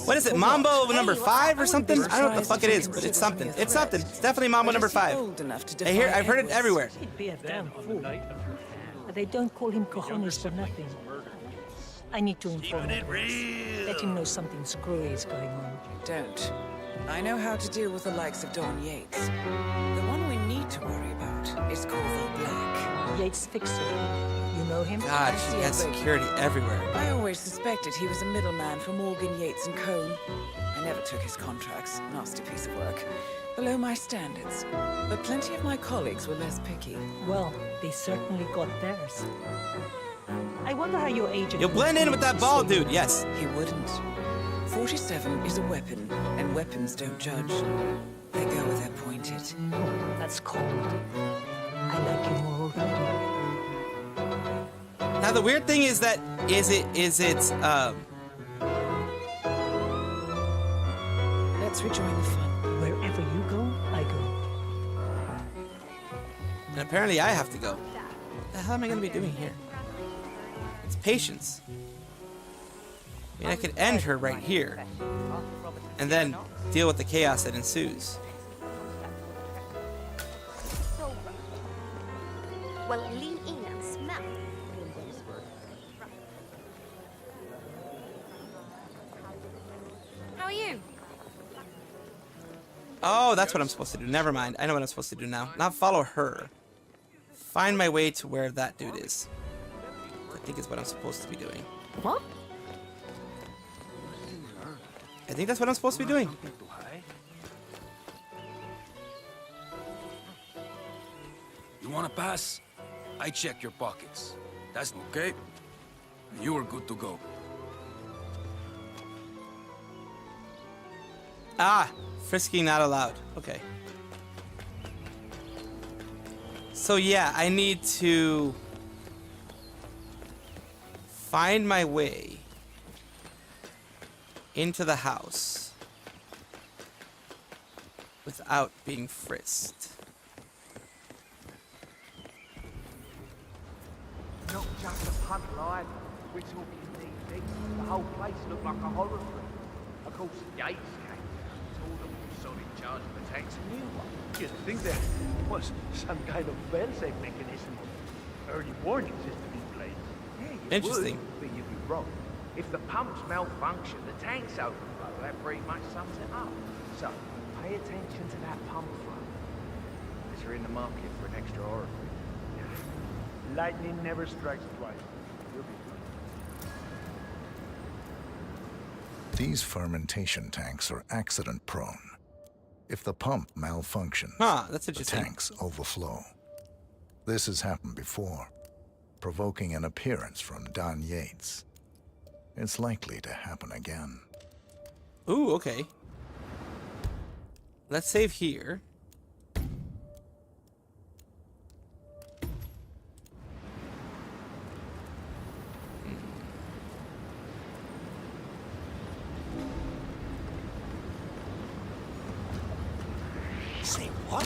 What is it, mambo number 5 or something? I don't know what the fuck it is, but it's something. It's something. It's definitely mambo number 5. I've heard it everywhere. He'd be a damn fool. But they don't call him cojones for nothing. I need to inform him. Let him know something screwy is going on. Don't. I know how to deal with the likes of Don Yates. The one we need to worry about is Corvo Black. Yates Fixer. You know him? God, she has security everywhere. I always suspected he was a middleman for Morgan, Yates and Cohn. I never took his contracts. Nasty piece of work. Below my standards. But plenty of my colleagues were less picky. Well, they certainly got theirs. I wonder how your agent... You'll blend in with that bald dude, yes. He wouldn't. 47 is a weapon, and weapons don't judge. They go where they're pointed. That's cold. I like you more already. Now the weird thing is that Let's rejoin the fun. Wherever you go, I go. and apparently I have to go. What the hell am I gonna be doing here? It's patience. I mean, I could end her right here, and then deal with the chaos that ensues. Well, lean in and smell. How are you? Oh, that's what I'm supposed to do. Never mind. I know what I'm supposed to do now. Not follow her. Find my way to where that dude is. I think is what I'm supposed to be doing. What? I think that's what I'm supposed to be doing. You want to pass? I check your pockets. That's okay. You are good to go. Ah, frisking not allowed. Okay. So yeah, I need to find my way into the house without being frisked. Not just a punt live. We're talking DD. The whole place looked like a horror film. Of course, Yates came. Told them he was in charge of the tanks and new one. You'd think there was some kind of fail-safe mechanism or early warning system in place. Yeah, Interesting. But you'd be wrong. If the pumps malfunction, the tanks overflow. That pretty much sums it up. So, pay attention to that pump flow. Because you're in the market for an extra orifice. Lightning never strikes twice. You'll be fine. These fermentation tanks are accident-prone. If the pump malfunctions, that's the interesting. tanks overflow. This has happened before, provoking an appearance from Don Yates. It's likely to happen again. Ooh, okay. Let's save here. Say what?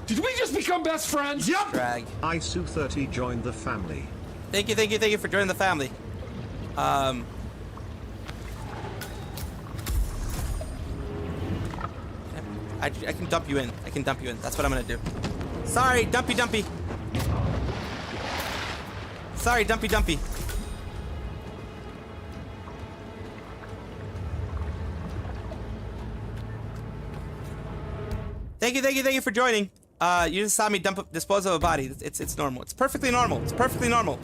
Did we just become best friends? Yep. Drag. Isu30 joined the family. Thank you for joining the family. I can dump you in. I can dump you in. That's what I'm gonna do. Sorry, dumpy. Sorry, dumpy. Thank you for joining. You just saw me dispose of a body. It's normal. It's perfectly normal. It's perfectly normal.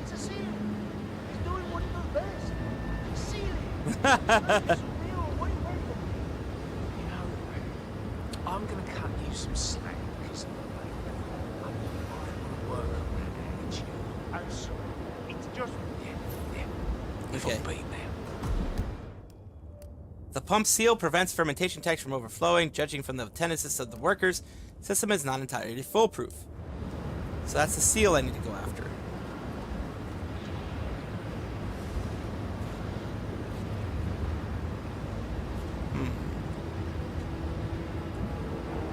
It's a seal. He's doing what he does best. Sealing. I'm gonna cut you some slack because I'm work around you. I'm sorry. It's just Okay. Beat now. The pump seal prevents fermentation tanks from overflowing. Judging from the tendencies of the workers, the system is not entirely foolproof. So that's the seal I need to go after.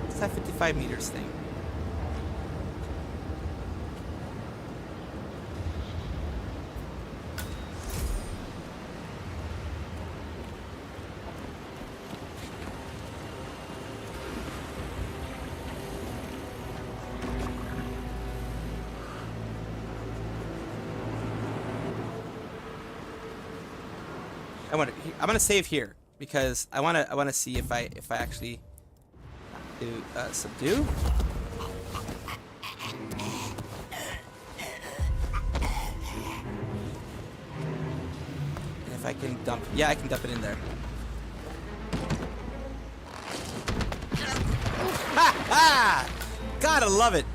What's that 55 meters thing? I'm gonna save here because I wanna see if I actually do subdue. And if I can dump, yeah, I can dump it in there. Ha ha! Gotta love it.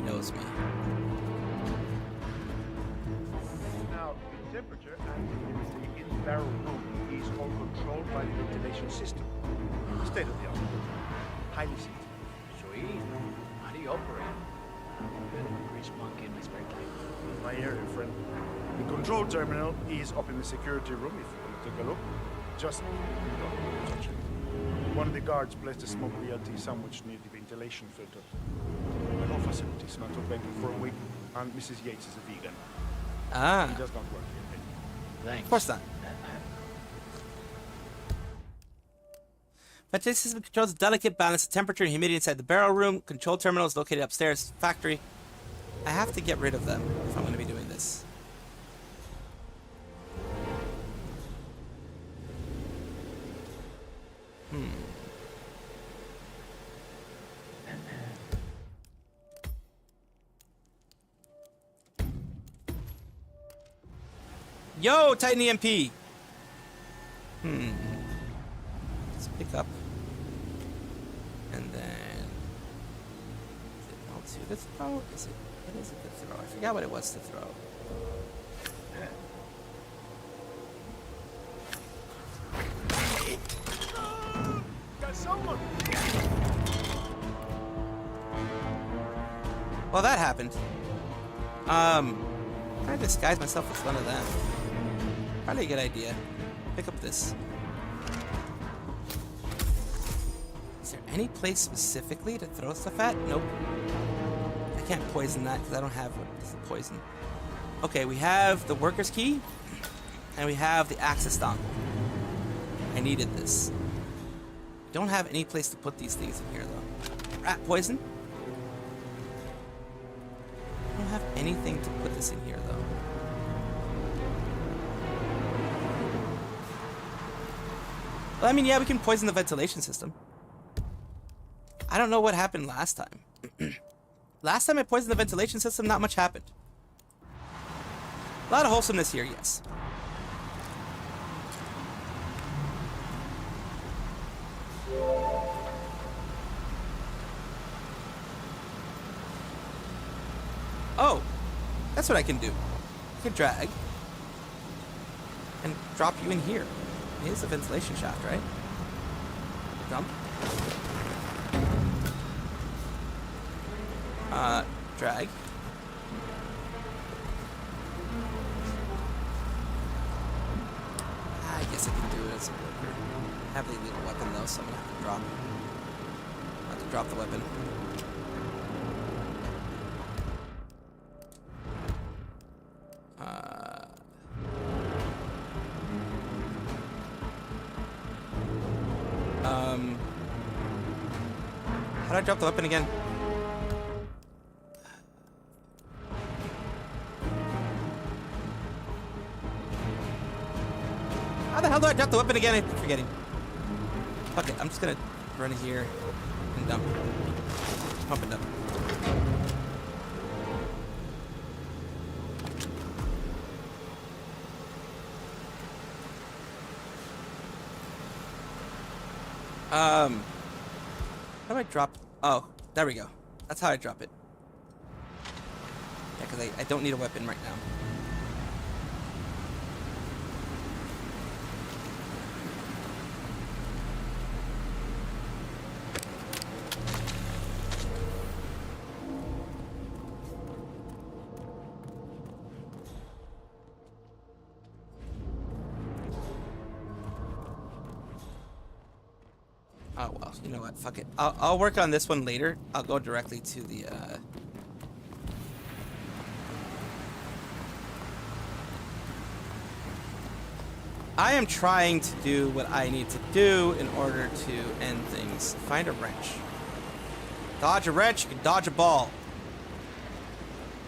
Knows me. Now, the temperature and humidity in the barrel room is all controlled by the ventilation system. State of the art. Highly sensitive. Sweet. How do you operate? My area, friend. The control terminal is up in the security room if you want to take a look. Just don't touch it. One of the guards placed a smoke BLT sandwich near the ventilation filter. The whole facility is not open for a week, and Mrs. Yates is a vegan. Ah. He does not work here. Thanks. Of course not. But this system controls a delicate balance of temperature and humidity inside the barrel room. Control terminal is located upstairs. Factory. I have to get rid of them if I'm going to be doing this. Yo, Titan EMP. Let's pick up. And then is it L2 to throw? Is it? What is it to throw? I forgot what it was to throw. Got someone. Well, that happened. I disguise myself as one of them. Probably a good idea. Pick up this. Is there any place specifically to throw stuff at? Nope. I can't poison that because I don't have what is poison. Okay, we have the worker's key, and we have the axis stomp. I needed this. Don't have any place to put these things in here though. Rat poison. I don't have anything to put this in here though. Well, I mean, yeah, we can poison the ventilation system. I don't know what happened last time. Last time I poisoned the ventilation system, not much happened. A lot of wholesomeness here, yes. Oh, that's what I can do. I can drag and drop you in here. It is a ventilation shaft, right? Dump. Drag. I guess I can do it as a worker. I have the illegal weapon though, so I'm gonna have to drop. I have to drop the weapon. How do I drop the weapon again? How the hell do I drop the weapon again? I'm forgetting. Fuck it, I'm just gonna run in here and dump. Pump and dump. How do I drop? Oh, there we go. That's how I drop it. Yeah, because I don't need a weapon right now. Oh well, you know what? Fuck it. I'll work on this one later. I'll go directly to the I am trying to do what I need to do in order to end things. Find a wrench. Dodge a wrench, you can dodge a ball.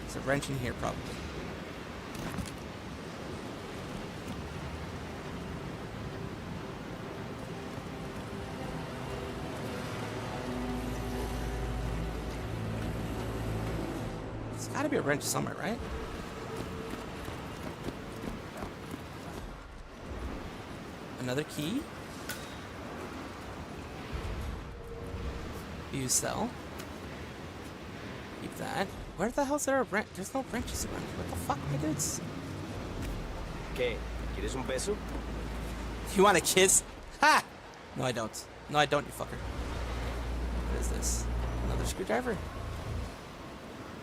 There's a wrench in here probably. There's gotta be a wrench somewhere, right? Another key. Use cell. Keep that. Where the hell's there a wrench? There's no wrenches around here. What the fuck, my dudes? ¿Qué? ¿Quieres un beso? You want a kiss? Ha! No, I don't. No, I don't, you fucker. What is this? Another screwdriver?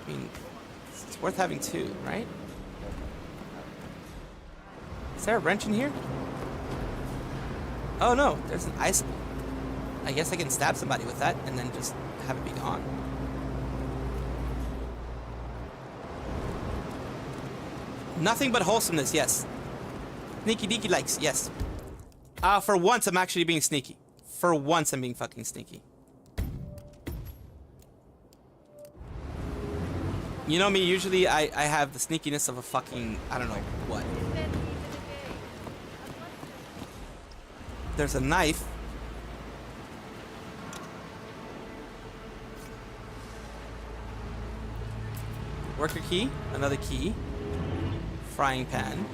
I mean, it's worth having two, right? Is there a wrench in here? Oh no, there's an ice. I guess I can stab somebody with that and then just have it be gone. Nothing but wholesomeness, yes. Sneaky deaky likes, yes. For once, I'm actually being sneaky. For once, I'm being fucking sneaky. You know me, usually I have the sneakiness of a fucking, I don't know what. There's a knife. Worker key, another key. Frying pan.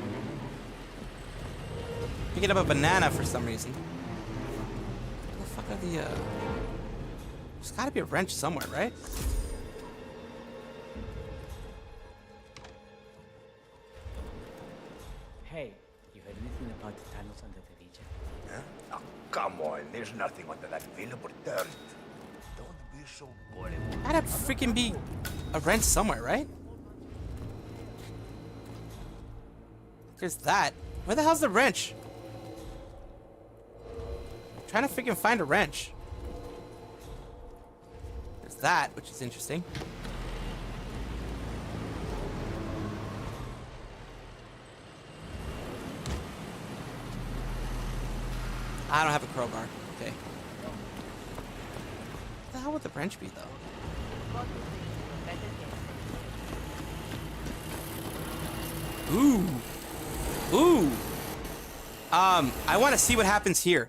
Picking up a banana for some reason. What the fuck are the, There's gotta be a wrench somewhere, right? Hey, you heard anything about the tunnels under the region? Huh? Oh, come on, there's nothing under that villa but dirt. Don't be so bored. Gotta freaking be a wrench somewhere, right? There's that. Where the hell's the wrench? I'm trying to freaking find a wrench. There's that, which is interesting. I don't have a crowbar. Okay. What the hell would the wrench be, though? Ooh. Ooh. I want to see what happens here.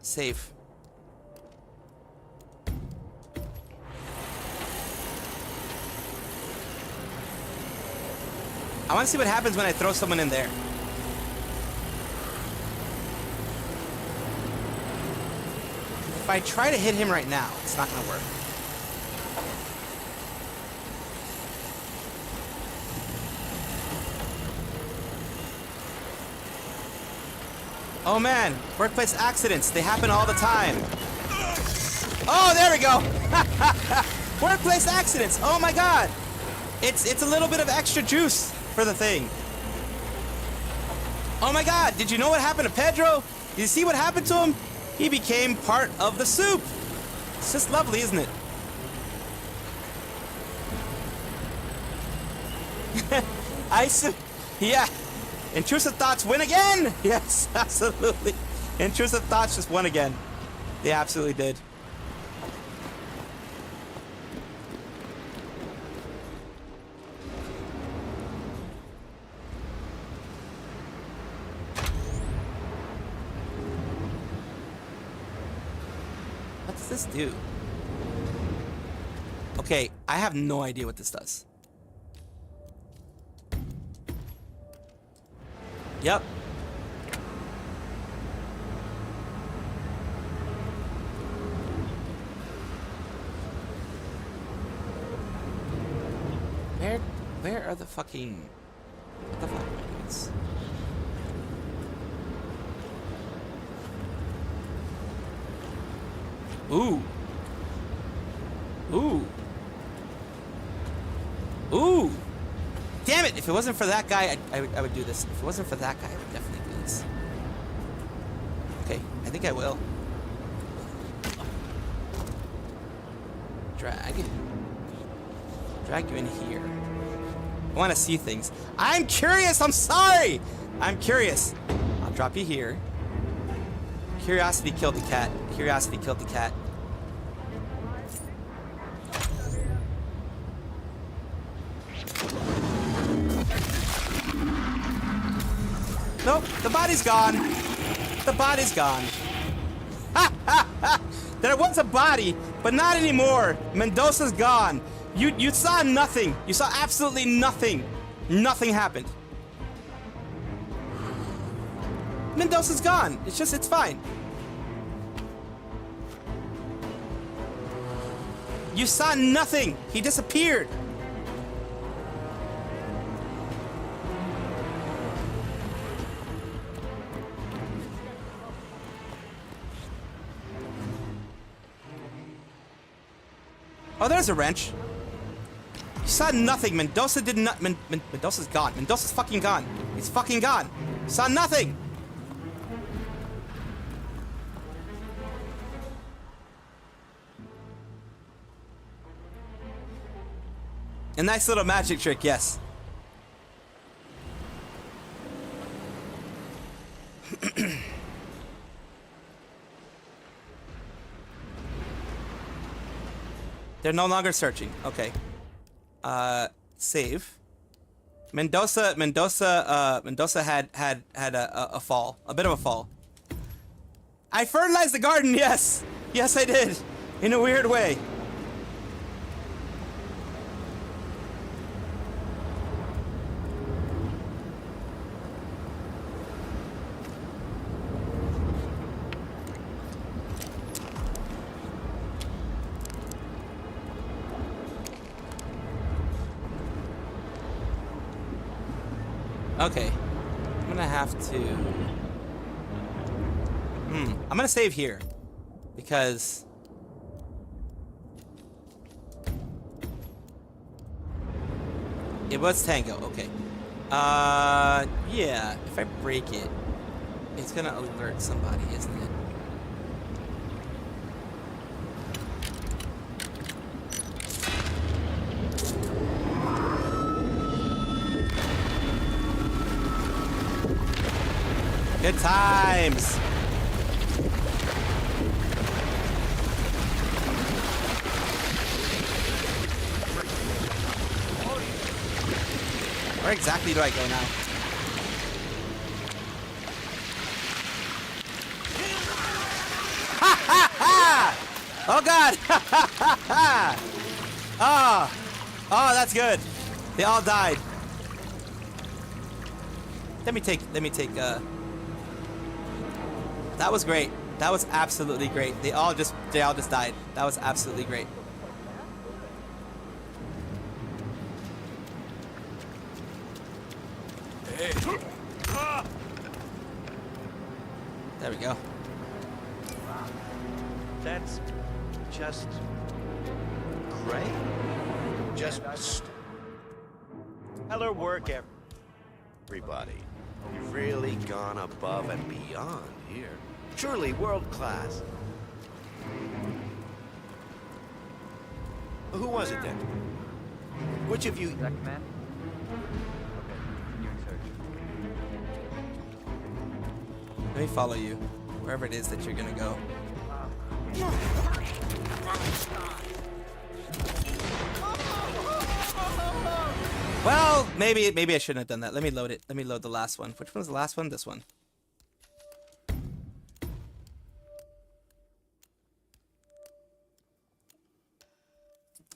Save. I want to see what happens when I throw someone in there. If I try to hit him right now, it's not gonna work. Oh man, workplace accidents, they happen all the time. Oh, there we go. Workplace accidents, oh my god. It's a little bit of extra juice for the thing. Oh my god, did you know what happened to Pedro? Did you see what happened to him? He became part of the soup. It's just lovely, isn't it? Yeah. Intrusive thoughts win again! Yes, absolutely. Intrusive thoughts just won again. They absolutely did. What does this do? Okay, I have no idea what this does. Yep. Where are the fucking... What the fuck am I doing this? Ooh. Ooh. Ooh. Damn it! If it wasn't for that guy, I would do this. If it wasn't for that guy, I would definitely do this. Okay, I think I will. Drag you in here. I want to see things. I'm curious! I'm sorry! I'm curious. I'll drop you here. Curiosity killed the cat. Curiosity killed the cat. Nope, the body's gone. The body's gone. Ha ha ha! There was a body, but not anymore. Mendoza's gone. You saw nothing. You saw absolutely nothing. Nothing happened. Mendoza's gone. It's fine. You saw nothing. He disappeared. Oh, there's a wrench. You saw nothing. Mendoza did not. Mendoza's gone. Mendoza's fucking gone. He's fucking gone. Saw nothing. A nice little magic trick, yes. They're no longer searching. Okay. Save. Mendoza had a fall. A bit of a fall. I fertilized the garden, yes! Yes, I did. In a weird way. Okay, I'm gonna have to... I'm gonna save here, because... It was Tango, okay. Yeah, if I break it, it's gonna alert somebody, isn't it? Good times. Where exactly do I go now? Ha ha ha! Oh god! Ha ha ha ha! Oh, that's good. They all died. Let me take that was great. That was absolutely great. They all just died. That was absolutely great. There we go. That's just great. Just stellar work, everybody. You've really gone above and beyond here. Truly world class. Who was it then? Which of you? That command? Okay, continuing search. Let me follow you, wherever it is that you're gonna go. Well, maybe I shouldn't have done that. Let me load it. Let me load the last one. Which one was the last one? This one.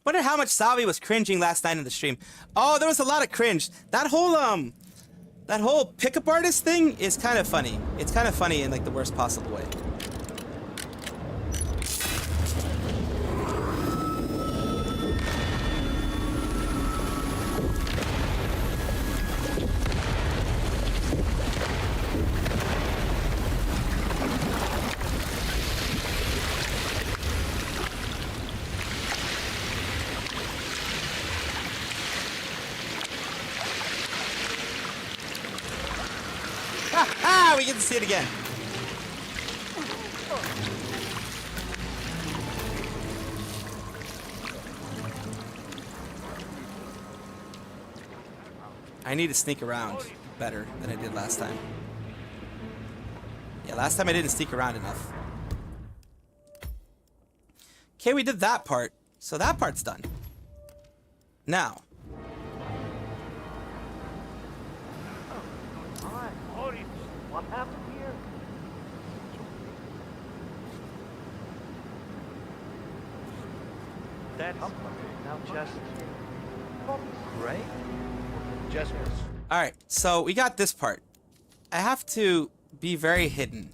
Wonder how much Salvi was cringing last night in the stream. Oh, there was a lot of cringe. That whole pickup artist thing is kind of funny. It's kind of funny in like the worst possible way. We get to see it again. I need to sneak around better than I did last time. Yeah, last time I didn't sneak around enough. Okay, we did that part. So that part's done. Now. What happened here? That's now just great. Just Alright, so we got this part. I have to be very hidden.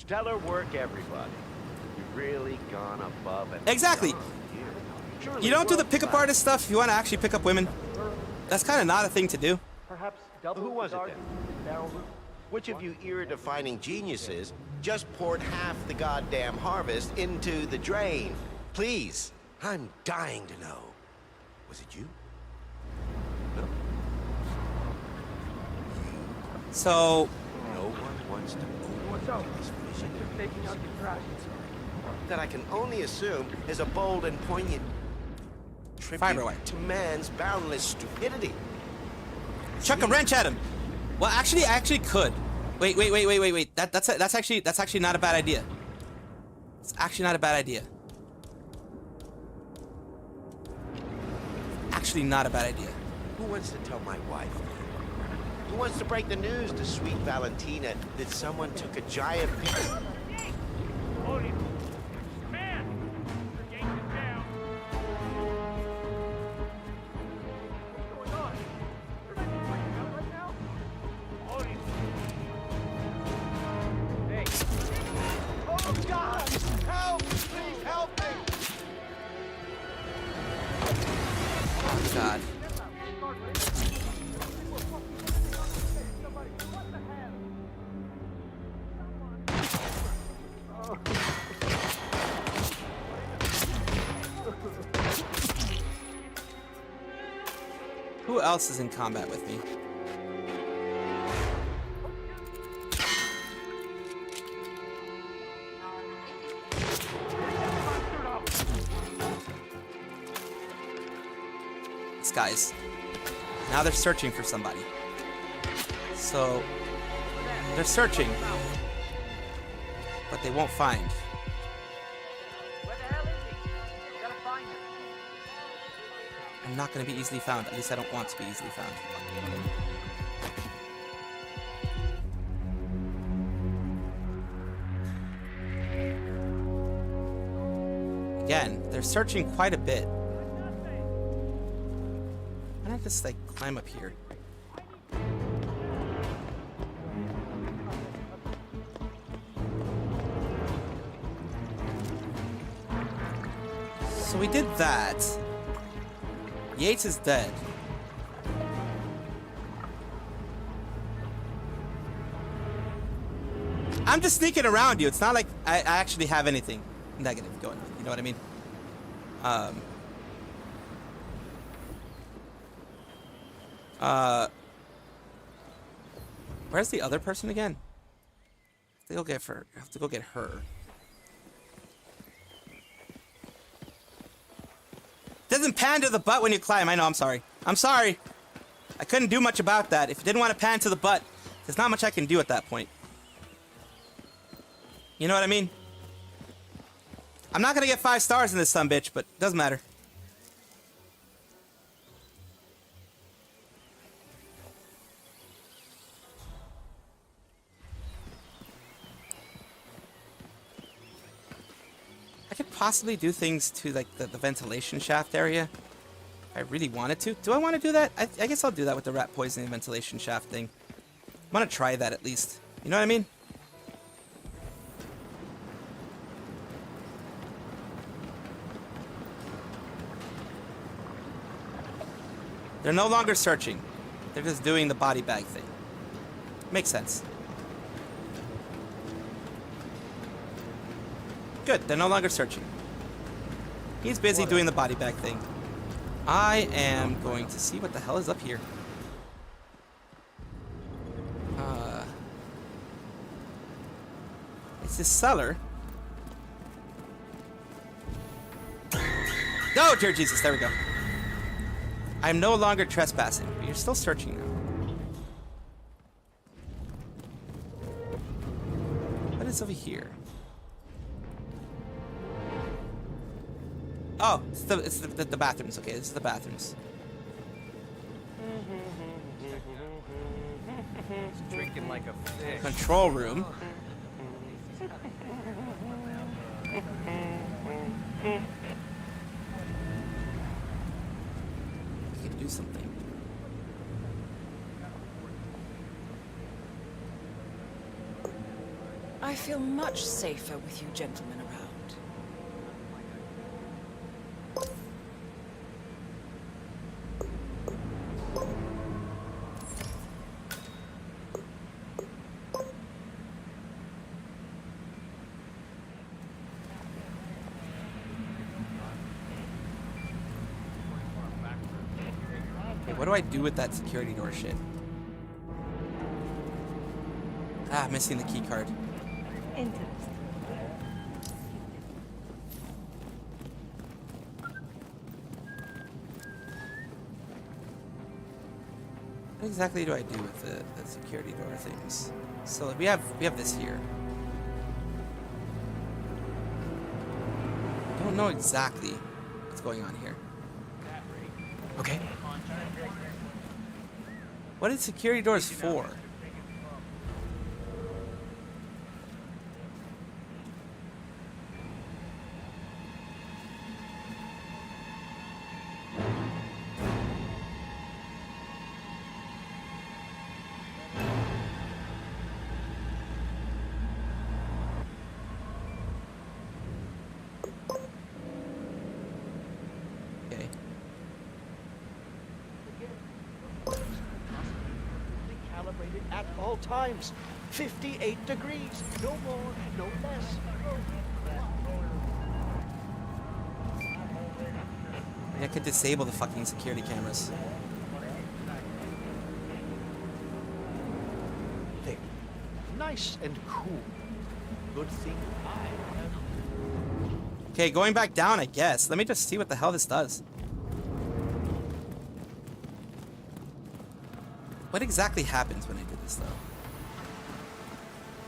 stellar work, everybody. You've really gone above and Exactly. beyond. You don't do the pickup artist stuff if you want to actually pick up women. That's kind of not a thing to do. Perhaps Who was it then? Which of you era-defining geniuses just poured half the goddamn harvest into the drain? Please. I'm dying to know. Was it you? No. So. No one wants to move to this vision Taking out the trash. that I can only assume is a bold and poignant tribute to man's boundless stupidity. Chuck a wrench at him. Well, actually, I actually could. Wait. That's actually not a bad idea. It's actually not a bad idea. Actually, not a bad idea. Who wants to tell my wife? Who wants to break the news to sweet Valentina that someone took a giant picture? Oh God! Help! Please help me! Oh God. Who else is in combat with me? These guys. Now they're searching for somebody. So they're searching, but they won't find. I'm not going to be easily found. At least I don't want to be easily found. Again, they're searching quite a bit. Why don't I just like climb up here? So we did that. Yates is dead. I'm just sneaking around you. It's not like I actually have anything negative going on. You know what I mean? Where's the other person again? I have to go get her. Doesn't pan to the butt when you climb. I know, I'm sorry. I'm sorry. I couldn't do much about that. If you didn't want to pan to the butt, there's not much I can do at that point. You know what I mean? I'm not gonna get 5 stars in this sumbitch, but it doesn't matter. I could possibly do things to like the ventilation shaft area. If I really wanted to. Do I want to do that? I guess I'll do that with the rat poisoning ventilation shaft thing. I want to try that at least. You know what I mean? They're no longer searching. They're just doing the body bag thing. Makes sense. Good, they're no longer searching. He's busy doing the body bag thing. I am going to see what the hell is up here. It's this cellar. Oh, dear Jesus, there we go. I'm no longer trespassing, but you're still searching now. What is over here? Oh, it's the bathrooms. Okay, this is the bathrooms. Drinking like a fish. Control room. I can do something. I feel much safer with you gentlemen around. do I do with that security door shit? Ah, missing the key card. Interesting. What exactly do I do with the security door things? So we have this here. I don't know exactly what's going on here. Okay. What is security doors for? Calibrated at all times. 58 degrees. No more, no less. I could disable the fucking security cameras. There. Nice and cool. Good thing I have. Okay, going back down, I guess. Let me just see what the hell this does. What exactly happens when I do this, though?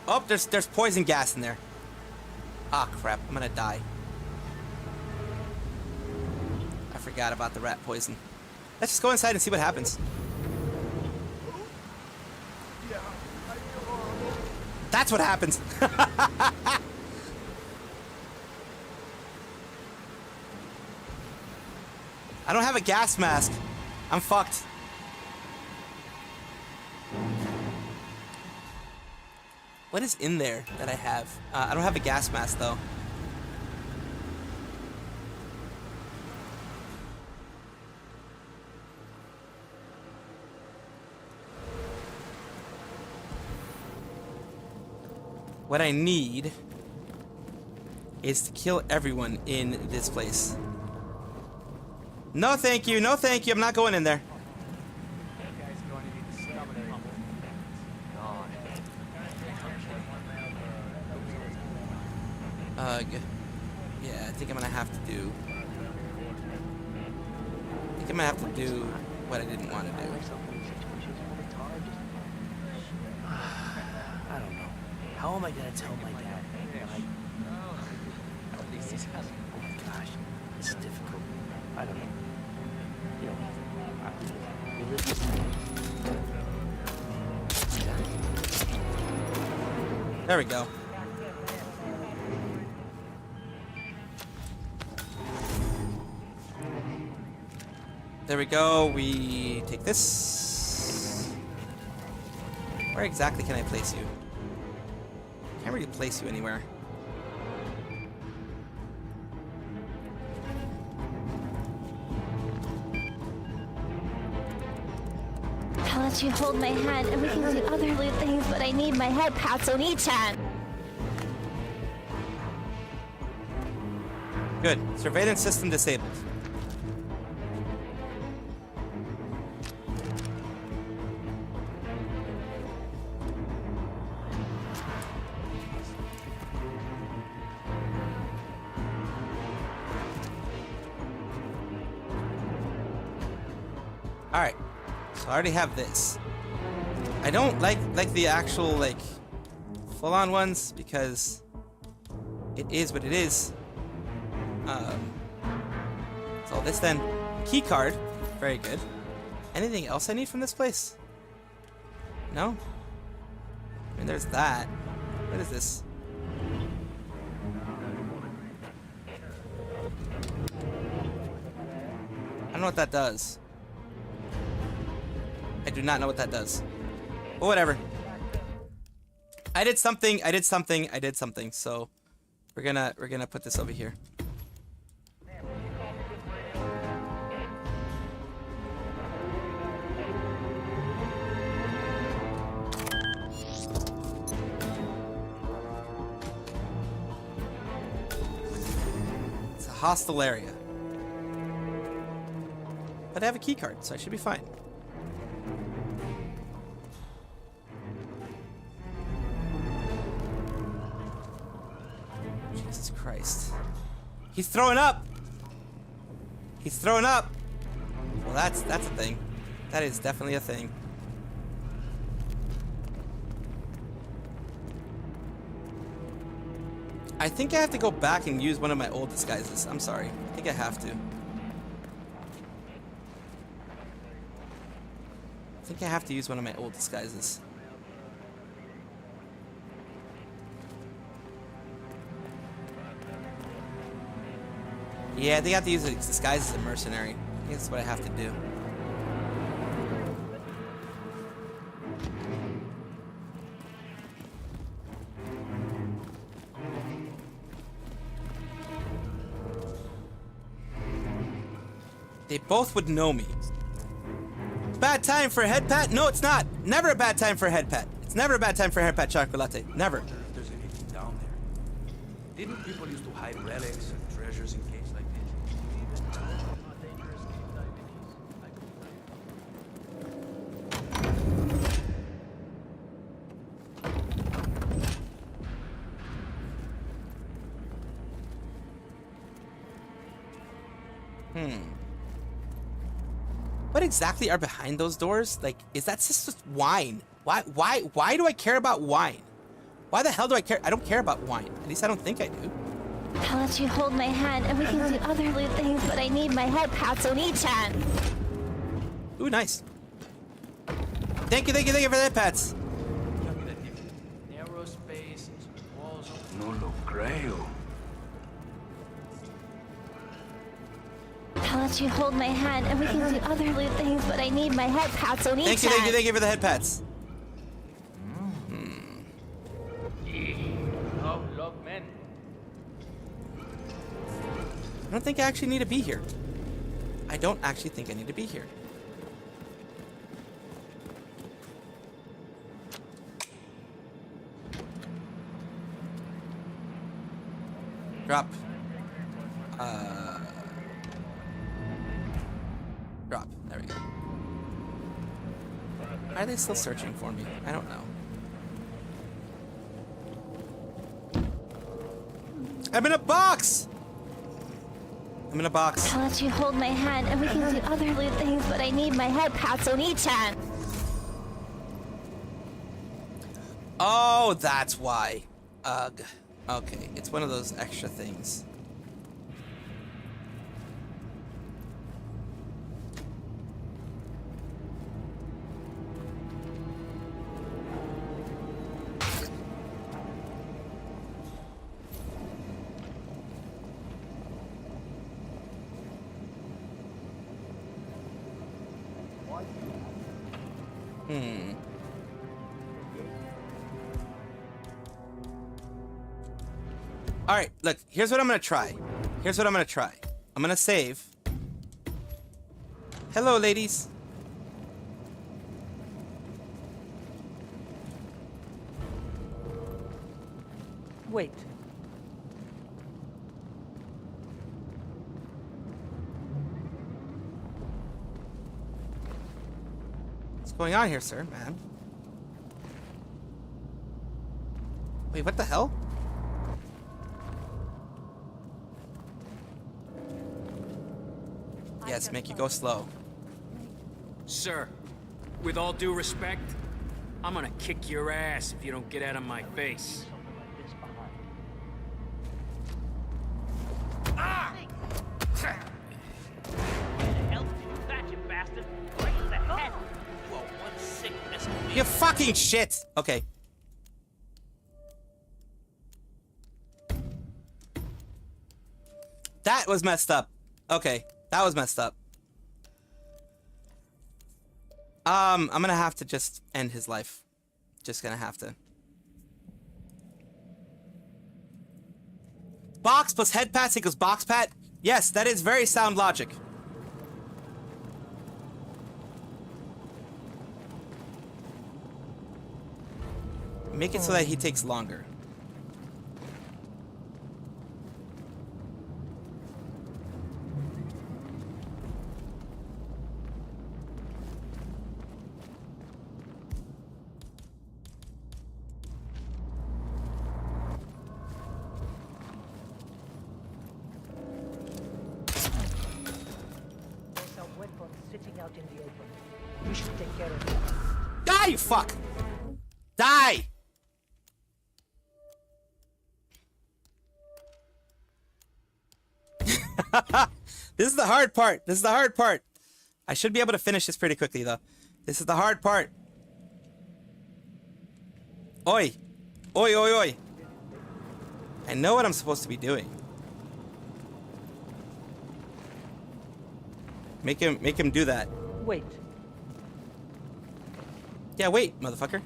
Oh, there's poison gas in there. Ah, crap. I'm gonna die. I forgot about the rat poison. Let's just go inside and see what happens. That's what happens. I don't have a gas mask. I'm fucked. What is in there that I have? I don't have a gas mask, though. What I need is to kill everyone in this place. No, thank you. No, thank you. I'm not going in there. Yeah, I think I'm gonna have to do. I think I'm gonna have to do what I didn't want to do. I don't know. How am I gonna tell my dad? Oh my gosh, it's difficult. I don't know. You know, we live There we go. There we go. We take this. Where exactly can I place you? Can't really place you anywhere. I'll let you hold my hand and we can do other loot things, but I need my head Patsunichan. Good. Surveillance system disabled. Alright, so I already have this. I don't like the actual, like, full-on ones because it is what it is. So this then, key card, very good. Anything else I need from this place? No? I mean, there's that. What is this? I don't know what that does. I do not know what that does. But whatever. I did something, so we're gonna put this over here. Hostile area. But I have a key card, so I should be fine. Jesus Christ. He's throwing up! He's throwing up! Well, that's a thing. That is definitely a thing. I think I have to go back and use one of my old disguises. I'm sorry. I think I have to. I think I have to use one of my old disguises. Yeah, I think I have to use a disguise as a mercenary. I think that's what I have to do. They both would know me. Bad time for a head pat? No, it's not. Never a bad time for a head pat. It's never a bad time for a head pat, chocolate. Never. If there's anything down there. Didn't people used to hide relics and treasures in caves like this? What exactly are behind those doors? Like, is that just wine? Why do I care about wine? Why the hell do I care? I don't care about wine. At least I don't think I do. I'll let you hold my hand and we can do other loot things, but I need my head pats on each hand. Ooh, nice. Thank you for the head pats. Narrow space, walls. No lo creo. I'll let you hold my hand and we can do other loot things, but I need my head pats on each hand. Thank you for the head pats. Oh, look, man. I don't think I actually need to be here. I don't actually think I need to be here. Drop. Drop. There we go. Why are they still searching for me? I don't know. I'm in a box! I'm in a box. I'll let you hold my hand and we can do other loot things, but I need my head pats on each hand. Oh, that's why. Ugh. Okay, it's one of those extra things. All right, look, here's what I'm gonna try. I'm gonna save. Hello, ladies. Wait. What's going on here, sir, man? Wait, what the hell? Yes, make you go slow. Sir, with all due respect, I'm gonna kick your ass if you don't get out of my face. Ah! Where the hell did you do that, you bastard? Right in the head. Whoa, one sick mess. You fucking shit! Okay. That was messed up. Okay, that was messed up. I'm gonna have to just end his life. Just gonna have to. Box plus head pat equals box pat? Yes, that is very sound logic. Make it so that he takes longer. out in the open. We should take care of it. Die, you fuck! Die! This is the hard part. This is the hard part. I should be able to finish this pretty quickly, though. This is the hard part. Oi. Oi, oi, oi. I know what I'm supposed to be doing. Make him do that. Wait. Yeah, wait, motherfucker.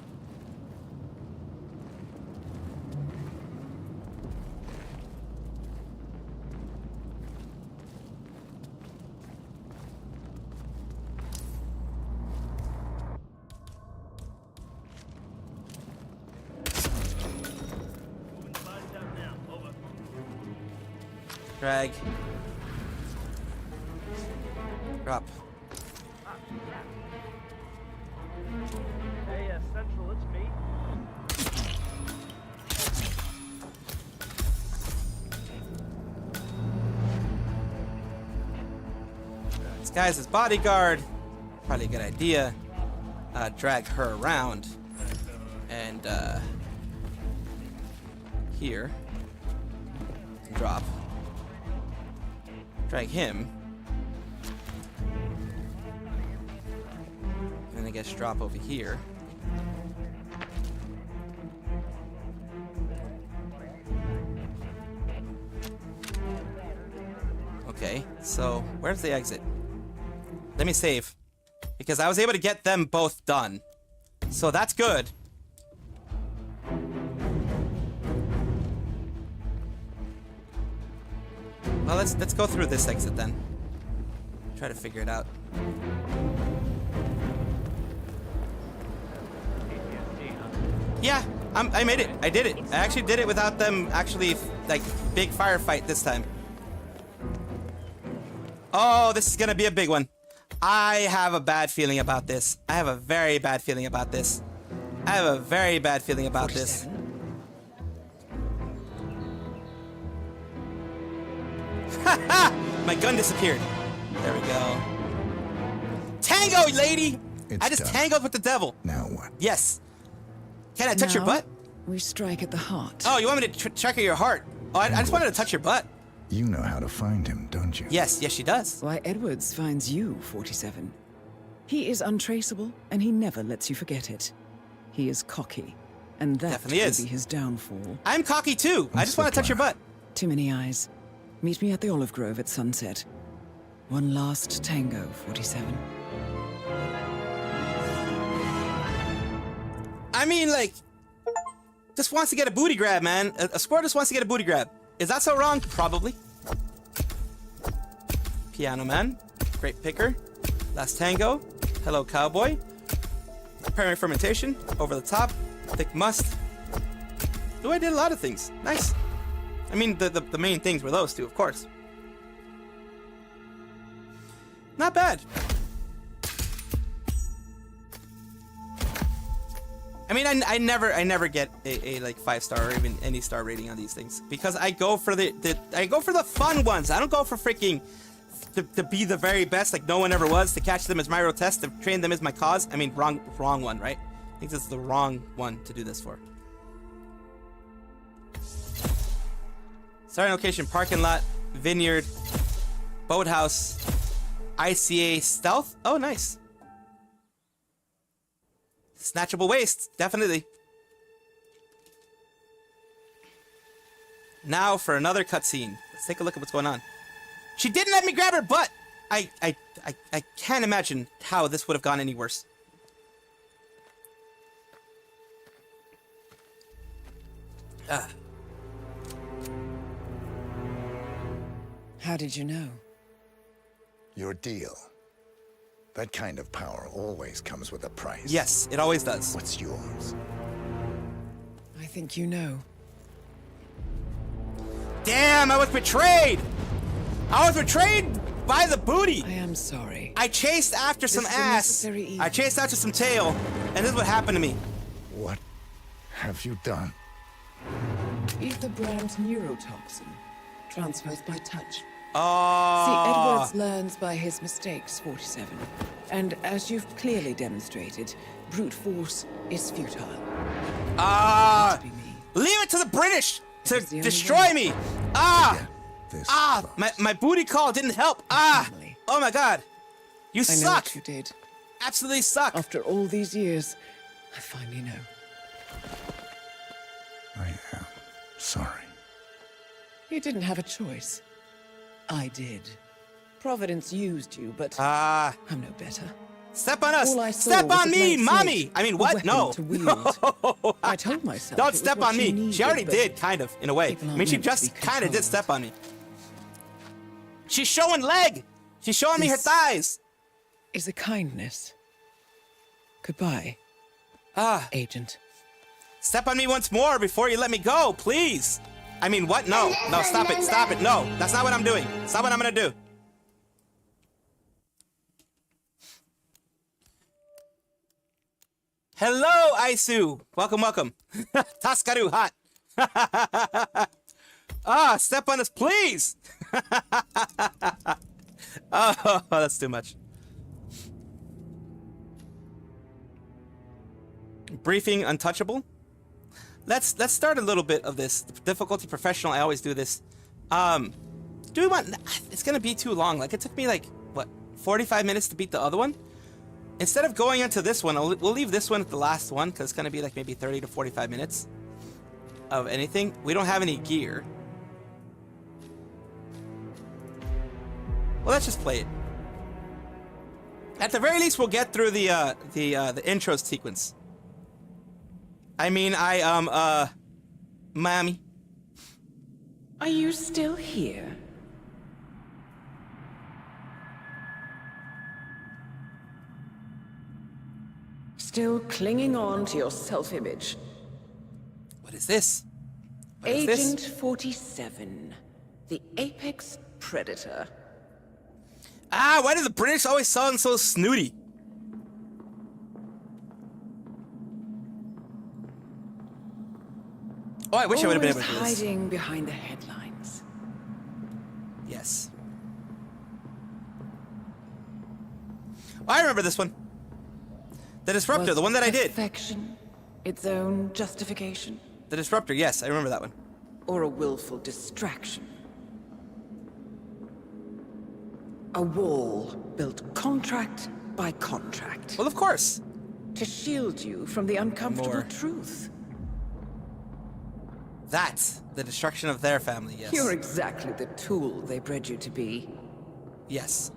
Drag. Drop. Hey, Central, it's me. This guy's his bodyguard. Probably a good idea. Drag her around. And, here. Drop. Drag him. And I guess drop over here. Okay, so where's the exit? Let me save. Because I was able to get them both done. So that's good. Well, let's go through this exit then. Try to figure it out. Yeah, I made it. I did it. I actually did it without them actually, like, big firefight this time. Oh, this is gonna be a big one. I have a bad feeling about this. I have a very bad feeling about this. I have a very bad feeling about this. My gun disappeared. There we go. Tango, lady! I just tangoed with the devil. Now what? Yes. Can I touch your butt? We strike at the heart. Oh, you want me to check at your heart? Oh, I just wanted to touch your butt. You know how to find him, don't you? Yes, yes, she does. Why, Edwards finds you, 47. He is untraceable, and he never lets you forget it. He is cocky, and that Definitely will is. be his downfall. I'm cocky too. I just want to touch your butt. Too many eyes. Meet me at the Olive Grove at sunset. One last tango, 47. I mean, like, just wants to get a booty grab, man. A squirrel just wants to get a booty grab. Is that so wrong? Probably. Piano man. Great picker. Last tango. Hello, cowboy. Primary fermentation. Over the top. Thick must. Oh, I did a lot of things. Nice. I mean, the main things were those two, of course. Not bad. I mean, I never get a like 5-star or even any star rating on these things because I go for the fun ones. I don't go for freaking to be the very best like no one ever was, to catch them as my real test, to train them as my cause. I mean, wrong one, right? I think this is the wrong one to do this for. Starting location: parking lot, vineyard, boathouse, ICA stealth. Oh, nice. Snatchable waste, definitely. Now for another cutscene. Let's take a look at what's going on. She didn't let me grab her butt. I can't imagine how this would have gone any worse. How did you know? Your deal. That kind of power always comes with a price. Yes, it always does. What's yours? I think you know. Damn, I was betrayed! I was betrayed by the booty! I am sorry. I chased after some This is a ass. necessary evil. I chased after some tail. And this is what happened to me. What have you done? Ether brand neurotoxin. Transfers by touch. Oh. Edwards learns by his mistakes, 47. And as you've clearly demonstrated, brute force is futile. Leave it to the British to destroy me. My booty call didn't help. Oh my God. You I know suck. what you did. Absolutely suck. After all these years, I finally know. I am sorry. You didn't have a choice. I did. Providence used you, but I'm no better. Step on us. All I saw Step was on a me, blank mommy. slate, I mean, a what? weapon No. to wield. I told myself Don't it was step what on me. she She already needed, did, kind of, in a way. people I aren't mean, she meant to just be kind of did controlled. step on me. She's showing leg. She's showing me her This thighs. is a kindness. Goodbye, Agent. Step on me once more before you let me go, please. I mean, what? No. No, stop it. Stop it. No, that's not what I'm doing. It's not what I'm going to do. Hello, Aisu. Welcome, welcome. Taskaru, hot. Step on us, please. Oh, that's too much. Briefing untouchable. Let's start a little bit of this. Difficulty professional. I always do this. Do we want? It's gonna be too long. Like it took me like what 45 minutes to beat the other one. Instead of going into this one, we'll leave this one at the last one because it's gonna be like maybe 30 to 45 minutes of anything. We don't have any gear. Well, let's just play it. At the very least, we'll get through the intro sequence. I mean, mommy. Are you still here? Still clinging on to your self-image? What is this? What is Agent this? 47, the apex predator. Why do the British always sound so snooty? Oh, I wish I would have been able to do this. Hiding behind the headlines. Yes. Oh, I remember this one. The Disruptor, the one that I did. Perfection, its own justification, The Disruptor, yes, I remember that one. or a willful distraction. A wall built contract by contract. Well, of course. To shield you from the uncomfortable More. truth. That's the destruction of their family, yes. You're exactly the tool they bred you to be. Yes.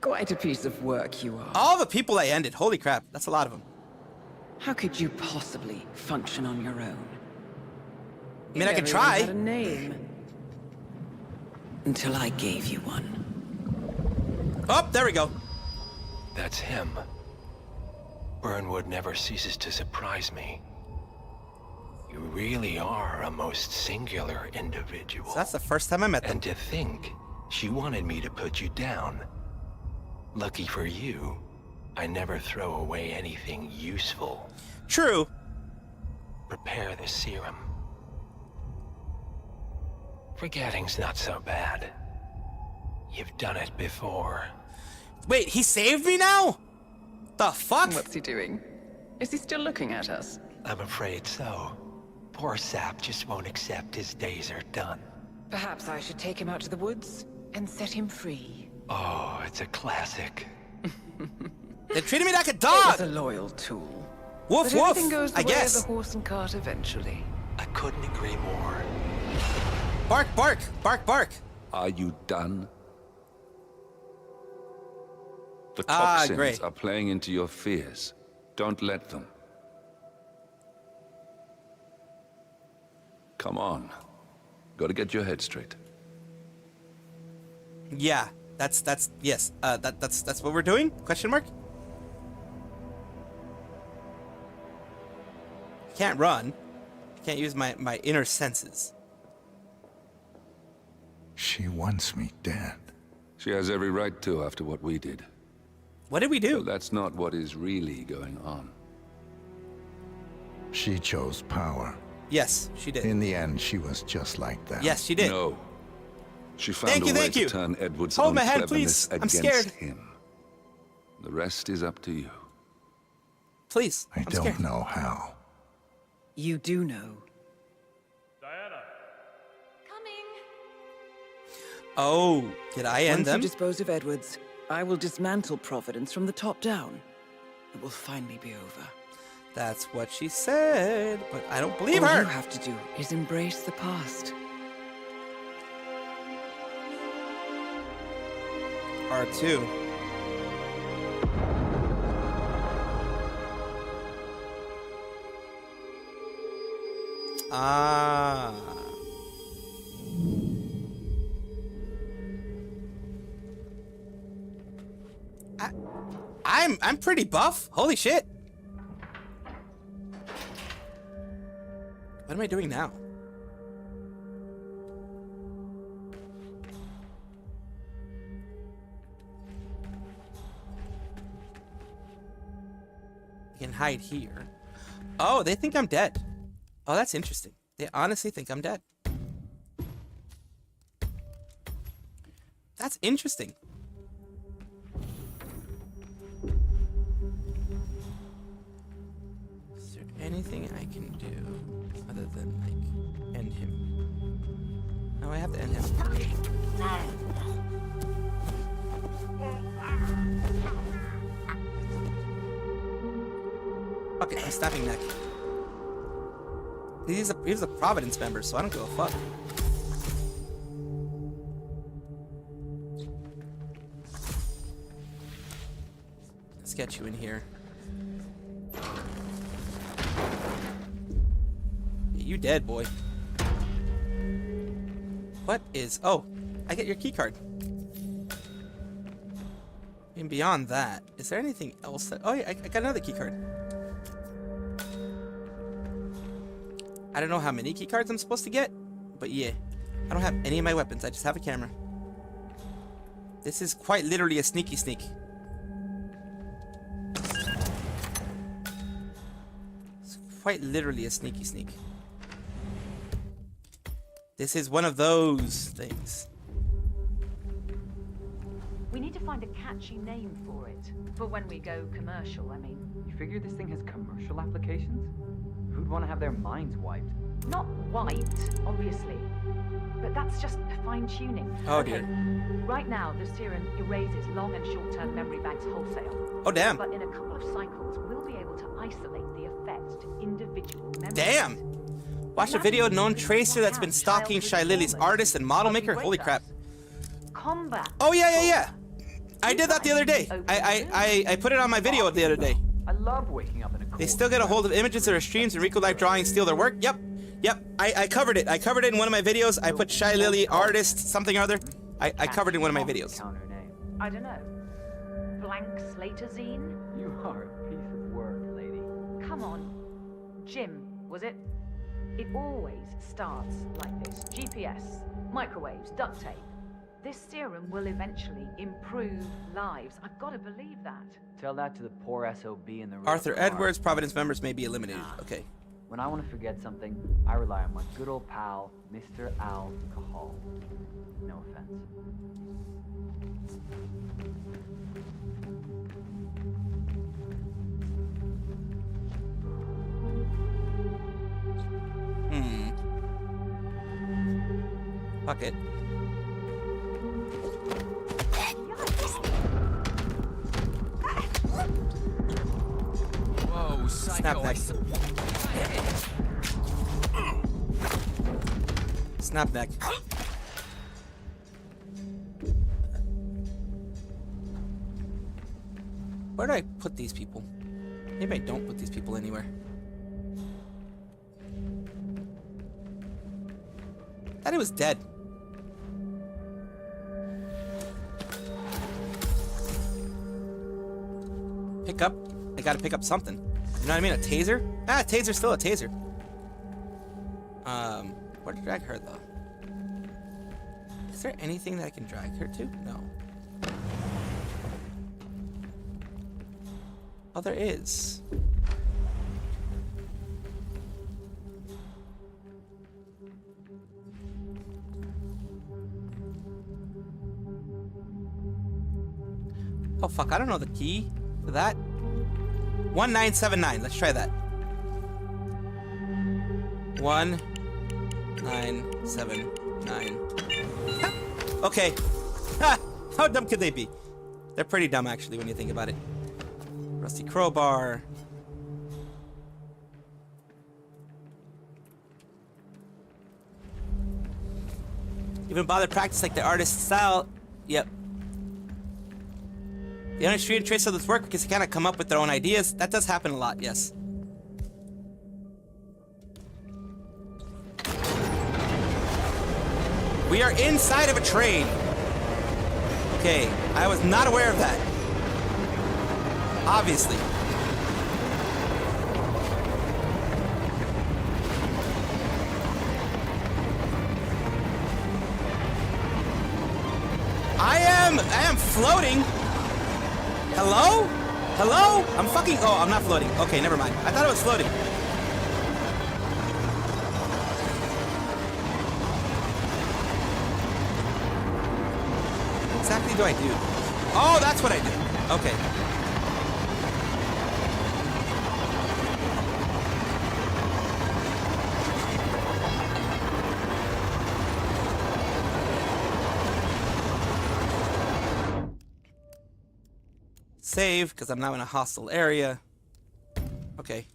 Quite a piece of work you are. All the people I ended, holy crap, that's a lot of them. How could you possibly function on your own? I mean, I could You never try. even had a name. Until I gave you one. Oh, there we go. That's him. Burnwood never ceases to surprise me. You really are a most singular individual. So that's the first time I met them. And to think, she wanted me to put you down. Lucky for you, I never throw away anything useful. True. Prepare the serum. Forgetting's not so bad. You've done it before. Wait, he saved me now? The fuck? What's he doing? Is he still looking at us? I'm afraid so. Poor Sap just won't accept his days are done. Perhaps I should take him out to the woods and set him free. Oh, it's a classic. They treated me like a It dog. was a loyal tool. Woof But woof. everything goes the I way guess. of the horse and cart eventually. I couldn't agree more. Bark, bark, bark, bark. Are you done? The Ah, toxins great. are playing into your fears. Don't let them. Come on. Gotta get your head straight. Yeah, that's yes. That's what we're doing? Question mark? Can't run. Can't use my inner senses. She wants me dead. She has every right to after what we did. What did we do? But that's not what is really going on. She chose power. Yes, she did. In the end, she was just like that. Yes, she did. No. She found Thank a you, way thank to you. turn Edward's Hold own my hand, cleverness please. I'm against scared. him. The rest is up to you. Please. I don't know how. You do know. Oh, did I end Once them? you dispose of Edwards, I will dismantle Providence from the top down. It will finally be over. That's what she said, but I don't believe All her. you have to do is embrace the past. R2. Ah. I'm pretty buff. Holy shit. What am I doing now? I can hide here. Oh, they think I'm dead. Oh, that's interesting. They honestly think I'm dead. That's interesting. Is there anything I can do other than, like, end him? No, I have to end him. Okay, I'm snapping neck. He's a Providence member, so I don't give a fuck. Let's get you in here. Yeah, you dead, boy. What is... Oh, I get your key card. And beyond that, is there anything else that... Oh, yeah, I got another key card. I don't know how many key cards I'm supposed to get, but yeah. I don't have any of my weapons. I just have a camera. This is quite literally a sneaky sneak. It's quite literally a sneaky sneak. This is one of those things. We need to find a catchy name for it. For when we go commercial, I mean. You figure this thing has commercial applications? Who'd want to have their minds wiped? Not wiped, obviously. But that's just fine-tuning. Oh, okay. dear. Right now, the serum erases long and short-term memory banks wholesale. Oh, damn. But in a couple of cycles, we'll be able to isolate the effects to individual memories. Damn! Watched a video of known tracer that's been stalking Shy Lily's artist and model maker. Holy crap. Combat. Oh, yeah. I did that the other day. I put it on my video the other day. I love waking up in a They still get a hold of images of their streams and Rico Life drawings steal their work. Yep. I covered it. I covered it in one of my videos. I put Shy Lily artist something or other. I covered it in one of my videos. I don't know. Blank Slaterzine? You are a piece of work, lady. Come on. Jim, was it? It always starts like this. GPS, microwaves, duct tape. This serum will eventually improve lives. I've got to believe that. Tell that to the poor SOB in the rear Arthur car. Edwards, Providence members may be eliminated. Okay. When I want to forget something, I rely on my good old pal, Mr. Al Cahal. No offense. Fuck it. Whoa, psycho. Snap neck. Snap neck. Where do I put these people? Maybe I don't put these people anywhere. Thought he was dead. Pick up. I gotta pick up something. You know what I mean? A taser? Ah, a taser's still a taser. Where to drag her though? Is there anything that I can drag her to? No. Oh, there is. fuck, I don't know the key for that. 1979. Let's try that. 1979. Okay. Ha! How dumb could they be? They're pretty dumb, actually, when you think about it. Rusty crowbar. Even bother practice like the artist's style. Yep. They only street trace of this work because they kind of come up with their own ideas. That does happen a lot, yes. We are inside of a train. Okay, I was not aware of that. Obviously. I am floating. Hello? Hello? I'm fucking, oh, I'm not floating. Okay, never mind. I thought I was floating. What exactly do I do? Oh, that's what I do. Okay. Save, because I'm now in a hostile area. Okay.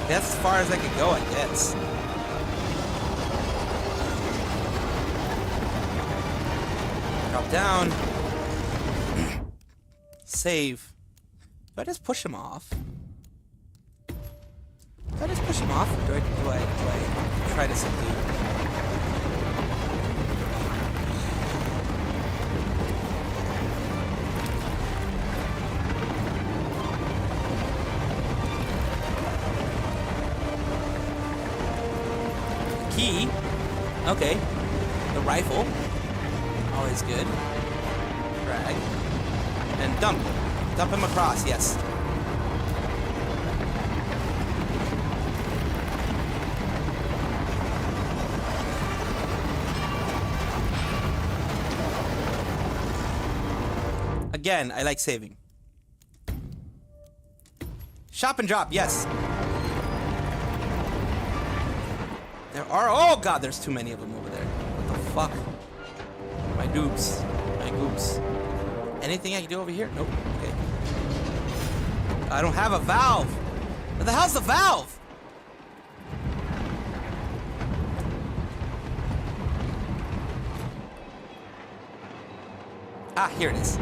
That's as far as I could go, I guess. Drop down. Save. Do I just push him off? Do I just push him off? Or do I try to subdue? Key. Okay. The rifle. Always good. Drag. And dump. Dump him across, yes. Again, I like saving. Shop and drop, yes. There are, oh god, there's too many of them over there. What the fuck? My dupes. My goops. Anything I can do over here? Nope. Okay. I don't have a valve. Where the hell's the valve? Ah, here it is.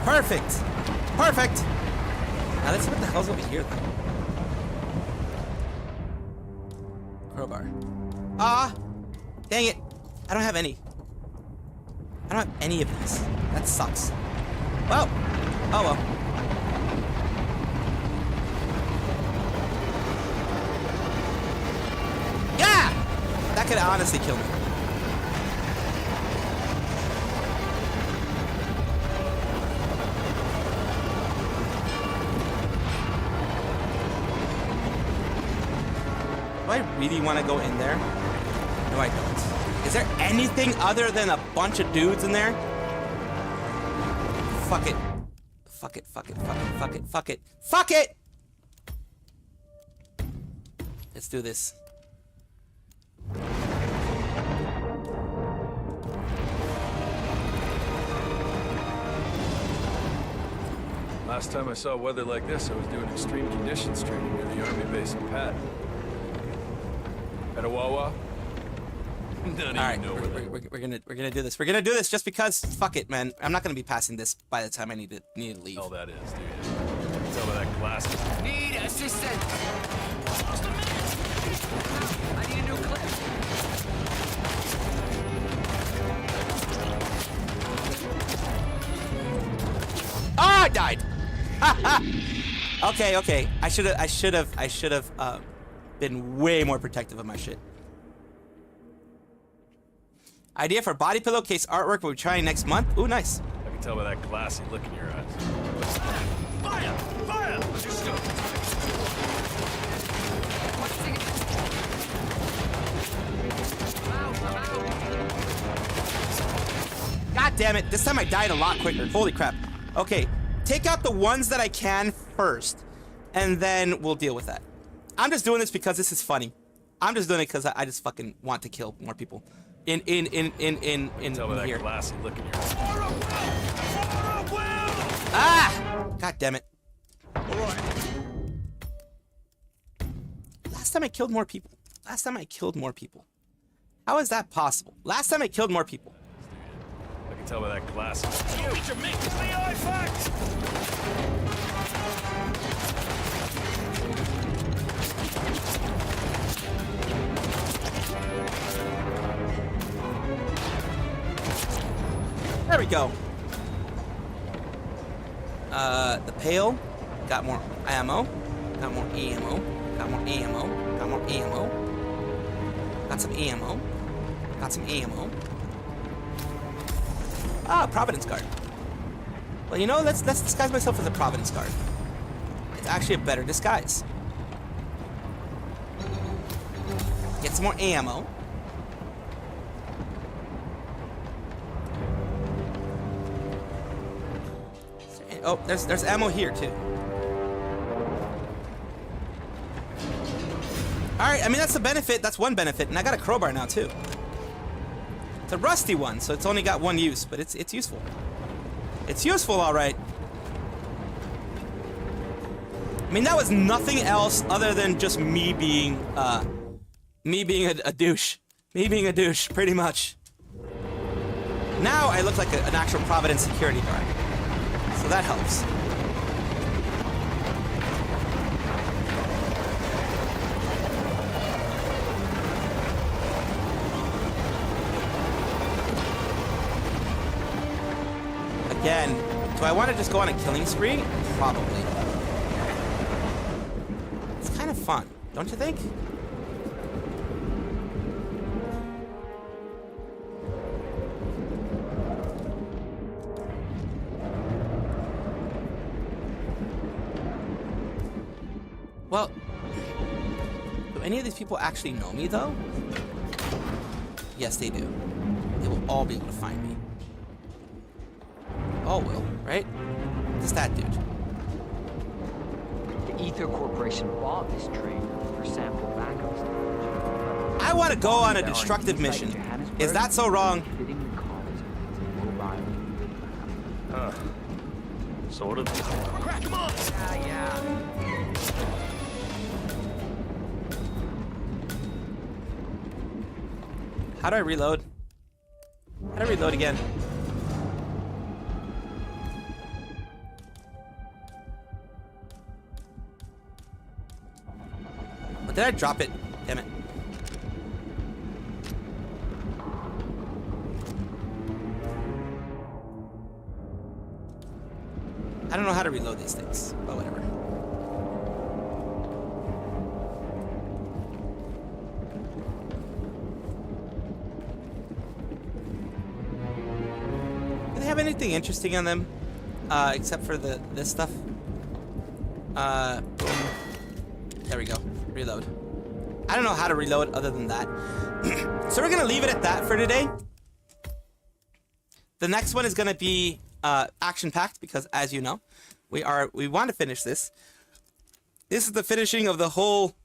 Perfect. Perfect. Now let's see what the hell's over here, though. Crowbar. Ah! Dang it. I don't have any. I don't have any of these. That sucks. Well. Oh well. Yeah! That could honestly kill me. Do I really want to go in there? No, I don't. Is there anything other than a bunch of dudes in there? Fuck it. Fuck it, fuck it, fuck it, fuck it, fuck it. Fuck it! Let's do this. Last time I saw weather like this, I was doing extreme conditions training near the army base in Pat. At a Wawa? All right, we're gonna do this. We're gonna do this just because. Fuck it, man. I'm not gonna be passing this by the time I need to leave. All that is, dude. Tell me that glasses. Need assistance! Just a minute! I need a new clip. Ah, I died! Ha ha! Okay. I should have been way more protective of my shit. Idea for body pillowcase artwork we'll be trying next month. Ooh, nice. I can tell by that glassy look in your eyes. Fire! Fire! Just go. God damn it. This time I died a lot quicker. Holy crap. Okay. Take out the ones that I can first, and then we'll deal with that. I'm just doing this because this is funny. I'm just doing it because I just fucking want to kill more people. In Tell me that here. glassy look in your eyes. Ah! God damn it. Last time I killed more people. How is that possible? Last time I killed more people. I can tell by that glassy. There we go. The pail got more ammo, got more ammo, got more ammo, got more ammo, got some ammo, got some ammo. Ah, Providence Guard. Well, you know, let's disguise myself as a Providence Guard. It's actually a better disguise. Get some more ammo. Oh, there's ammo here too. Alright, I mean that's the benefit, that's one benefit, and I got a crowbar now too. It's a rusty one, so it's only got one use, but it's useful. It's useful, alright. I mean that was nothing else other than just me being a douche. Me being a douche, pretty much. Now I look like an actual Providence security guard. So that helps. Again, do I want to just go on a killing spree? Probably. It's kind of fun, don't you think? Well, do any of these people actually know me, though? Yes, they do. They will all be able to find me. All will, right? Just that dude. The Ether Corporation bought this train for sample backup storage. I want to go on a destructive mission. Is that so wrong? Sort of. Crack him up! Yeah. How do I reload? How do I reload again? Oh, did I drop it? Damn it. I don't know how to reload these things, but whatever. Do they have anything interesting on them? Except for this stuff? There we go. Reload. I don't know how to reload other than that. So we're gonna leave it at that for today. The next one is gonna be action-packed because, as you know, we want to finish this. This is the finishing of the whole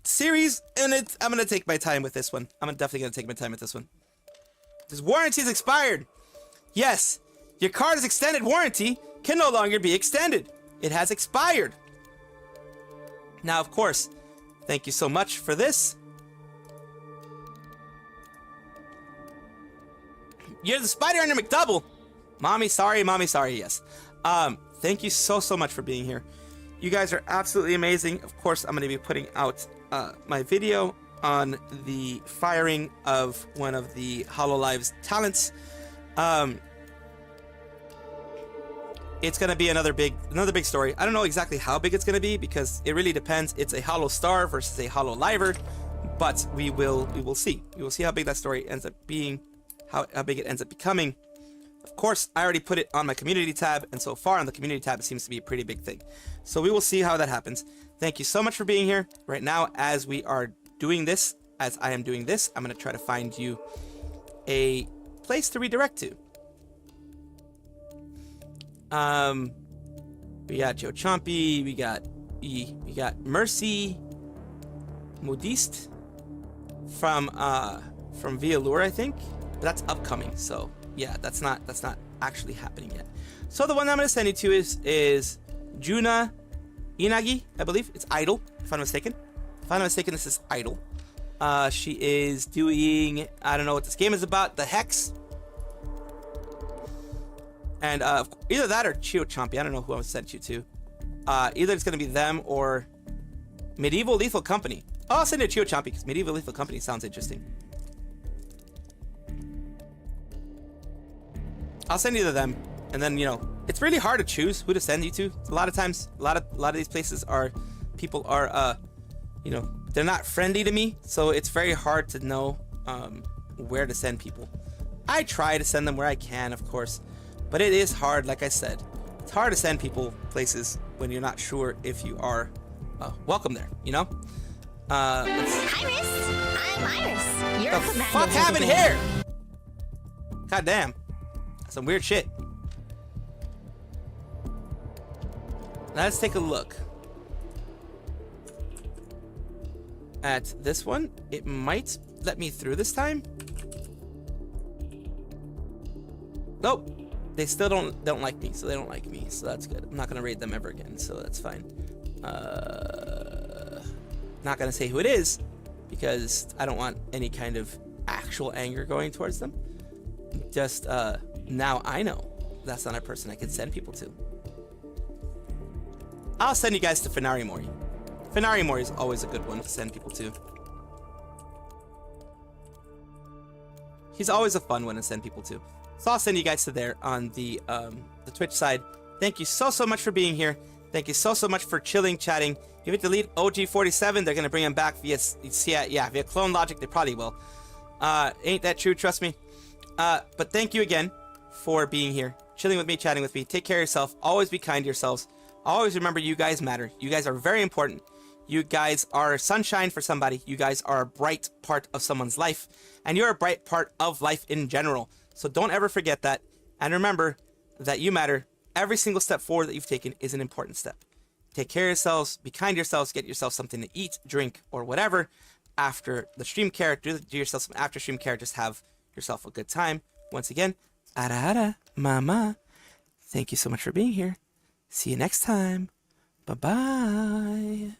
series, and I'm gonna take my time with this one. I'm definitely gonna take my time with this one. This warranty is expired. Yes, your car's extended warranty can no longer be extended. It has expired. Now, of course, thank you so much for this. You're the spider under McDouble. Mommy, sorry, yes. Thank you so much for being here. You guys are absolutely amazing. Of course, I'm going to be putting out my video on the firing of one of the Hololive's talents. it's gonna be another big story. I don't know exactly how big it's gonna be because it really depends. It's a Holo Star versus a Hololiver, but we will see. We will see how big that story ends up being, how big it ends up becoming. Of course, I already put it on my community tab, and so far on the community tab, it seems to be a pretty big thing. So we will see how that happens. Thank you so much for being here. Right now, as we are doing this, as I am doing this, I'm gonna try to find you a place to redirect to. We got Joe Chompy, we got Mercy Modiste from Via Lure, I think. But that's upcoming, so yeah, that's not actually happening yet. So the one I'm gonna send you to is Juna Inagi, I believe. It's Idol, if I'm not mistaken. If I'm not mistaken, this is Idol. She is doing, I don't know what this game is about, the Hex. And either that or Chio Chompy. I don't know who I sent you to. Either it's going to be them or Medieval Lethal Company. Oh, I'll send you to Chio Chompy because Medieval Lethal Company sounds interesting. I'll send you to them. And then, you know, it's really hard to choose who to send you to. A lot of times, a lot of these places are, people are, you know, they're not friendly to me. So it's very hard to know where to send people. I try to send them where I can, of course. But it is hard, like I said. It's hard to send people places when you're not sure if you are welcome there, you know? Iris! I'm Iris. You're the fuck happened here? God damn. That's some weird shit. Let's take a look at this one. It might let me through this time. Nope. They still don't like me, so they don't like me, so that's good. I'm not gonna raid them ever again, so that's fine. Not gonna say who it is because I don't want any kind of actual anger going towards them. Just now I know that's not a person I can send people to. I'll send you guys to Finari Mori. Finari Mori is always a good one to send people to. He's always a fun one to send people to. So I'll send you guys to there on the Twitch side. Thank you so much for being here. Thank you so much for chilling, chatting. If you delete OG47, they're gonna bring him back via via clone logic. They probably will. Ain't that true? Trust me. But thank you again for being here, chilling with me, chatting with me. Take care of yourself. Always be kind to yourselves. Always remember, you guys matter. You guys are very important. You guys are sunshine for somebody. You guys are a bright part of someone's life, and you're a bright part of life in general. So don't ever forget that. And remember that you matter. Every single step forward that you've taken is an important step. Take care of yourselves. Be kind to yourselves. Get yourself something to eat, drink, or whatever after the stream care. Do yourself some after stream care. Just have yourself a good time. Once again, ara ara, mama. Thank you so much for being here. See you next time. Bye-bye.